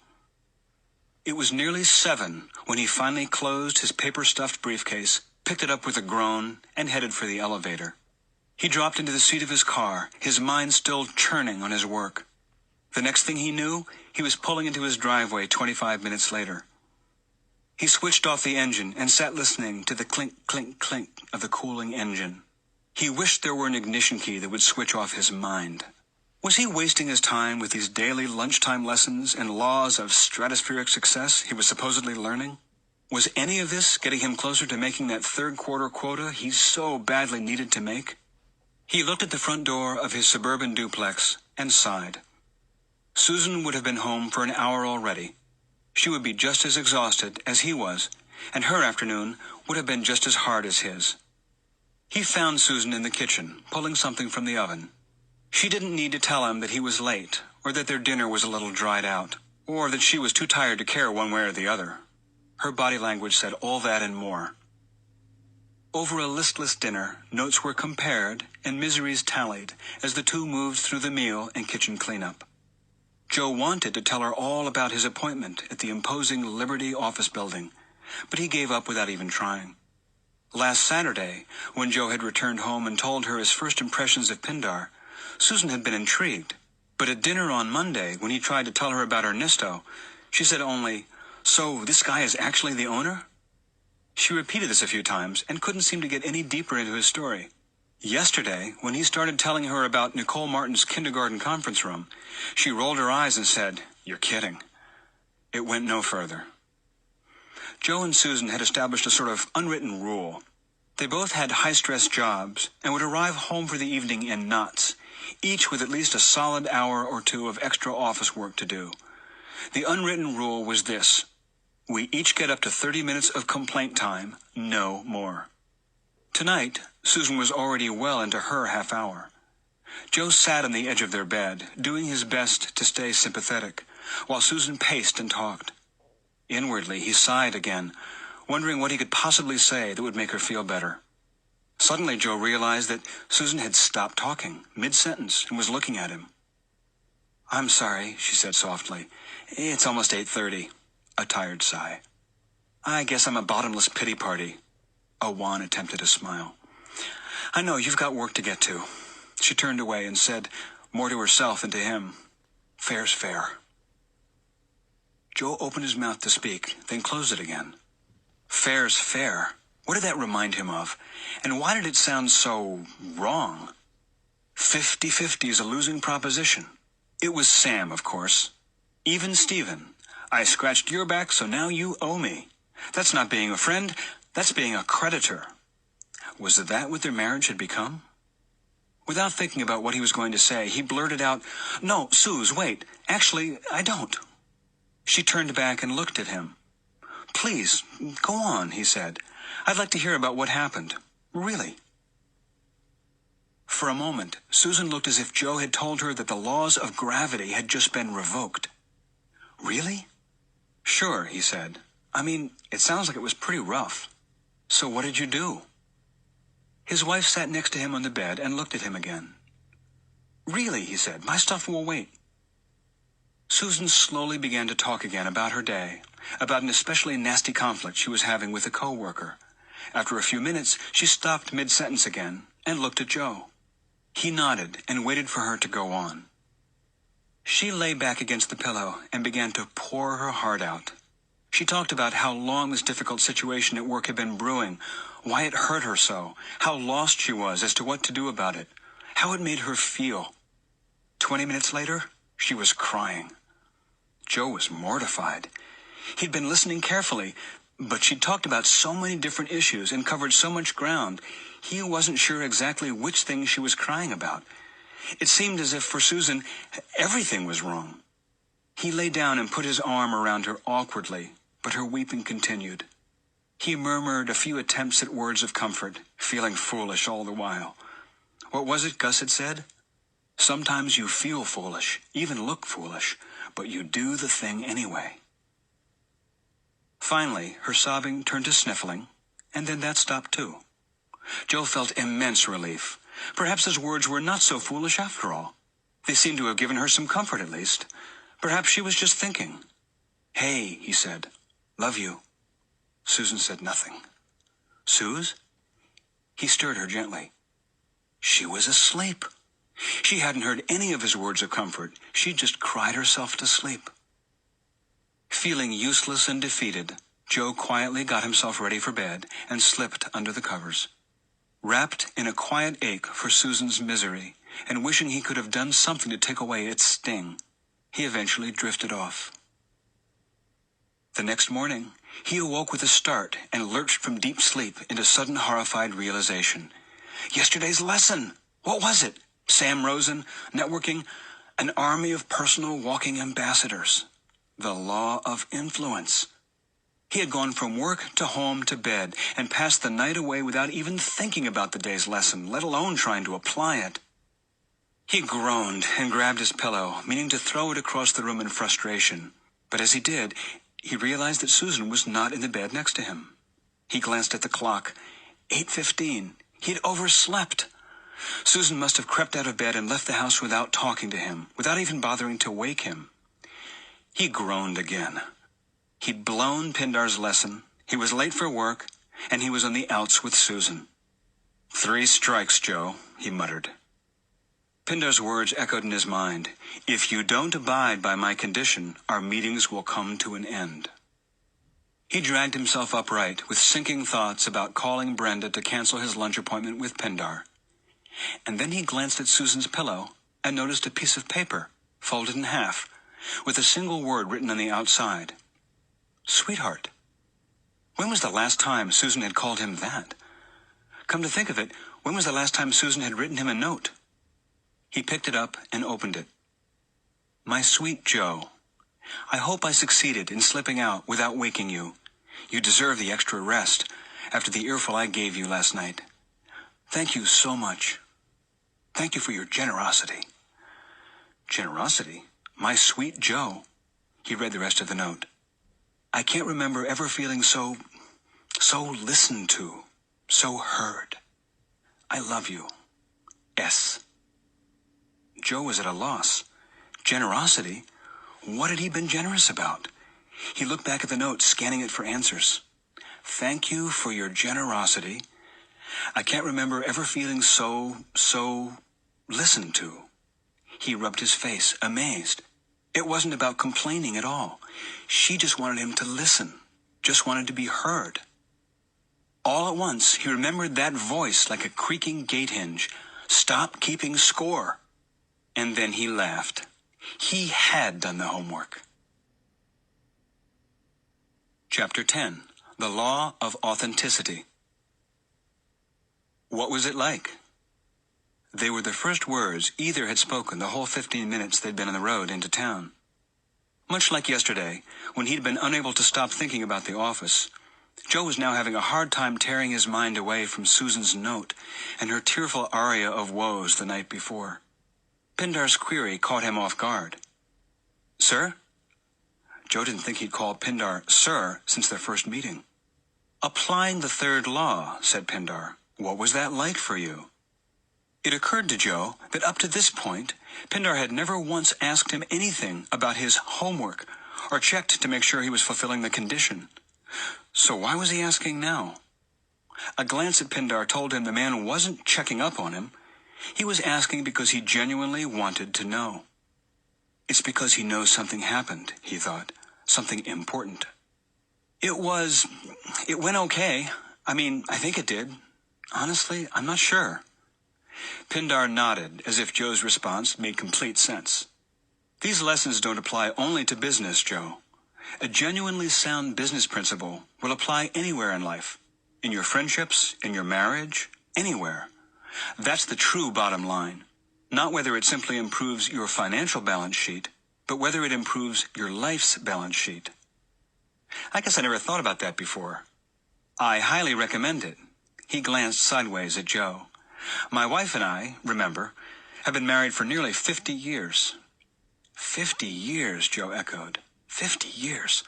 It was nearly 7 when he finally closed his paper-stuffed briefcase, picked it up with a groan, and headed for the elevator. He dropped into the seat of his car, his mind still churning on his work. The next thing he knew, he was pulling into his driveway 25 minutes later. He switched off the engine and sat listening to the clink, clink, clink of the cooling engine. He wished there were an ignition key that would switch off his mind. Was he wasting his time with these daily lunchtime lessons and laws of stratospheric success he was supposedly learning? Was any of this getting him closer to making that third-quarter quota he so badly needed to make? He looked at the front door of his suburban duplex and sighed. Susan would have been home for an hour already. She would be just as exhausted as he was, and her afternoon would have been just as hard as his. He found Susan in the kitchen, pulling something from the oven. She didn't need to tell him that he was late, or that their dinner was a little dried out, or that she was too tired to care one way or the other. Her body language said all that and more. Over a listless dinner, notes were compared and miseries tallied as the two moved through the meal and kitchen cleanup. Joe wanted to tell her all about his appointment at the imposing Liberty office building, but he gave up without even trying. Last Saturday, when Joe had returned home and told her his first impressions of Pindar, Susan had been intrigued. But at dinner on Monday, when he tried to tell her about Ernesto, she said only, "So this guy is actually the owner?" She repeated this a few times and couldn't seem to get any deeper into his story. Yesterday, when he started telling her about Nicole Martin's kindergarten conference room, she rolled her eyes and said, "You're kidding." It went no further. Joe and Susan had established a sort of unwritten rule. They both had high-stress jobs and would arrive home for the evening in knots, each with at least a solid hour or two of extra office work to do. The unwritten rule was this: we each get up to 30 minutes of complaint time, no more. Tonight, Susan was already well into her half hour. Joe sat on the edge of their bed, doing his best to stay sympathetic, while Susan paced and talked. Inwardly, he sighed again, wondering what he could possibly say that would make her feel better. Suddenly, Joe realized that Susan had stopped talking, mid-sentence, and was looking at him. "I'm sorry," she said softly. "It's almost 8:30. A tired sigh. "I guess I'm a bottomless pity party." A wan attempt at a smile. "I know, you've got work to get to." She turned away and said, more to herself than to him, "Fair's fair." Joe opened his mouth to speak, then closed it again. Fair's fair. What did that remind him of? And why did it sound so wrong? 50-50 is a losing proposition. It was Sam, of course. Even Stephen. I scratched your back, so now you owe me. That's not being a friend. That's being a creditor. Was that what their marriage had become? Without thinking about what he was going to say, he blurted out, "No, Suze, wait. Actually, I don't." She turned back and looked at him. "Please, go on," he said. "I'd like to hear about what happened. Really." For a moment, Susan looked as if Joe had told her that the laws of gravity had just been revoked. "Really?" "Sure," he said. "I mean, it sounds like it was pretty rough. So what did you do?" His wife sat next to him on the bed and looked at him again. "Really," he said, "my stuff will wait." Susan slowly began to talk again about her day, about an especially nasty conflict she was having with a co-worker. After a few minutes, she stopped mid-sentence again and looked at Joe. He nodded and waited for her to go on. She lay back against the pillow and began to pour her heart out. She talked about how long this difficult situation at work had been brewing, why it hurt her so, how lost she was as to what to do about it, how it made her feel. 20 minutes later, she was crying. Joe was mortified. He'd been listening carefully, but she'd talked about so many different issues and covered so much ground, he wasn't sure exactly which thing she was crying about. It seemed as if for Susan, everything was wrong. He lay down and put his arm around her awkwardly, but her weeping continued. He murmured a few attempts at words of comfort, feeling foolish all the while. What was it Gus had said? Sometimes you feel foolish, even look foolish, but you do the thing anyway. Finally, her sobbing turned to sniffling, and then that stopped too. Joe felt immense relief. Perhaps his words were not so foolish after all. They seemed to have given her some comfort at least. Perhaps she was just thinking. "Hey," he said, "love you." Susan said nothing. "Suze?" He stirred her gently. She was asleep. She hadn't heard any of his words of comfort. She'd just cried herself to sleep. Feeling useless and defeated, Joe quietly got himself ready for bed and slipped under the covers. Wrapped in a quiet ache for Susan's misery, and wishing he could have done something to take away its sting, he eventually drifted off. The next morning, he awoke with a start and lurched from deep sleep into sudden horrified realization. Yesterday's lesson! What was it? Sam Rosen, networking, an army of personal walking ambassadors. The law of influence. He had gone from work to home to bed and passed the night away without even thinking about the day's lesson, let alone trying to apply it. He groaned and grabbed his pillow, meaning to throw it across the room in frustration. But as he did, he realized that Susan was not in the bed next to him. He glanced at the clock. 8:15. He'd overslept. Susan must have crept out of bed and left the house without talking to him, without even bothering to wake him. He groaned again. He'd blown Pindar's lesson, he was late for work, and he was on the outs with Susan. 3 strikes, Joe, he muttered. Pindar's words echoed in his mind. If you don't abide by my condition, our meetings will come to an end. He dragged himself upright with sinking thoughts about calling Brenda to cancel his lunch appointment with Pindar. And then he glanced at Susan's pillow and noticed a piece of paper, folded in half, with a single word written on the outside. Sweetheart. When was the last time Susan had called him that? Come to think of it, when was the last time Susan had written him a note? He picked it up and opened it. My sweet Joe, I hope I succeeded in slipping out without waking you. You deserve the extra rest after the earful I gave you last night. Thank you so much. Thank you for your generosity. Generosity? My sweet Joe. He read the rest of the note. I can't remember ever feeling so listened to, so heard. I love you. S. Joe was at a loss. Generosity? What had he been generous about? He looked back at the note, scanning it for answers. Thank you for your generosity. I can't remember ever feeling so listened to. He rubbed his face, amazed. It wasn't about complaining at all. She just wanted him to listen, just wanted to be heard. All at once, he remembered that voice like a creaking gate hinge. Stop keeping score. And then he laughed. He had done the homework. Chapter 10. The Law of Authenticity. What was it like? They were the first words either had spoken the whole 15 minutes they'd been on the road into town. Much like yesterday, when he'd been unable to stop thinking about the office, Joe was now having a hard time tearing his mind away from Susan's note and her tearful aria of woes the night before. Pindar's query caught him off guard. Sir? Joe didn't think he'd call Pindar sir since their first meeting. Applying the third law, said Pindar. What was that like for you? It occurred to Joe that up to this point, Pindar had never once asked him anything about his homework or checked to make sure he was fulfilling the condition. So why was he asking now? A glance at Pindar told him the man wasn't checking up on him. He was asking because he genuinely wanted to know. It's because he knows something happened, he thought. Something important. It went okay. I think it did. Honestly, I'm not sure. Pindar nodded, as if Joe's response made complete sense. These lessons don't apply only to business, Joe. A genuinely sound business principle will apply anywhere in life. In your friendships, in your marriage, anywhere. That's the true bottom line. Not whether it simply improves your financial balance sheet, but whether it improves your life's balance sheet. I guess I never thought about that before. I highly recommend it. He glanced sideways at Joe. My wife and I, remember, have been married for nearly 50 years. 50 years, Joe echoed. 50 years.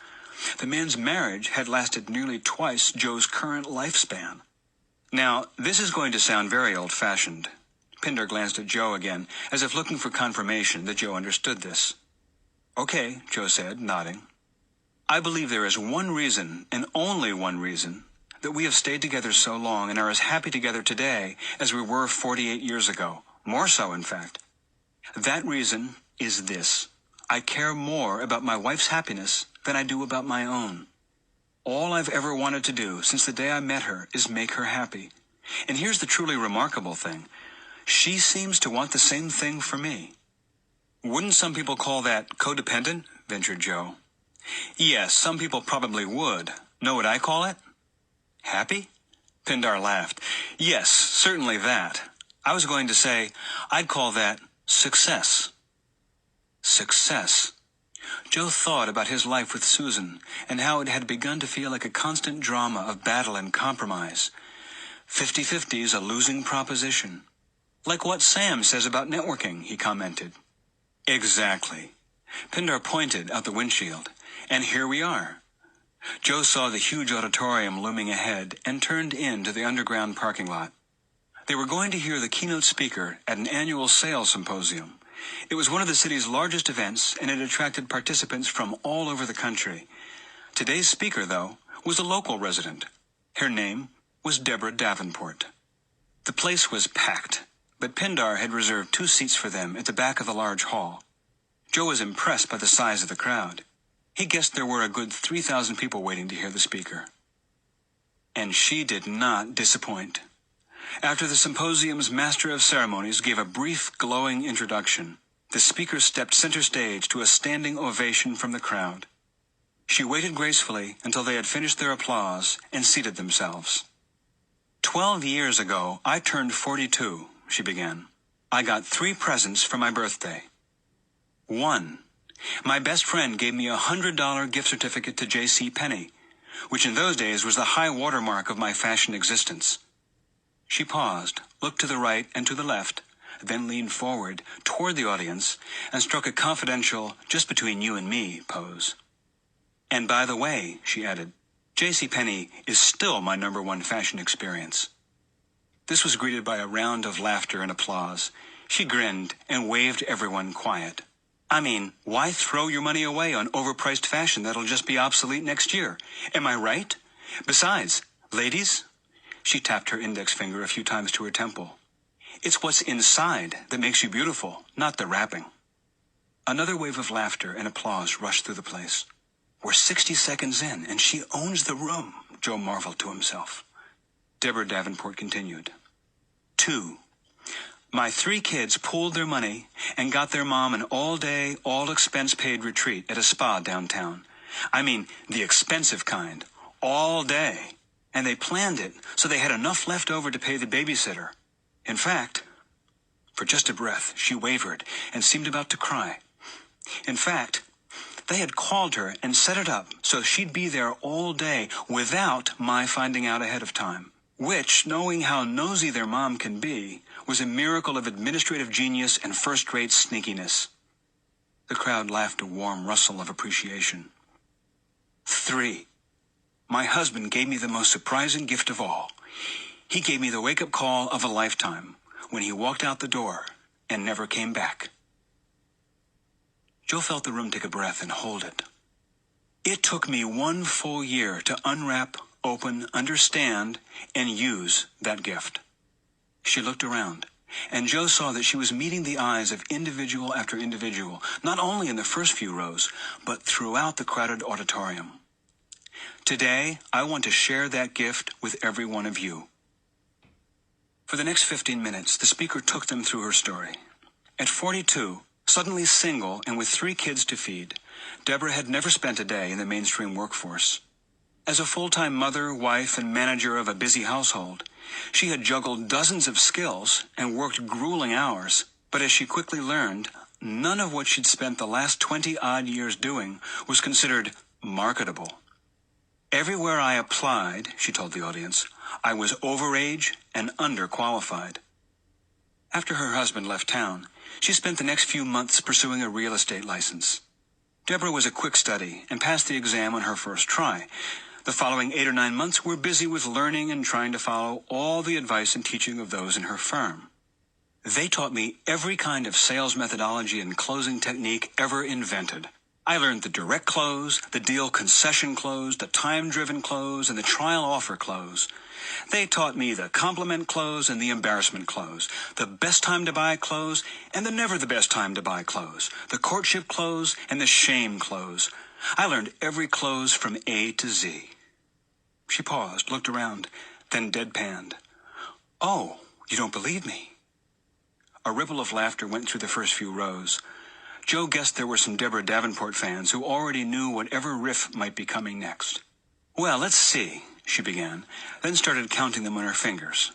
The man's marriage had lasted nearly twice Joe's current lifespan. Now, this is going to sound very old-fashioned. Pindar glanced at Joe again, as if looking for confirmation that Joe understood this. Okay, Joe said, nodding. I believe there is one reason, and only one reason, that we have stayed together so long and are as happy together today as we were 48 years ago. More so, in fact. That reason is this. I care more about my wife's happiness than I do about my own. All I've ever wanted to do since the day I met her is make her happy. And here's the truly remarkable thing. She seems to want the same thing for me. Wouldn't some people call that codependent? Ventured Joe. Yes, some people probably would. Know what I call it? Happy? Pindar laughed. Yes, certainly that. I was going to say, I'd call that success. Success. Joe thought about his life with Susan and how it had begun to feel like a constant drama of battle and compromise. 50-50 is a losing proposition. Like what Sam says about networking, he commented. Exactly. Pindar pointed out the windshield. And here we are. Joe saw the huge auditorium looming ahead and turned into the underground parking lot. They were going to hear the keynote speaker at an annual sales symposium. It was one of the city's largest events, and it attracted participants from all over the country. Today's speaker, though, was a local resident. Her name was Deborah Davenport. The place was packed, but Pindar had reserved 2 seats for them at the back of the large hall. Joe was impressed by the size of the crowd. He guessed there were a good 3,000 people waiting to hear the speaker. And she did not disappoint. After the symposium's master of ceremonies gave a brief, glowing introduction, the speaker stepped center stage to a standing ovation from the crowd. She waited gracefully until they had finished their applause and seated themselves. 12 years ago, I turned 42, she began. I got 3 presents for my birthday. 1. My best friend gave me a $100 gift certificate to J.C. Penney, which in those days was the high watermark of my fashion existence. She paused, looked to the right and to the left, then leaned forward toward the audience and struck a confidential, just between you and me pose. And by the way, she added, J.C. Penney is still my #1 fashion experience. This was greeted by a round of laughter and applause. She grinned and waved everyone quiet. I mean, why throw your money away on overpriced fashion that'll just be obsolete next year? Am I right? Besides, ladies, she tapped her index finger a few times to her temple. It's what's inside that makes you beautiful, not the wrapping. Another wave of laughter and applause rushed through the place. We're 60 seconds in, and she owns the room, Joe marveled to himself. Deborah Davenport continued. 2. My 3 kids pooled their money and got their mom an all-day, all-expense-paid retreat at a spa downtown. I mean, the expensive kind. All day. And they planned it so they had enough left over to pay the babysitter. In fact, for just a breath, she wavered and seemed about to cry. In fact, they had called her and set it up so she'd be there all day without my finding out ahead of time, which, knowing how nosy their mom can be, was a miracle of administrative genius and first-rate sneakiness. The crowd laughed a warm rustle of appreciation. 3. My husband gave me the most surprising gift of all. He gave me the wake-up call of a lifetime when he walked out the door and never came back. Joe felt the room take a breath and hold it. It took me 1 full year to unwrap, open, understand, and use that gift. She looked around, and Joe saw that she was meeting the eyes of individual after individual, not only in the first few rows, but throughout the crowded auditorium. Today, I want to share that gift with every one of you. For the next 15 minutes, the speaker took them through her story. At 42, suddenly single and with 3 kids to feed, Deborah had never spent a day in the mainstream workforce. As a full-time mother, wife, and manager of a busy household, she had juggled dozens of skills and worked grueling hours, but as she quickly learned, none of what she'd spent the last 20-odd years doing was considered marketable. Everywhere I applied, she told the audience, I was overage and underqualified. After her husband left town, she spent the next few months pursuing a real estate license. Deborah was a quick study and passed the exam on her first try. The following 8 or 9 months were busy with learning and trying to follow all the advice and teaching of those in her firm. They taught me every kind of sales methodology and closing technique ever invented. I learned the direct close, the deal concession close, the time-driven close, and the trial offer close. They taught me the compliment close and the embarrassment close, the best time to buy close and the never the best time to buy close, the courtship close and the shame close. I learned every close from A to Z. She paused, looked around, then deadpanned. Oh, you don't believe me? A ripple of laughter went through the first few rows. Joe guessed there were some Deborah Davenport fans who already knew whatever riff might be coming next. Well, let's see, she began, then started counting them on her fingers.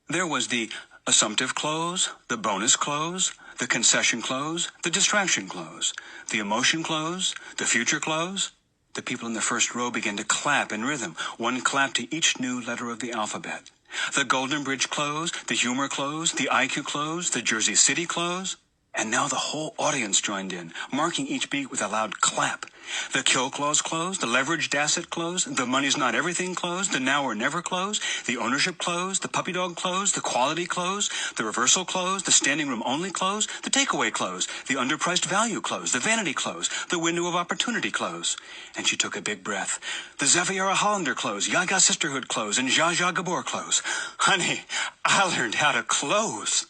There was the assumptive close, the bonus close, the concession close, the distraction close, the emotion close, the future close. The people in the first row began to clap in rhythm, 1 clap to each new letter of the alphabet. The Golden Bridge close, the humor close, the IQ close, the Jersey City close. And now the whole audience joined in, marking each beat with a loud clap. The kill clause close, the leveraged asset close, the money's not everything close, the now or never close, the ownership close, the puppy dog close, the quality close, the reversal close, the standing room only close, the takeaway close, the underpriced value close, the vanity close, the window of opportunity close. And she took a big breath. The Xaviera Hollander close, Yaga Sisterhood close, and Zsa Zsa Gabor close. Honey, I learned how to close.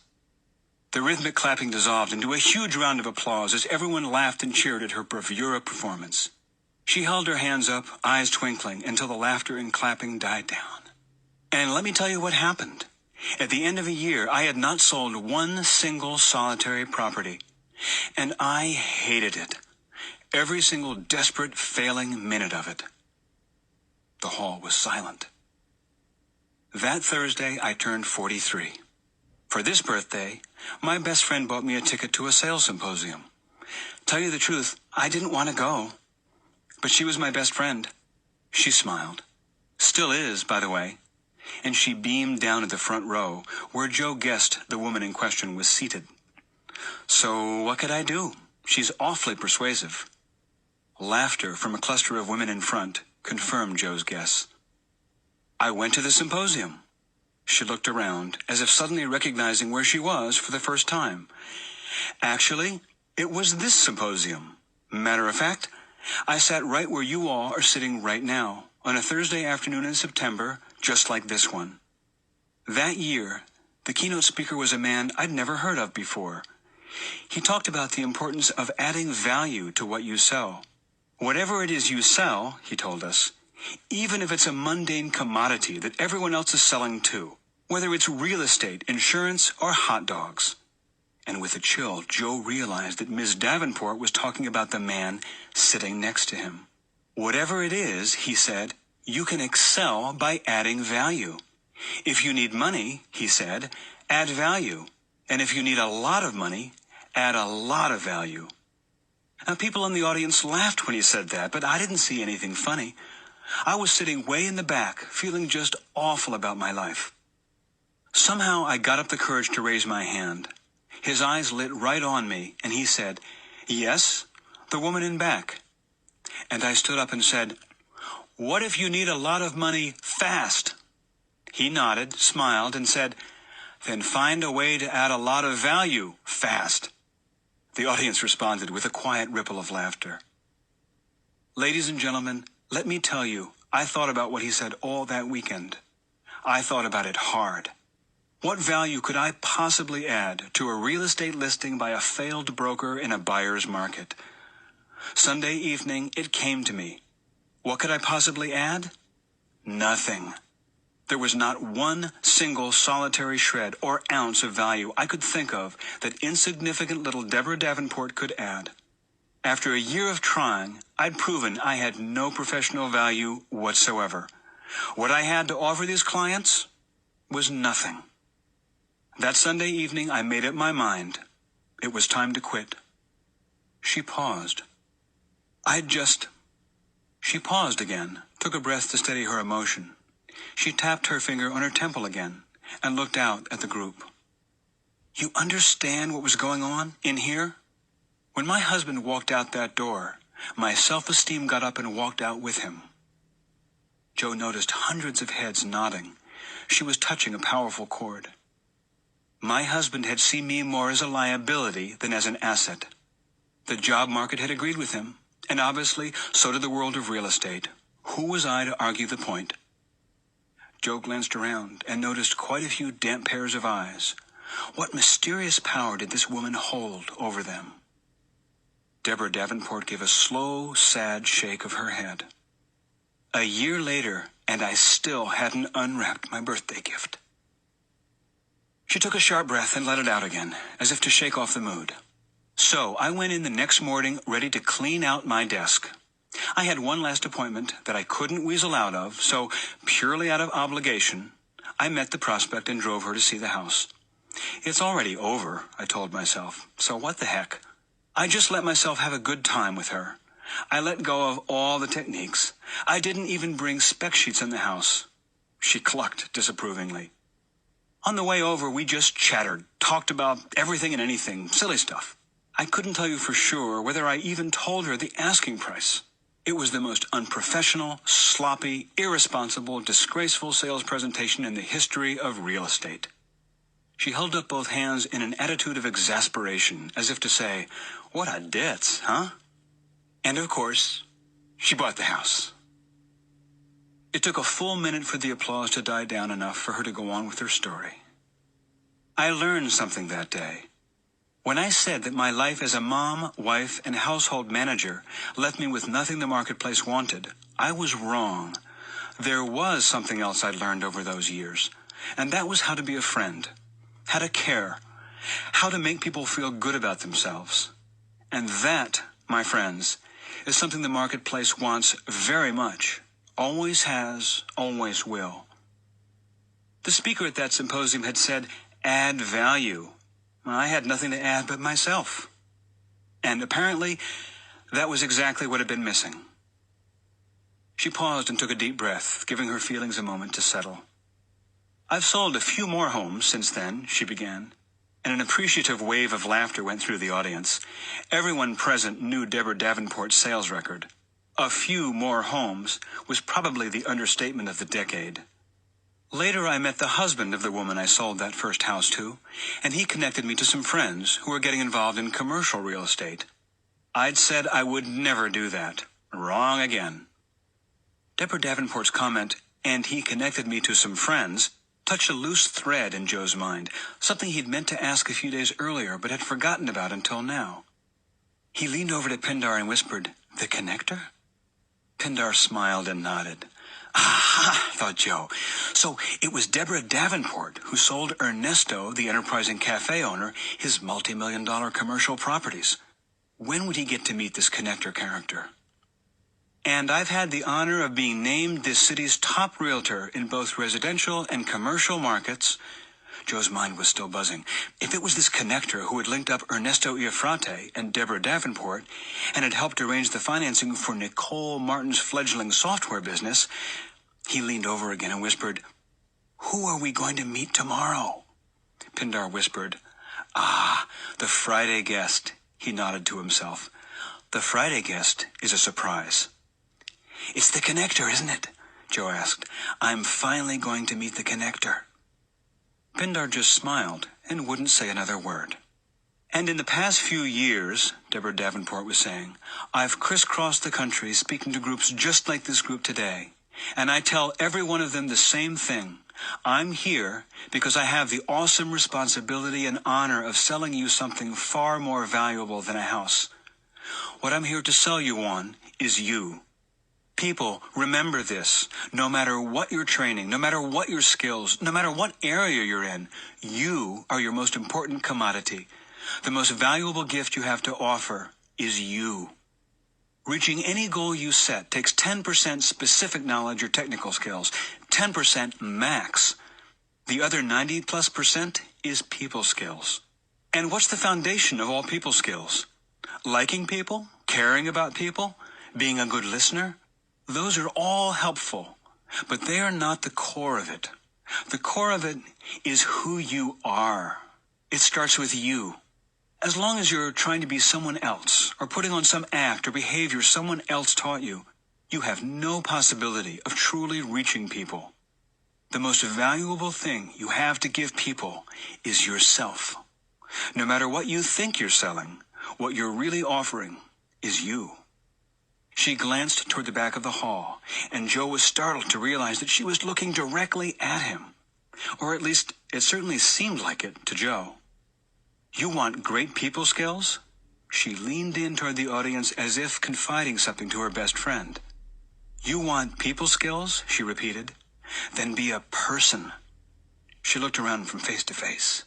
The rhythmic clapping dissolved into a huge round of applause as everyone laughed and cheered at her bravura performance. She held her hands up, eyes twinkling, until the laughter and clapping died down. And let me tell you what happened. At the end of a year, I had not sold 1 single solitary property. And I hated it. Every single desperate, failing minute of it. The hall was silent. That Thursday, I turned 43. For this birthday, my best friend bought me a ticket to a sales symposium. Tell you the truth, I didn't want to go. But she was my best friend. She smiled. Still is, by the way. And she beamed down at the front row, where Joe guessed the woman in question was seated. So what could I do? She's awfully persuasive. Laughter from a cluster of women in front confirmed Joe's guess. I went to the symposium. She looked around, as if suddenly recognizing where she was for the first time. Actually, it was this symposium. Matter of fact, I sat right where you all are sitting right now, on a Thursday afternoon in September, just like this one. That year, the keynote speaker was a man I'd never heard of before. He talked about the importance of adding value to what you sell. Whatever it is you sell, he told us, even if it's a mundane commodity that everyone else is selling too, whether it's real estate, insurance, or hot dogs. And with a chill, Joe realized that Ms. Davenport was talking about the man sitting next to him. Whatever it is, he said, you can excel by adding value. If you need money, he said, add value. And if you need a lot of money, add a lot of value. Now, people in the audience laughed when he said that, but I didn't see anything funny. I was sitting way in the back, feeling just awful about my life. Somehow I got up the courage to raise my hand. His eyes lit right on me, and he said, "Yes, the woman in back." And I stood up and said, "What if you need a lot of money fast?" He nodded, smiled, and said, "Then find a way to add a lot of value fast." The audience responded with a quiet ripple of laughter. Ladies and gentlemen, let me tell you, I thought about what he said all that weekend. I thought about it hard. What value could I possibly add to a real estate listing by a failed broker in a buyer's market? Sunday evening, it came to me. What could I possibly add? Nothing. There was not one single solitary shred or ounce of value I could think of that insignificant little Deborah Davenport could add. After a year of trying, I'd proven I had no professional value whatsoever. What I had to offer these clients was nothing. That Sunday evening, I made up my mind. It was time to quit. She paused. She paused again, took a breath to steady her emotion. She tapped her finger on her temple again and looked out at the group. You understand what was going on in here? When my husband walked out that door, my self-esteem got up and walked out with him. Joe noticed hundreds of heads nodding. She was touching a powerful chord. My husband had seen me more as a liability than as an asset. The job market had agreed with him, and obviously so did the world of real estate. Who was I to argue the point? Joe glanced around and noticed quite a few damp pairs of eyes. What mysterious power did this woman hold over them? Deborah Davenport gave a slow, sad shake of her head. A year later, and I still hadn't unwrapped my birthday gift. She took a sharp breath and let it out again, as if to shake off the mood. So I went in the next morning ready to clean out my desk. I had one last appointment that I couldn't weasel out of, so purely out of obligation, I met the prospect and drove her to see the house. It's already over, I told myself, so what the heck? I just let myself have a good time with her. I let go of all the techniques. I didn't even bring spec sheets in the house. She clucked disapprovingly. On the way over, we just chattered, talked about everything and anything, silly stuff. I couldn't tell you for sure whether I even told her the asking price. It was the most unprofessional, sloppy, irresponsible, disgraceful sales presentation in the history of real estate. She held up both hands in an attitude of exasperation, as if to say, "What a ditz, huh?" And of course, she bought the house. It took a full minute for the applause to die down enough for her to go on with her story. I learned something that day. When I said that my life as a mom, wife, and household manager left me with nothing the marketplace wanted, I was wrong. There was something else I'd learned over those years, and that was how to be a friend, how to care, how to make people feel good about themselves. And that, my friends, is something the marketplace wants very much, always has, always will. The speaker at that symposium had said, add value. I had nothing to add but myself. And apparently, that was exactly what had been missing. She paused and took a deep breath, giving her feelings a moment to settle. I've sold a few more homes since then, she began, and an appreciative wave of laughter went through the audience. Everyone present knew Deborah Davenport's sales record. A few more homes was probably the understatement of the decade. Later, I met the husband of the woman I sold that first house to, and he connected me to some friends who were getting involved in commercial real estate. I'd said I would never do that. Wrong again. Deborah Davenport's comment, and he connected me to some friends, touched a loose thread in Joe's mind, something he'd meant to ask a few days earlier but had forgotten about until now. He leaned over to Pindar and whispered, "The connector?" Pindar smiled and nodded. Aha, thought Joe. So it was Deborah Davenport who sold Ernesto, the enterprising cafe owner, his multi-million-dollar commercial properties. When would he get to meet this connector character? And I've had the honor of being named this city's top realtor in both residential and commercial markets. Joe's mind was still buzzing. If it was this connector who had linked up Ernesto Iafrate and Deborah Davenport and had helped arrange the financing for Nicole Martin's fledgling software business, he leaned over again and whispered, "Who are we going to meet tomorrow?" Pindar whispered, "Ah, the Friday guest." He nodded to himself. "The Friday guest is a surprise." "It's the connector, isn't it?" Joe asked. "I'm finally going to meet the connector." Pindar just smiled and wouldn't say another word. "And in the past few years," Deborah Davenport was saying, "I've crisscrossed the country speaking to groups just like this group today. And I tell every one of them the same thing. I'm here because I have the awesome responsibility and honor of selling you something far more valuable than a house. What I'm here to sell you on is you. People, remember this. No matter what your training, no matter what your skills, no matter what area you're in, you are your most important commodity. The most valuable gift you have to offer is you. Reaching any goal you set takes 10% specific knowledge or technical skills, 10% max. The other 90+% is people skills. And what's the foundation of all people skills? Liking people, caring about people, being a good listener? Those are all helpful, but they are not the core of it. The core of it is who you are. It starts with you. As long as you're trying to be someone else, or putting on some act or behavior someone else taught you, you have no possibility of truly reaching people. The most valuable thing you have to give people is yourself. No matter what you think you're selling, what you're really offering is you. She glanced toward the back of the hall, and Joe was startled to realize that she was looking directly at him. Or at least, it certainly seemed like it to Joe. "You want great people skills?" She leaned in toward the audience as if confiding something to her best friend. "You want people skills?" she repeated. "Then be a person." She looked around from face to face.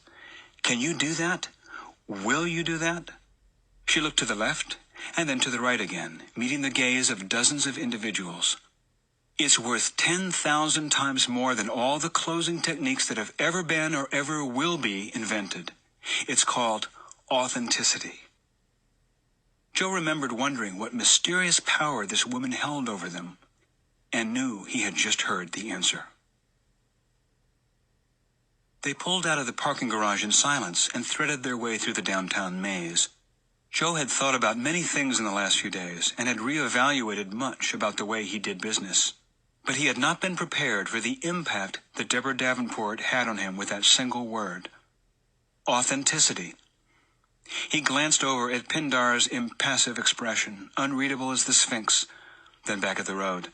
"Can you do that? Will you do that?" She looked to the left and then to the right again, meeting the gaze of dozens of individuals. "It's worth 10,000 times more than all the closing techniques that have ever been or ever will be invented. It's called authenticity." Joe remembered wondering what mysterious power this woman held over them, and knew he had just heard the answer. They pulled out of the parking garage in silence and threaded their way through the downtown maze. Joe had thought about many things in the last few days and had reevaluated much about the way he did business. But he had not been prepared for the impact that Deborah Davenport had on him with that single word. Authenticity. He glanced over at Pindar's impassive expression, unreadable as the Sphinx, then back at the road.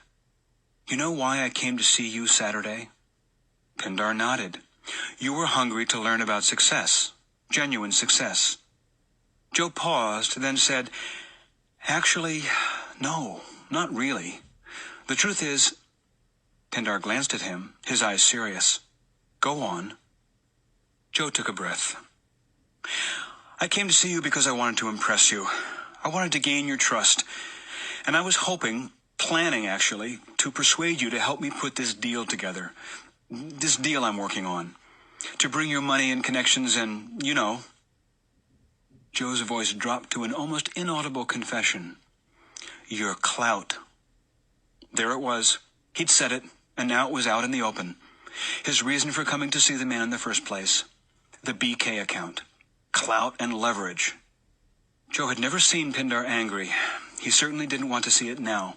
"You know why I came to see you Saturday?" Pindar nodded. "You were hungry to learn about success, genuine success." Joe paused, then said, "Actually, no, not really. The truth is—" Pindar glanced at him, his eyes serious. "Go on." Joe took a breath. "I came to see you because I wanted to impress you. I wanted to gain your trust. And I was planning actually, to persuade you to help me put this deal together. This deal I'm working on. To bring your money and connections and, you know. Joe's voice dropped to an almost inaudible confession. Your clout. There it was. He'd said it, and now it was out in the open. His reason for coming to see the man in the first place. The BK account. Clout and leverage. Joe had never seen Pindar angry. He certainly didn't want to see it now.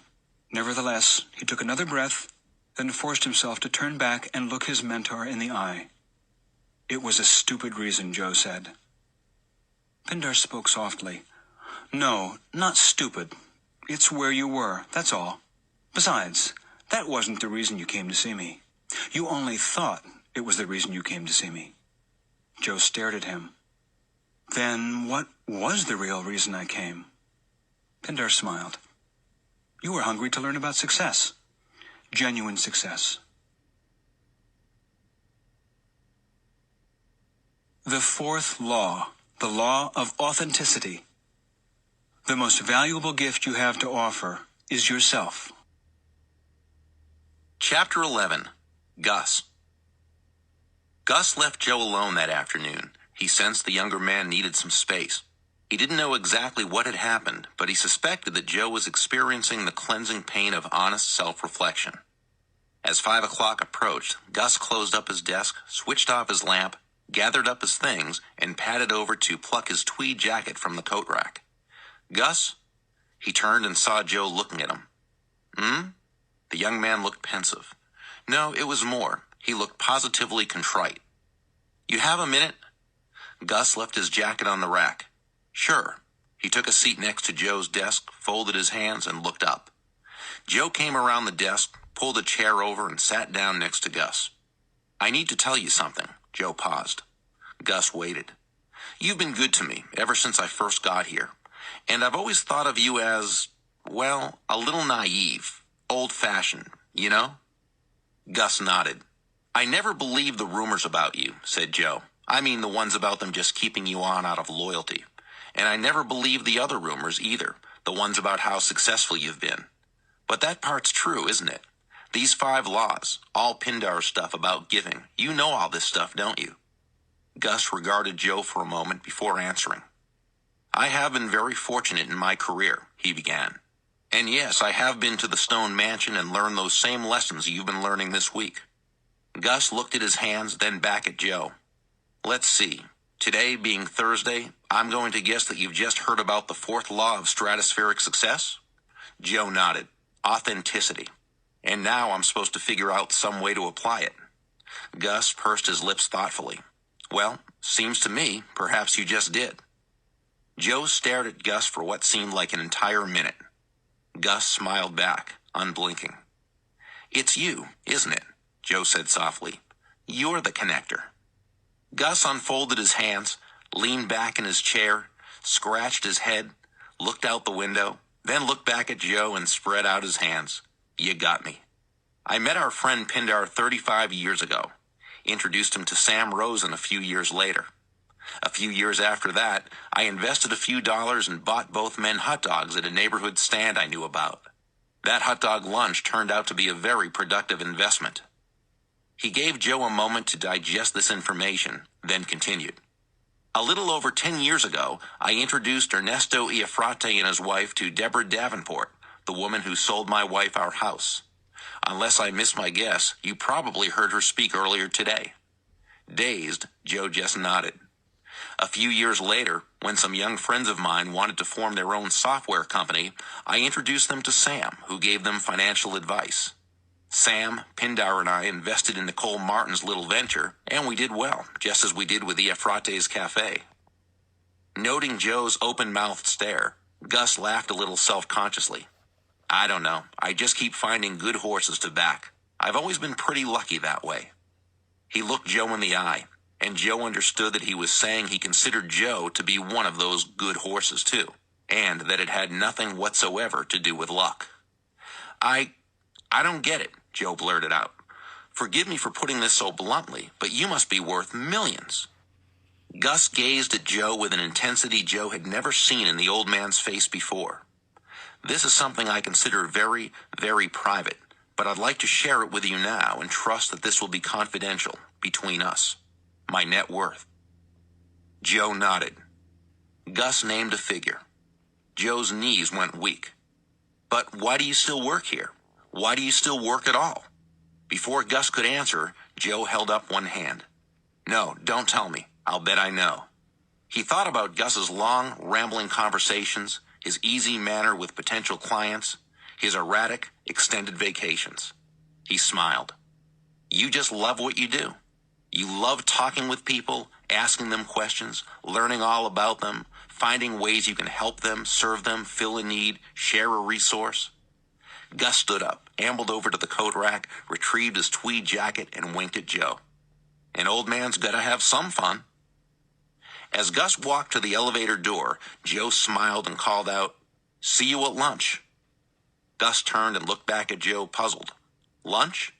Nevertheless, he took another breath, then forced himself to turn back and look his mentor in the eye. It was a stupid reason, Joe said. Pindar spoke softly. No, not stupid. It's where you were, that's all. Besides, that wasn't the reason you came to see me. You only thought it was the reason you came to see me. Joe stared at him. Then what was the real reason I came? Pindar smiled. You were hungry to learn about success. Genuine success. The fourth law, the law of authenticity. The most valuable gift you have to offer is yourself. Chapter 11. Gus. Gus left Joe alone that afternoon. He sensed the younger man needed some space. He didn't know exactly what had happened, but he suspected that Joe was experiencing the cleansing pain of honest self-reflection. As 5 o'clock approached, Gus closed up his desk, switched off his lamp, gathered up his things, and padded over to pluck his tweed jacket from the coat rack. Gus? He turned and saw Joe looking at him. The young man looked pensive. No, it was more. He looked positively contrite. You have a minute? Gus left his jacket on the rack. Sure. He took a seat next to Joe's desk, folded his hands, and looked up. Joe came around the desk, pulled a chair over, and sat down next to Gus. I need to tell you something. Joe paused. Gus waited. You've been good to me ever since I first got here. And I've always thought of you as, well, a little naive, old-fashioned, you know? Gus nodded. I never believed the rumors about you, said Joe. I mean the ones about them just keeping you on out of loyalty. And I never believed the other rumors either, the ones about how successful you've been. But that part's true, isn't it? These 5 laws, all Pindar stuff about giving. You know all this stuff, don't you? Gus regarded Joe for a moment before answering. I have been very fortunate in my career, he began. And yes, I have been to the Stone Mansion and learned those same lessons you've been learning this week. Gus looked at his hands, then back at Joe. Let's see. Today being Thursday, I'm going to guess that you've just heard about the 4th law of stratospheric success? Joe nodded. Authenticity. And now I'm supposed to figure out some way to apply it. Gus pursed his lips thoughtfully. Well, seems to me perhaps you just did. Joe stared at Gus for what seemed like an entire minute. Gus smiled back, unblinking. It's you, isn't it? Joe said softly. You're the connector. Gus unfolded his hands, leaned back in his chair, scratched his head, looked out the window, then looked back at Joe and spread out his hands. You got me. I met our friend Pindar 35 years ago. Introduced him to Sam Rosen a few years later. A few years after that, I invested a few dollars and bought both men hot dogs at a neighborhood stand I knew about. That hot dog lunch turned out to be a very productive investment. He gave Joe a moment to digest this information, then continued. A little over 10 years ago, I introduced Ernesto Iafrate and his wife to Deborah Davenport, the woman who sold my wife our house. Unless I missed my guess, you probably heard her speak earlier today. Dazed, Joe just nodded. A few years later, when some young friends of mine wanted to form their own software company, I introduced them to Sam, who gave them financial advice. Sam, Pindar, and I invested in Nicole Martin's little venture, and we did well, just as we did with Iafrate's cafe. Noting Joe's open-mouthed stare, Gus laughed a little self-consciously. I don't know. I just keep finding good horses to back. I've always been pretty lucky that way. He looked Joe in the eye, and Joe understood that he was saying he considered Joe to be one of those good horses too, and that it had nothing whatsoever to do with luck. I don't get it, Joe blurted out. Forgive me for putting this so bluntly, but you must be worth millions. Gus gazed at Joe with an intensity Joe had never seen in the old man's face before. This is something I consider very, very private, but I'd like to share it with you now and trust that this will be confidential between us. My net worth. Joe nodded. Gus named a figure. Joe's knees went weak. But why do you still work here? Why do you still work at all? Before Gus could answer, Joe held up one hand. No, don't tell me. I'll bet I know. He thought about Gus's long, rambling conversations, his easy manner with potential clients, his erratic, extended vacations. He smiled. You just love what you do. You love talking with people, asking them questions, learning all about them, finding ways you can help them, serve them, fill a need, share a resource. Gus stood up, ambled over to the coat rack, retrieved his tweed jacket, and winked at Joe. An old man's gotta have some fun. As Gus walked to the elevator door, Joe smiled and called out, See you at lunch. Gus turned and looked back at Joe, puzzled. Lunch?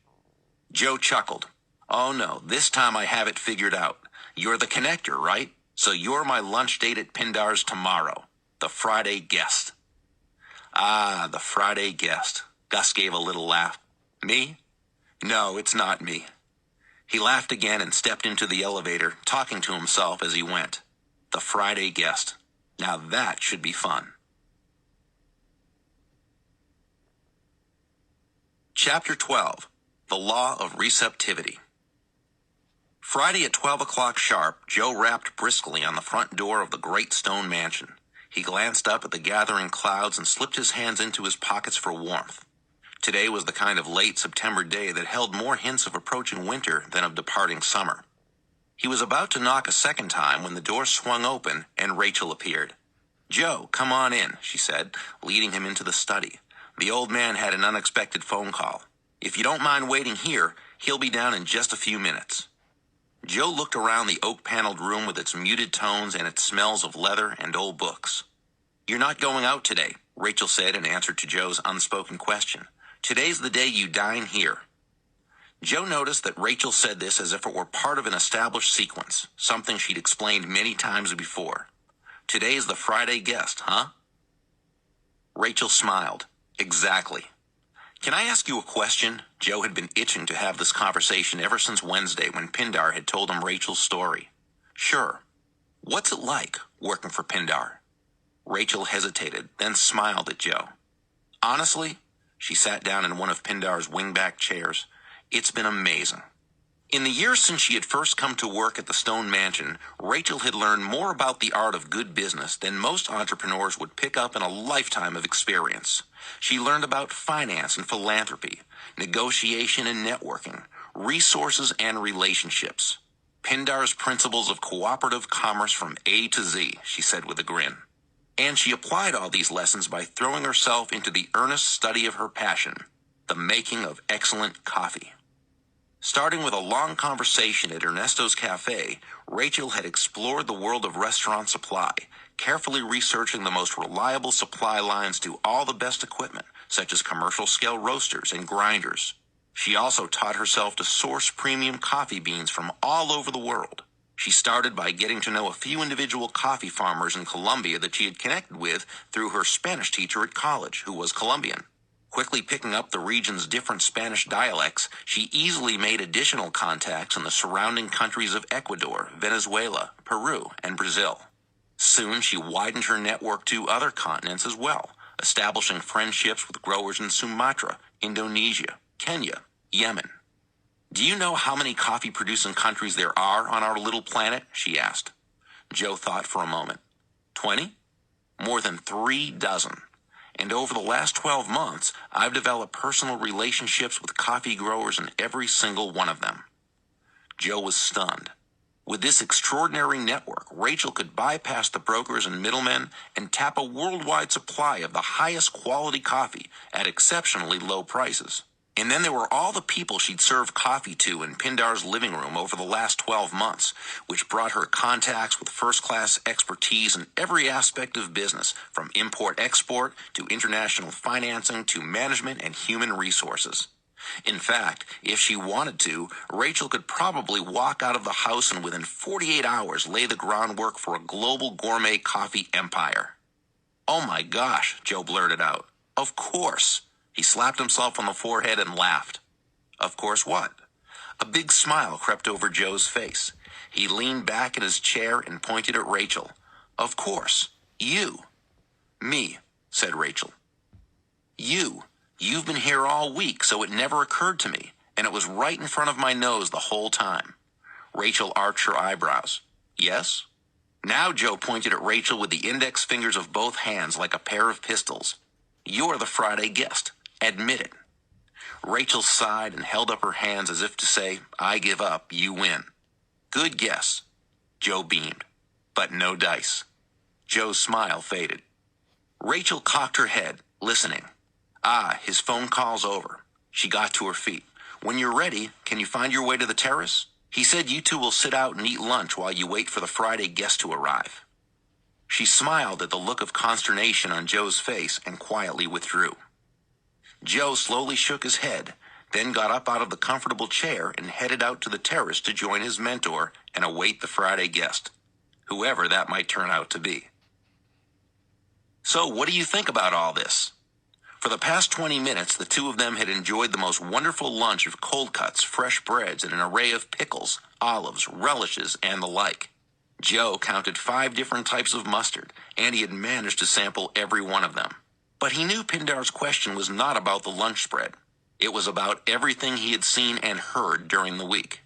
Joe chuckled. Oh no, this time I have it figured out. You're the connector, right? So you're my lunch date at Pindar's tomorrow. The Friday guest. Ah, the Friday guest. Gus gave a little laugh. Me? No, it's not me. He laughed again and stepped into the elevator, talking to himself as he went. The Friday guest. Now that should be fun. Chapter 12. The Law of Receptivity. Friday at 12 o'clock sharp, Joe rapped briskly on the front door of the great stone mansion. He glanced up at the gathering clouds and slipped his hands into his pockets for warmth. Today was the kind of late September day that held more hints of approaching winter than of departing summer. He was about to knock a second time when the door swung open and Rachel appeared. Joe, come on in, she said, leading him into the study. The old man had an unexpected phone call. If you don't mind waiting here, he'll be down in just a few minutes. Joe looked around the oak-paneled room with its muted tones and its smells of leather and old books. You're not going out today, Rachel said in answer to Joe's unspoken question. Today's the day you dine here. Joe noticed that Rachel said this as if it were part of an established sequence, something she'd explained many times before. Today's the Friday guest, huh? Rachel smiled. Exactly. Can I ask you a question? Joe had been itching to have this conversation ever since Wednesday when Pindar had told him Rachel's story. Sure. What's it like, working for Pindar? Rachel hesitated, then smiled at Joe. Honestly, she sat down in one of Pindar's wingback chairs. It's been amazing. In the years since she had first come to work at the Stone Mansion, Rachel had learned more about the art of good business than most entrepreneurs would pick up in a lifetime of experience. She learned about finance and philanthropy, negotiation and networking, resources and relationships. Pindar's principles of cooperative commerce from A to Z, she said with a grin. And she applied all these lessons by throwing herself into the earnest study of her passion, the making of excellent coffee. Starting with a long conversation at Ernesto's Cafe, Rachel had explored the world of restaurant supply, carefully researching the most reliable supply lines to all the best equipment, such as commercial-scale roasters and grinders. She also taught herself to source premium coffee beans from all over the world. She started by getting to know a few individual coffee farmers in Colombia that she had connected with through her Spanish teacher at college, who was Colombian. Quickly picking up the region's different Spanish dialects, she easily made additional contacts in the surrounding countries of Ecuador, Venezuela, Peru, and Brazil. Soon she widened her network to other continents as well, establishing friendships with growers in Sumatra, Indonesia, Kenya, Yemen. Do you know how many coffee-producing countries there are on our little planet? She asked. Joe thought for a moment. 20? More than 3 dozen. And over the last 12 months, I've developed personal relationships with coffee growers in every single one of them. Joe was stunned. With this extraordinary network, Rachel could bypass the brokers and middlemen and tap a worldwide supply of the highest quality coffee at exceptionally low prices. And then there were all the people she'd served coffee to in Pindar's living room over the last 12 months, which brought her contacts with first-class expertise in every aspect of business, from import-export to international financing to management and human resources. In fact, if she wanted to, Rachel could probably walk out of the house and within 48 hours lay the groundwork for a global gourmet coffee empire. Oh my gosh, Joe blurted out. Of course. He slapped himself on the forehead and laughed. Of course what? A big smile crept over Joe's face. He leaned back in his chair and pointed at Rachel. Of course, you. Me, said Rachel. You've been here all week, so it never occurred to me, and it was right in front of my nose the whole time. Rachel arched her eyebrows. Yes? Now Joe pointed at Rachel with the index fingers of both hands like a pair of pistols. You're the Friday guest. Admit it. Rachel sighed and held up her hands as if to say, I give up, you win. Good guess. Joe beamed. But no dice. Joe's smile faded. Rachel cocked her head, listening. His phone call's over. She got to her feet. When you're ready, can you find your way to the terrace? He said you two will sit out and eat lunch while you wait for the Friday guest to arrive. She smiled at the look of consternation on Joe's face and quietly withdrew. Joe slowly shook his head, then got up out of the comfortable chair and headed out to the terrace to join his mentor and await the Friday guest, whoever that might turn out to be. So what do you think about all this? For the past 20 minutes, the two of them had enjoyed the most wonderful lunch of cold cuts, fresh breads, and an array of pickles, olives, relishes, and the like. Joe counted 5 different types of mustard, and he had managed to sample every one of them. But he knew Pindar's question was not about the lunch spread. It was about everything he had seen and heard during the week.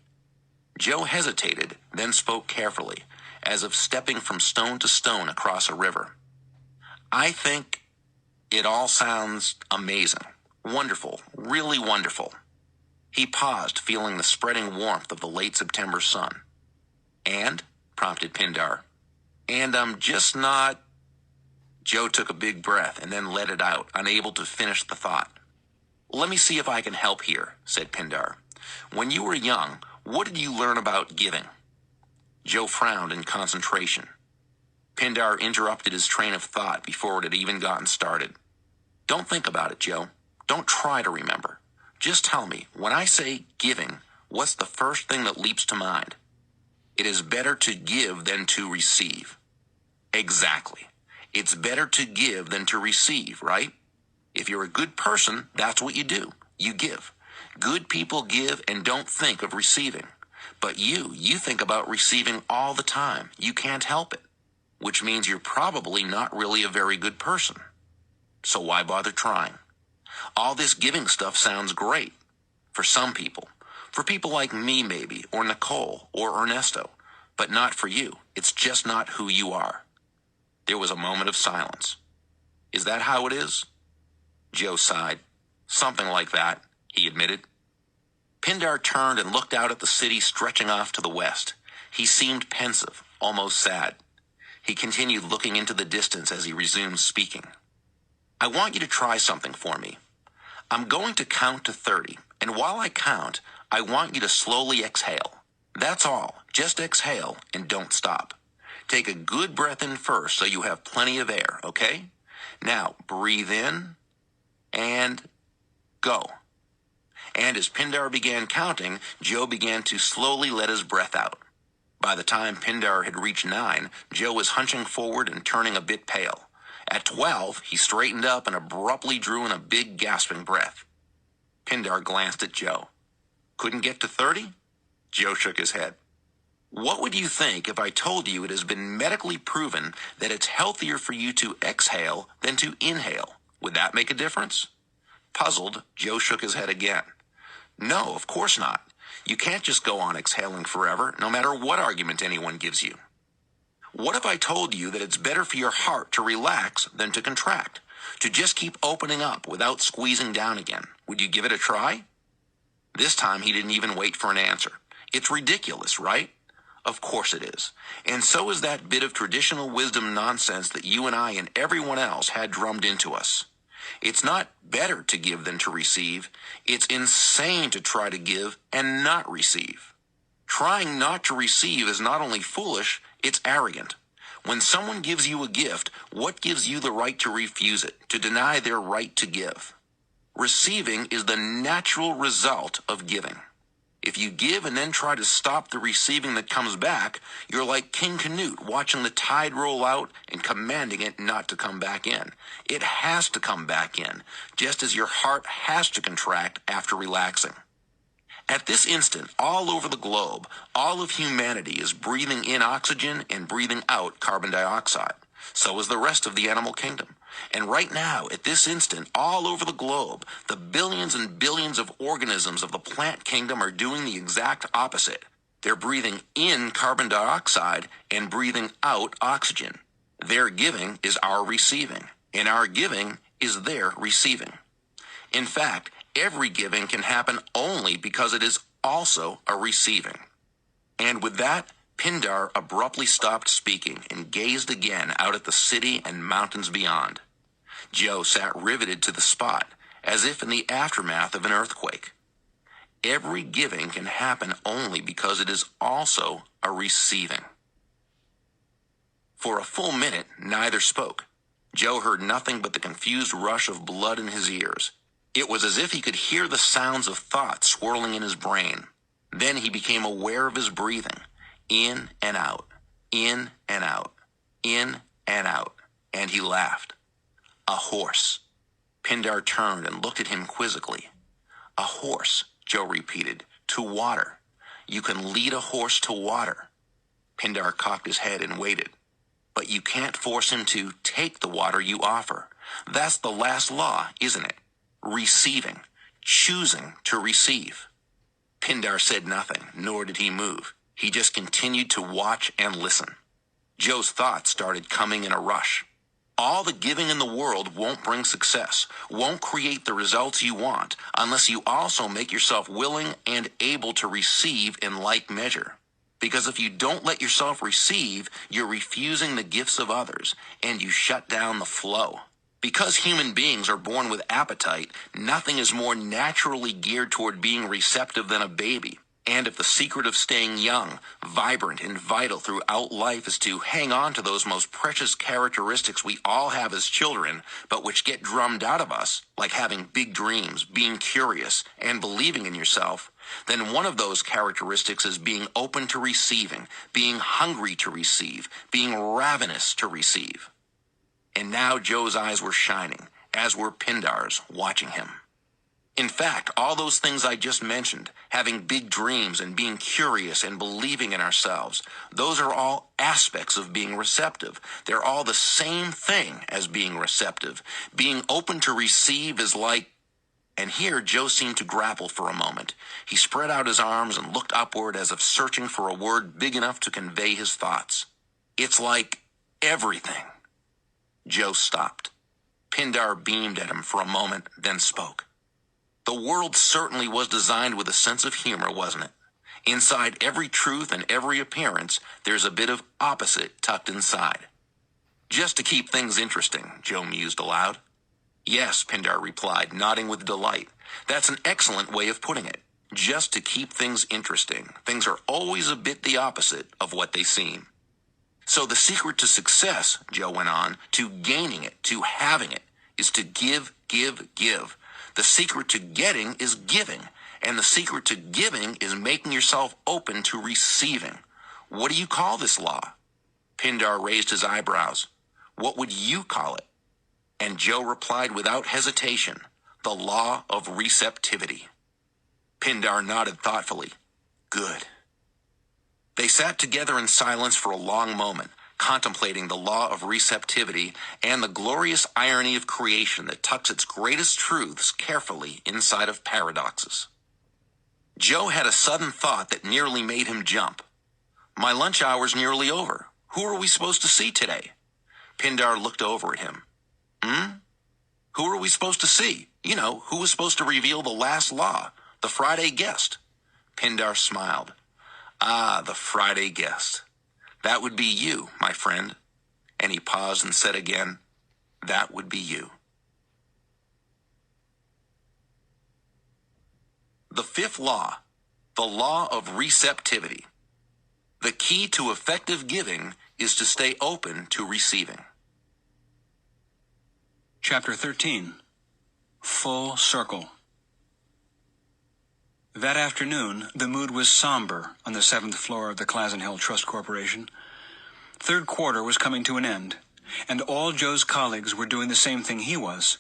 Joe hesitated, then spoke carefully, as if stepping from stone to stone across a river. I think it all sounds amazing, wonderful, really wonderful. He paused, feeling the spreading warmth of the late September sun. And, prompted Pindar, and I'm just not... Joe took a big breath and then let it out, unable to finish the thought. Let me see if I can help here, said Pindar. When you were young, what did you learn about giving? Joe frowned in concentration. Pindar interrupted his train of thought before it had even gotten started. Don't think about it, Joe. Don't try to remember. Just tell me, when I say giving, what's the first thing that leaps to mind? It is better to give than to receive. Exactly. It's better to give than to receive, right? If you're a good person, that's what you do. You give. Good people give and don't think of receiving. But you think about receiving all the time. You can't help it. Which means you're probably not really a very good person. So why bother trying? All this giving stuff sounds great. For some people. For people like me, maybe, or Nicole, or Ernesto. But not for you. It's just not who you are. There was a moment of silence. Is that how it is? Joe sighed. Something like that, he admitted. Pindar turned and looked out at the city stretching off to the west. He seemed pensive, almost sad. He continued looking into the distance as he resumed speaking. I want you to try something for me. I'm going to count to 30, and while I count, I want you to slowly exhale. That's all. Just exhale and don't stop. Take a good breath in first so you have plenty of air, okay? Now, breathe in and go. And as Pindar began counting, Joe began to slowly let his breath out. By the time Pindar had reached 9, Joe was hunching forward and turning a bit pale. At 12, he straightened up and abruptly drew in a big gasping breath. Pindar glanced at Joe. Couldn't get to 30? Joe shook his head. What would you think if I told you it has been medically proven that it's healthier for you to exhale than to inhale? Would that make a difference? Puzzled, Joe shook his head again. No, of course not. You can't just go on exhaling forever, no matter what argument anyone gives you. What if I told you that it's better for your heart to relax than to contract, to just keep opening up without squeezing down again? Would you give it a try? This time he didn't even wait for an answer. It's ridiculous, right? Of course it is. And so is that bit of traditional wisdom nonsense that you and I and everyone else had drummed into us. It's not better to give than to receive. It's insane to try to give and not receive. Trying not to receive is not only foolish, it's arrogant. When someone gives you a gift, what gives you the right to refuse it, to deny their right to give? Receiving is the natural result of giving. If you give and then try to stop the receiving that comes back, you're like King Canute watching the tide roll out and commanding it not to come back in. It has to come back in, just as your heart has to contract after relaxing. At this instant, all over the globe, all of humanity is breathing in oxygen and breathing out carbon dioxide. So is the rest of the animal kingdom. And right now, at this instant, all over the globe, the billions and billions of organisms of the plant kingdom are doing the exact opposite. They're breathing in carbon dioxide and breathing out oxygen. Their giving is our receiving, and our giving is their receiving. In fact, every giving can happen only because it is also a receiving. And with that, Pindar abruptly stopped speaking and gazed again out at the city and mountains beyond. Joe sat riveted to the spot, as if in the aftermath of an earthquake. Every giving can happen only because it is also a receiving. For a full minute, neither spoke. Joe heard nothing but the confused rush of blood in his ears. It was as if he could hear the sounds of thought swirling in his brain. Then he became aware of his breathing, in and out, in and out, in and out, and he laughed. A horse. Pindar turned and looked at him quizzically. A horse, Joe repeated, to water. You can lead a horse to water. Pindar cocked his head and waited. But you can't force him to take the water you offer. That's the last law, isn't it? Receiving, choosing to receive. Pindar said nothing, nor did he move. He just continued to watch and listen. Joe's thoughts started coming in a rush. All the giving in the world won't bring success, won't create the results you want, unless you also make yourself willing and able to receive in like measure. Because if you don't let yourself receive, you're refusing the gifts of others, and you shut down the flow. Because human beings are born with appetite, nothing is more naturally geared toward being receptive than a baby. And if the secret of staying young, vibrant, and vital throughout life is to hang on to those most precious characteristics we all have as children, but which get drummed out of us, like having big dreams, being curious, and believing in yourself, then one of those characteristics is being open to receiving, being hungry to receive, being ravenous to receive. And now Joe's eyes were shining, as were Pindar's, watching him. In fact, all those things I just mentioned, having big dreams and being curious and believing in ourselves, those are all aspects of being receptive. They're all the same thing as being receptive. Being open to receive is like... And here Joe seemed to grapple for a moment. He spread out his arms and looked upward as if searching for a word big enough to convey his thoughts. It's like everything. Joe stopped. Pindar beamed at him for a moment, then spoke. The world certainly was designed with a sense of humor, wasn't it? Inside every truth and every appearance, there's a bit of opposite tucked inside. Just to keep things interesting, Joe mused aloud. Yes, Pindar replied, nodding with delight. That's an excellent way of putting it. Just to keep things interesting. Things are always a bit the opposite of what they seem. So the secret to success, Joe went on, to gaining it, to having it, is to give, give, give. The secret to getting is giving, and the secret to giving is making yourself open to receiving. What do you call this law? Pindar raised his eyebrows. What would you call it? And Joe replied without hesitation, the law of receptivity. Pindar nodded thoughtfully. Good. They sat together in silence for a long moment, contemplating the law of receptivity and the glorious irony of creation that tucks its greatest truths carefully inside of paradoxes. Joe had a sudden thought that nearly made him jump. My lunch hour's nearly over. Who are we supposed to see today? Pindar looked over at him. Who are we supposed to see? You know, who was supposed to reveal the last law? The Friday guest. Pindar smiled. Ah, the Friday guest. That would be you, my friend. And he paused and said again, that would be you. The fifth law, the law of receptivity. The key to effective giving is to stay open to receiving. Chapter 13. Full Circle. That afternoon, the mood was somber on the 7th floor of the Classen Hill Trust Corporation. Third quarter was coming to an end, and all Joe's colleagues were doing the same thing he was.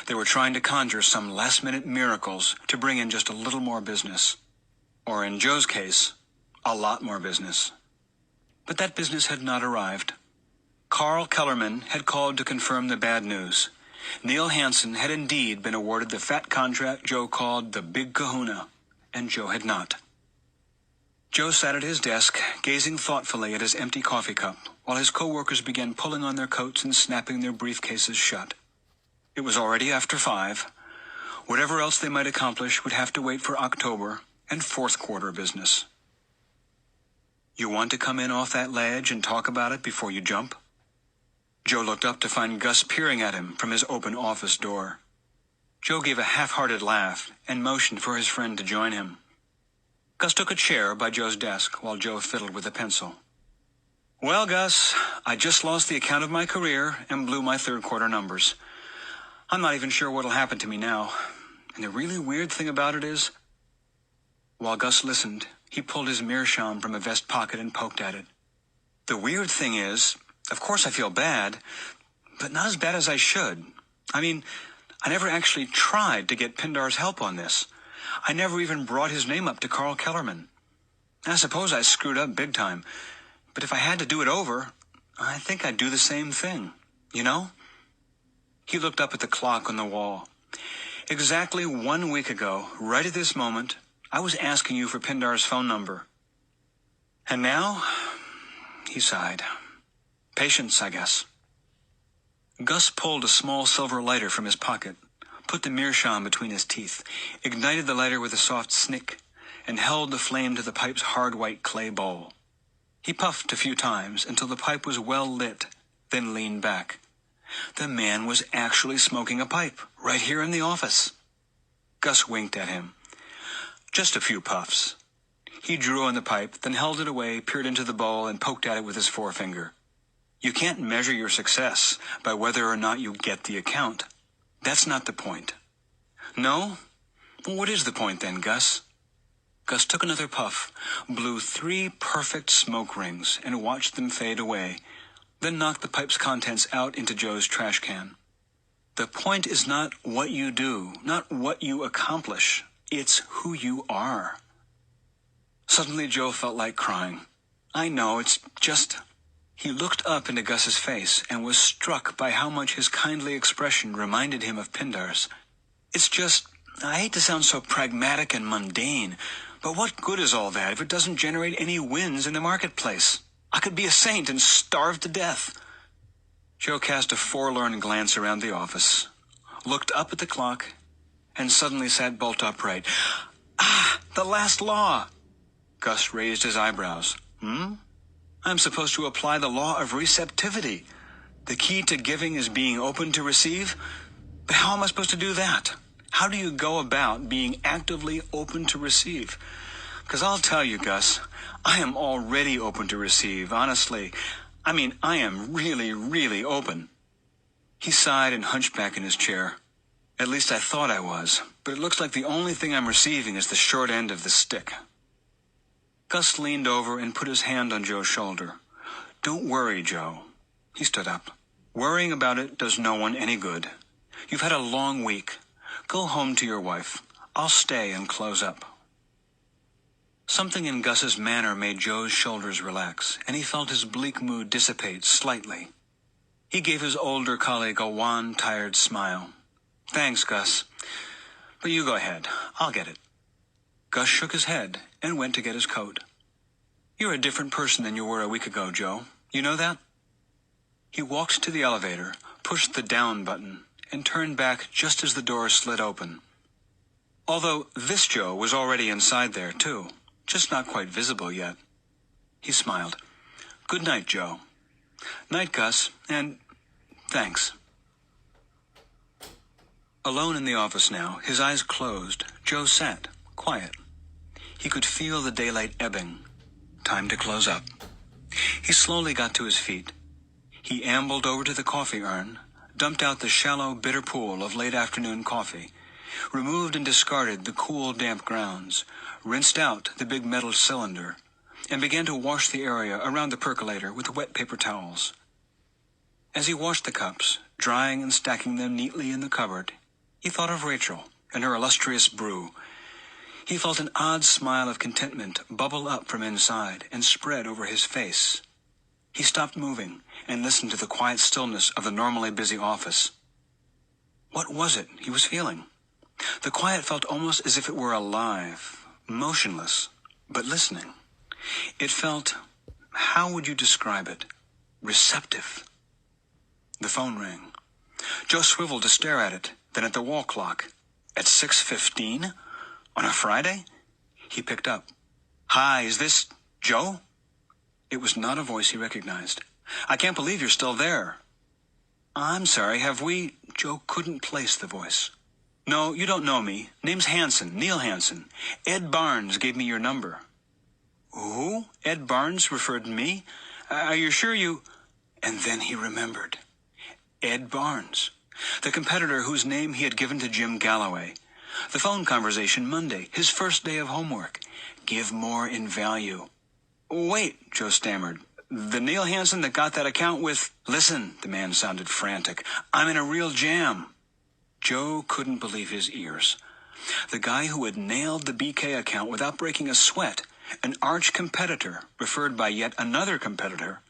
They were trying to conjure some last-minute miracles to bring in just a little more business. Or in Joe's case, a lot more business. But that business had not arrived. Carl Kellerman had called to confirm the bad news. Neil Hansen had indeed been awarded the fat contract Joe called the Big Kahuna, and Joe had not. Joe sat at his desk, gazing thoughtfully at his empty coffee cup, while his co-workers began pulling on their coats and snapping their briefcases shut. It was already after 5. Whatever else they might accomplish would have to wait for October and fourth quarter business. You want to come in off that ledge and talk about it before you jump? Joe looked up to find Gus peering at him from his open office door. Joe gave a half-hearted laugh and motioned for his friend to join him. Gus took a chair by Joe's desk while Joe fiddled with a pencil. Well, Gus, I just lost the account of my career and blew my third quarter numbers. I'm not even sure what'll happen to me now. And the really weird thing about it is... While Gus listened, he pulled his meerschaum from a vest pocket and poked at it. The weird thing is, of course I feel bad, but not as bad as I should. I mean, I never actually tried to get Pindar's help on this. I never even brought his name up to Carl Kellerman. I suppose I screwed up big time, but if I had to do it over, I think I'd do the same thing, you know? He looked up at the clock on the wall. Exactly 1 week ago, right at this moment, I was asking you for Pindar's phone number. And now, he sighed. Patience, I guess. Gus pulled a small silver lighter from his pocket, put the meerschaum between his teeth, ignited the lighter with a soft snick, and held the flame to the pipe's hard white clay bowl. He puffed a few times until the pipe was well lit, then leaned back. The man was actually smoking a pipe, right here in the office. Gus winked at him. Just a few puffs. He drew on the pipe, then held it away, peered into the bowl, and poked at it with his forefinger. You can't measure your success by whether or not you get the account. That's not the point. No? Well, what is the point then, Gus? Gus took another puff, blew 3 perfect smoke rings, and watched them fade away, then knocked the pipe's contents out into Joe's trash can. The point is not what you do, not what you accomplish. It's who you are. Suddenly Joe felt like crying. I know, it's just... He looked up into Gus's face and was struck by how much his kindly expression reminded him of Pindar's. It's just, I hate to sound so pragmatic and mundane, but what good is all that if it doesn't generate any wins in the marketplace? I could be a saint and starve to death. Joe cast a forlorn glance around the office, looked up at the clock, and suddenly sat bolt upright. Ah, the last law! Gus raised his eyebrows. I'm supposed to apply the law of receptivity. The key to giving is being open to receive. But how am I supposed to do that? How do you go about being actively open to receive? Because I'll tell you, Gus, I am already open to receive, honestly. I mean, I am really, really open. He sighed and hunched back in his chair. At least I thought I was, but it looks like the only thing I'm receiving is the short end of the stick. Gus leaned over and put his hand on Joe's shoulder. Don't worry, Joe. He stood up. Worrying about it does no one any good. You've had a long week. Go home to your wife. I'll stay and close up. Something in Gus's manner made Joe's shoulders relax, and he felt his bleak mood dissipate slightly. He gave his older colleague a wan, tired smile. Thanks, Gus. But you go ahead. I'll get it. Gus shook his head and went to get his coat. You're a different person than you were a week ago, Joe. You know that? He walked to the elevator, pushed the down button, and turned back just as the door slid open. Although this Joe was already inside there, too, just not quite visible yet. He smiled. Good night, Joe. Night, Gus, and thanks. Alone in the office now, his eyes closed, Joe sat, quiet. He could feel the daylight ebbing. Time to close up. He slowly got to his feet. He ambled over to the coffee urn, dumped out the shallow, bitter pool of late afternoon coffee, removed and discarded the cool, damp grounds, rinsed out the big metal cylinder, and began to wash the area around the percolator with wet paper towels. As he washed the cups, drying and stacking them neatly in the cupboard, he thought of Rachel and her illustrious brew. He felt an odd smile of contentment bubble up from inside and spread over his face. He stopped moving and listened to the quiet stillness of the normally busy office. What was it he was feeling? The quiet felt almost as if it were alive, motionless, but listening. It felt, how would you describe it? Receptive. The phone rang. Joe swiveled to stare at it, then at the wall clock. At 6:15? On a Friday? He picked up. Hi, is this Joe? It was not a voice he recognized. I can't believe you're still there. I'm sorry, have we... Joe couldn't place the voice. No, you don't know me. Name's Hansen, Neil Hansen. Ed Barnes gave me your number. Who? Ed Barnes referred to me? Are you sure you... And then he remembered. Ed Barnes, the competitor whose name he had given to Jim Galloway. The phone conversation Monday, his first day of homework. Give more in value. Wait, Joe stammered. The Neil Hansen that got that account with... Listen, the man sounded frantic. I'm in a real jam. Joe couldn't believe his ears. The guy who had nailed the BK account without breaking a sweat, an arch competitor, referred by yet another competitor,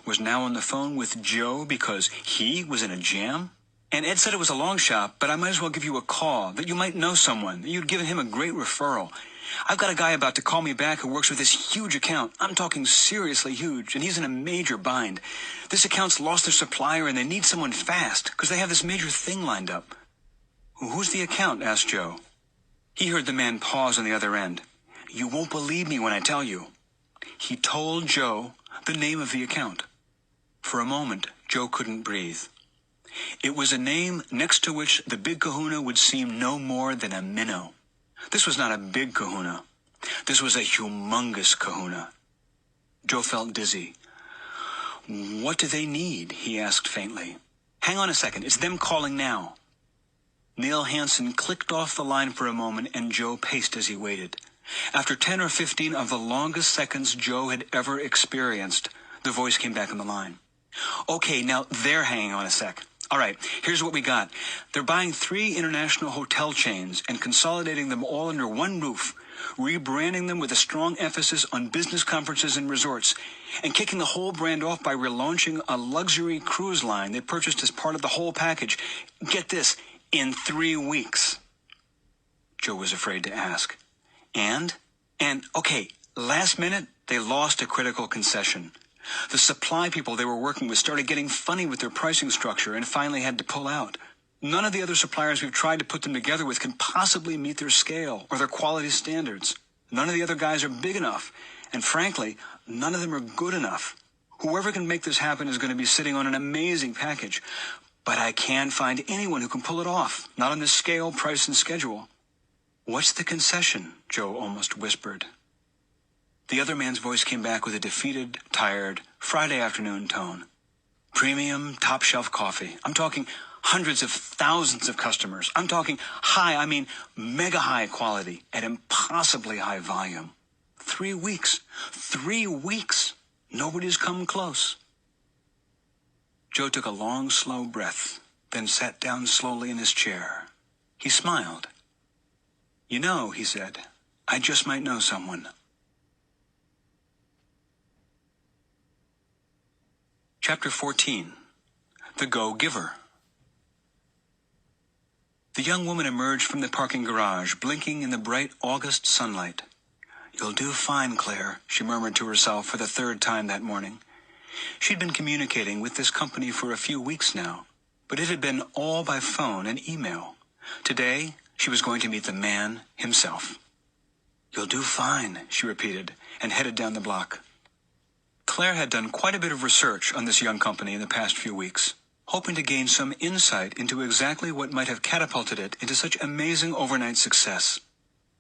was now on the phone with Joe because he was in a jam? And Ed said it was a long shot, but I might as well give you a call, that you might know someone, that you'd given him a great referral. I've got a guy about to call me back who works with this huge account. I'm talking seriously huge, and he's in a major bind. This account's lost their supplier, and they need someone fast, because they have this major thing lined up. Who's the account? Asked Joe. He heard the man pause on the other end. You won't believe me when I tell you. He told Joe the name of the account. For a moment, Joe couldn't breathe. It was a name next to which the big kahuna would seem no more than a minnow. This was not a big kahuna. This was a humongous kahuna. Joe felt dizzy. What do they need? He asked faintly. Hang on a second. It's them calling now. Neil Hansen clicked off the line for a moment, and Joe paced as he waited. After 10 or 15 of the longest seconds Joe had ever experienced, the voice came back on the line. Okay, now they're hanging on a sec. All right, here's what we got. They're buying 3 international hotel chains and consolidating them all under one roof, rebranding them with a strong emphasis on business conferences and resorts, and kicking the whole brand off by relaunching a luxury cruise line they purchased as part of the whole package. Get this, in 3 weeks. Joe was afraid to ask. And, okay, last minute, they lost a critical concession. The supply people they were working with started getting funny with their pricing structure and finally had to pull out. None of the other suppliers we've tried to put them together with can possibly meet their scale or their quality standards. None of the other guys are big enough, and frankly, none of them are good enough. Whoever can make this happen is going to be sitting on an amazing package, but I can't find anyone who can pull it off, not on this scale, price, and schedule. What's the concession? Joe almost whispered. The other man's voice came back with a defeated, tired, Friday afternoon tone. Premium, top-shelf coffee. I'm talking hundreds of thousands of customers. I'm talking mega high quality at impossibly high volume. 3 weeks. 3 weeks. Nobody's come close. Joe took a long, slow breath, then sat down slowly in his chair. He smiled. You know, he said, I just might know someone. Chapter 14. The Go-Giver. The young woman emerged from the parking garage, blinking in the bright August sunlight. You'll do fine, Claire, she murmured to herself for the 3rd time that morning. She'd been communicating with this company for a few weeks now, but it had been all by phone and email. Today, she was going to meet the man himself. You'll do fine, she repeated, and headed down the block. Claire had done quite a bit of research on this young company in the past few weeks, hoping to gain some insight into exactly what might have catapulted it into such amazing overnight success.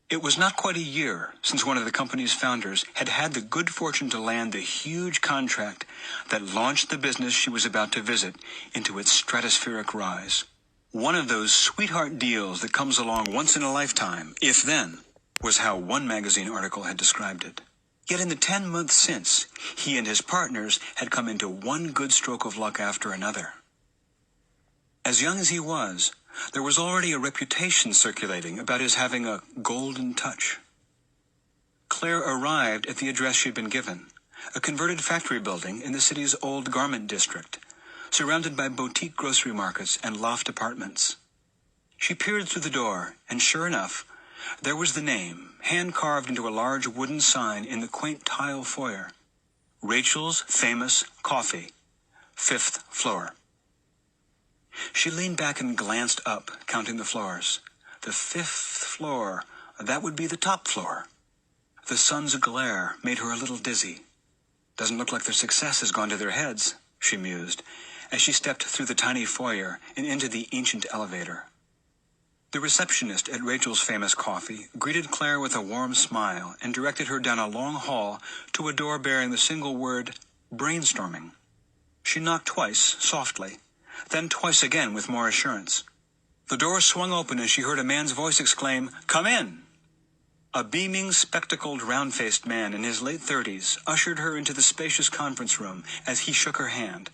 It was not quite a year since one of the company's founders had had the good fortune to land the huge contract that launched the business she was about to visit into its stratospheric rise. One of those sweetheart deals that comes along once in a lifetime, if then, was how one magazine article had described it. Yet in the 10 months since, he and his partners had come into one good stroke of luck after another. As young as he was, there was already a reputation circulating about his having a golden touch. Claire arrived at the address she'd been given, a converted factory building in the city's old garment district, surrounded by boutique grocery markets and loft apartments. She peered through the door, and sure enough, there was the name, hand-carved into a large wooden sign in the quaint tile foyer. Rachel's Famous Coffee, 5th floor. She leaned back and glanced up, counting the floors. The 5th floor, that would be the top floor. The sun's glare made her a little dizzy. Doesn't look like their success has gone to their heads, she mused, as she stepped through the tiny foyer and into the ancient elevator. The receptionist at Rachel's Famous Coffee greeted Claire with a warm smile and directed her down a long hall to a door bearing the single word, brainstorming. She knocked twice, softly, then twice again with more assurance. The door swung open as she heard a man's voice exclaim, "Come in!" A beaming, spectacled, round-faced man in his late 30s ushered her into the spacious conference room as he shook her hand.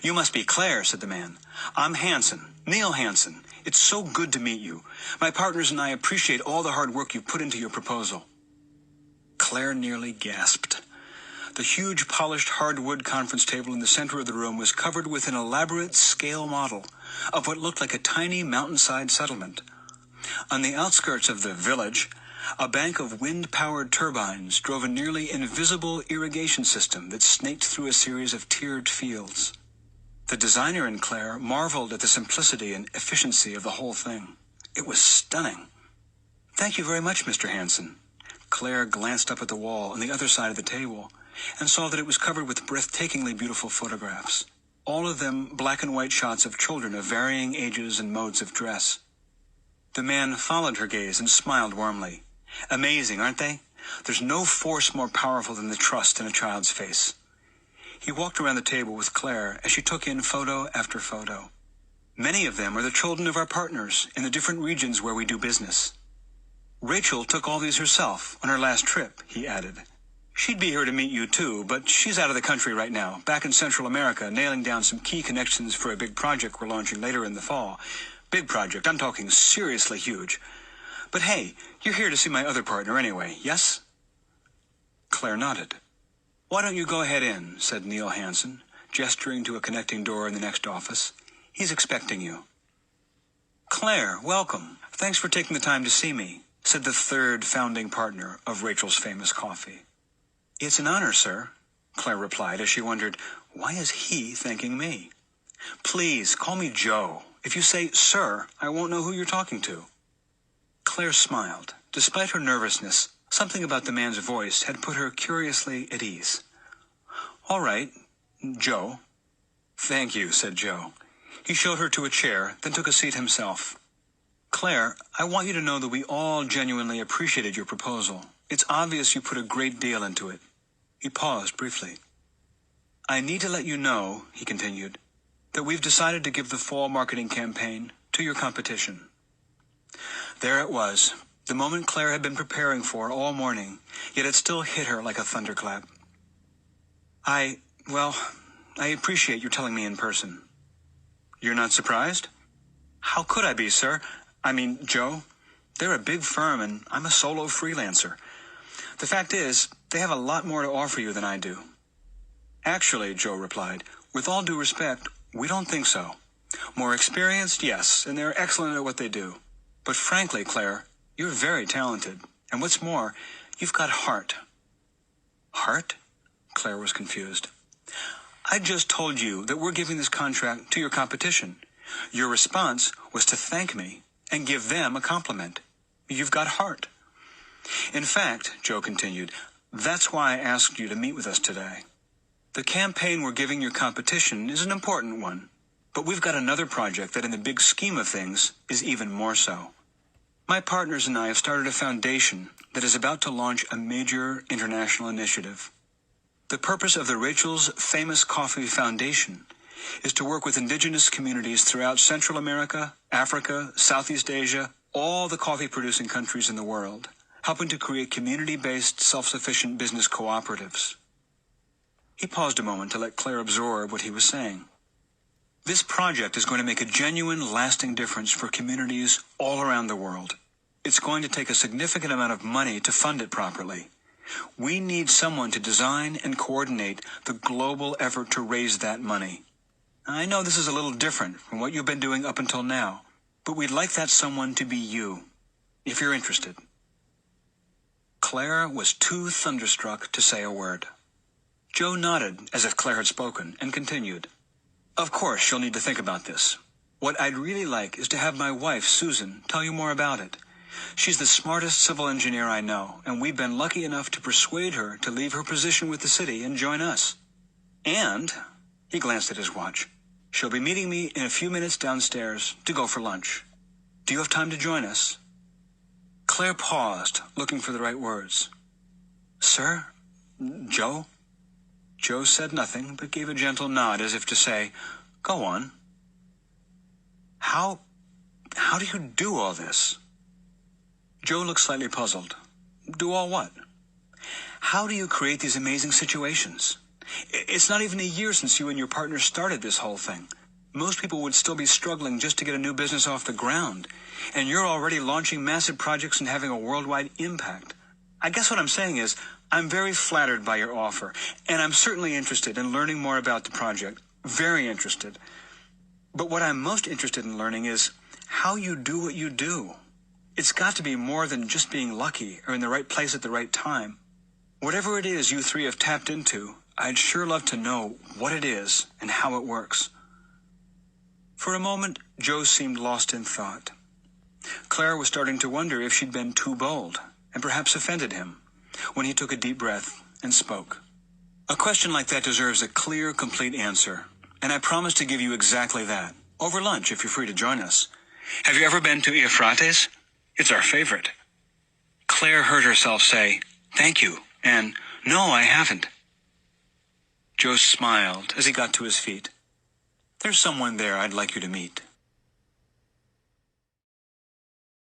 "You must be Claire," said the man. "I'm Hansen, Neil Hansen. It's so good to meet you. My partners and I appreciate all the hard work you've put into your proposal." Claire nearly gasped. The huge, polished hardwood conference table in the center of the room was covered with an elaborate scale model of what looked like a tiny mountainside settlement. On the outskirts of the village, a bank of wind-powered turbines drove a nearly invisible irrigation system that snaked through a series of tiered fields. The designer in Claire marveled at the simplicity and efficiency of the whole thing. It was stunning. "Thank you very much, Mr. Hansen." Claire glanced up at the wall on the other side of the table and saw that it was covered with breathtakingly beautiful photographs, all of them black and white shots of children of varying ages and modes of dress. The man followed her gaze and smiled warmly. "Amazing, aren't they? There's no force more powerful than the trust in a child's face." He walked around the table with Claire as she took in photo after photo. "Many of them are the children of our partners in the different regions where we do business. Rachel took all these herself on her last trip," he added. "She'd be here to meet you too, but she's out of the country right now, back in Central America, nailing down some key connections for a big project we're launching later in the fall. Big project, I'm talking seriously huge. But hey, you're here to see my other partner anyway, yes?" Claire nodded. "Why don't you go ahead in," said Neil Hansen, gesturing to a connecting door in the next office. "He's expecting you." "Claire, welcome. Thanks for taking the time to see me," said the third founding partner of Rachel's Famous Coffee. "It's an honor, sir," Claire replied as she wondered, why is he thanking me? "Please, call me Joe. If you say, sir, I won't know who you're talking to." Claire smiled. Despite her nervousness, something about the man's voice had put her curiously at ease. "All right, Joe." "Thank you," said Joe. He showed her to a chair, then took a seat himself. "Claire, I want you to know that we all genuinely appreciated your proposal. It's obvious you put a great deal into it." He paused briefly. "I need to let you know," he continued, "that we've decided to give the fall marketing campaign to your competition." There it was, the moment Claire had been preparing for all morning, yet it still hit her like a thunderclap. I appreciate your telling me in person." "You're not surprised?" "How could I be, sir? I mean, Joe, they're a big firm and I'm a solo freelancer. The fact is, they have a lot more to offer you than I do." "Actually," Joe replied, "with all due respect, we don't think so. More experienced, yes, and they're excellent at what they do. But frankly, Claire, you're very talented. And what's more, you've got heart." "Heart?" Claire was confused. "I just told you that we're giving this contract to your competition. Your response was to thank me and give them a compliment. You've got heart." "In fact," Joe continued, "that's why I asked you to meet with us today. The campaign we're giving your competition is an important one, but we've got another project that in the big scheme of things is even more so. My partners and I have started a foundation that is about to launch a major international initiative. The purpose of the Rachel's Famous Coffee Foundation is to work with indigenous communities throughout Central America, Africa, Southeast Asia, all the coffee-producing countries in the world, helping to create community-based, self-sufficient business cooperatives. He paused a moment to let Claire absorb what he was saying. This project is going to make a genuine, lasting difference for communities all around the world. It's going to take a significant amount of money to fund it properly. We need someone to design and coordinate the global effort to raise that money. I know this is a little different from what you've been doing up until now, but we'd like that someone to be you, if you're interested. Claire was too thunderstruck to say a word. Joe nodded as if Claire had spoken and continued. Of course, you'll need to think about this. What I'd really like is to have my wife, Susan, tell you more about it. She's the smartest civil engineer I know, and we've been lucky enough to persuade her to leave her position with the city and join us. And, he glanced at his watch, she'll be meeting me in a few minutes downstairs to go for lunch. Do you have time to join us? Claire paused, looking for the right words. Sir? Joe? Joe said nothing, but gave a gentle nod as if to say, go on. How do you do all this? Joe looked slightly puzzled. Do all what? How do you create these amazing situations? It's not even a year since you and your partner started this whole thing. Most people would still be struggling just to get a new business off the ground. And you're already launching massive projects and having a worldwide impact. I guess what I'm saying is, I'm very flattered by your offer, and I'm certainly interested in learning more about the project. Very interested. But what I'm most interested in learning is how you do what you do. It's got to be more than just being lucky or in the right place at the right time. Whatever it is you three have tapped into, I'd sure love to know what it is and how it works. For a moment, Joe seemed lost in thought. Claire was starting to wonder if she'd been too bold and perhaps offended him, when he took a deep breath and spoke. A question like that deserves a clear, complete answer, and I promise to give you exactly that, over lunch if you're free to join us. Have you ever been to Eufrates? It's our favorite. Claire heard herself say, thank you, and no, I haven't. Joe smiled as he got to his feet. There's someone there I'd like you to meet.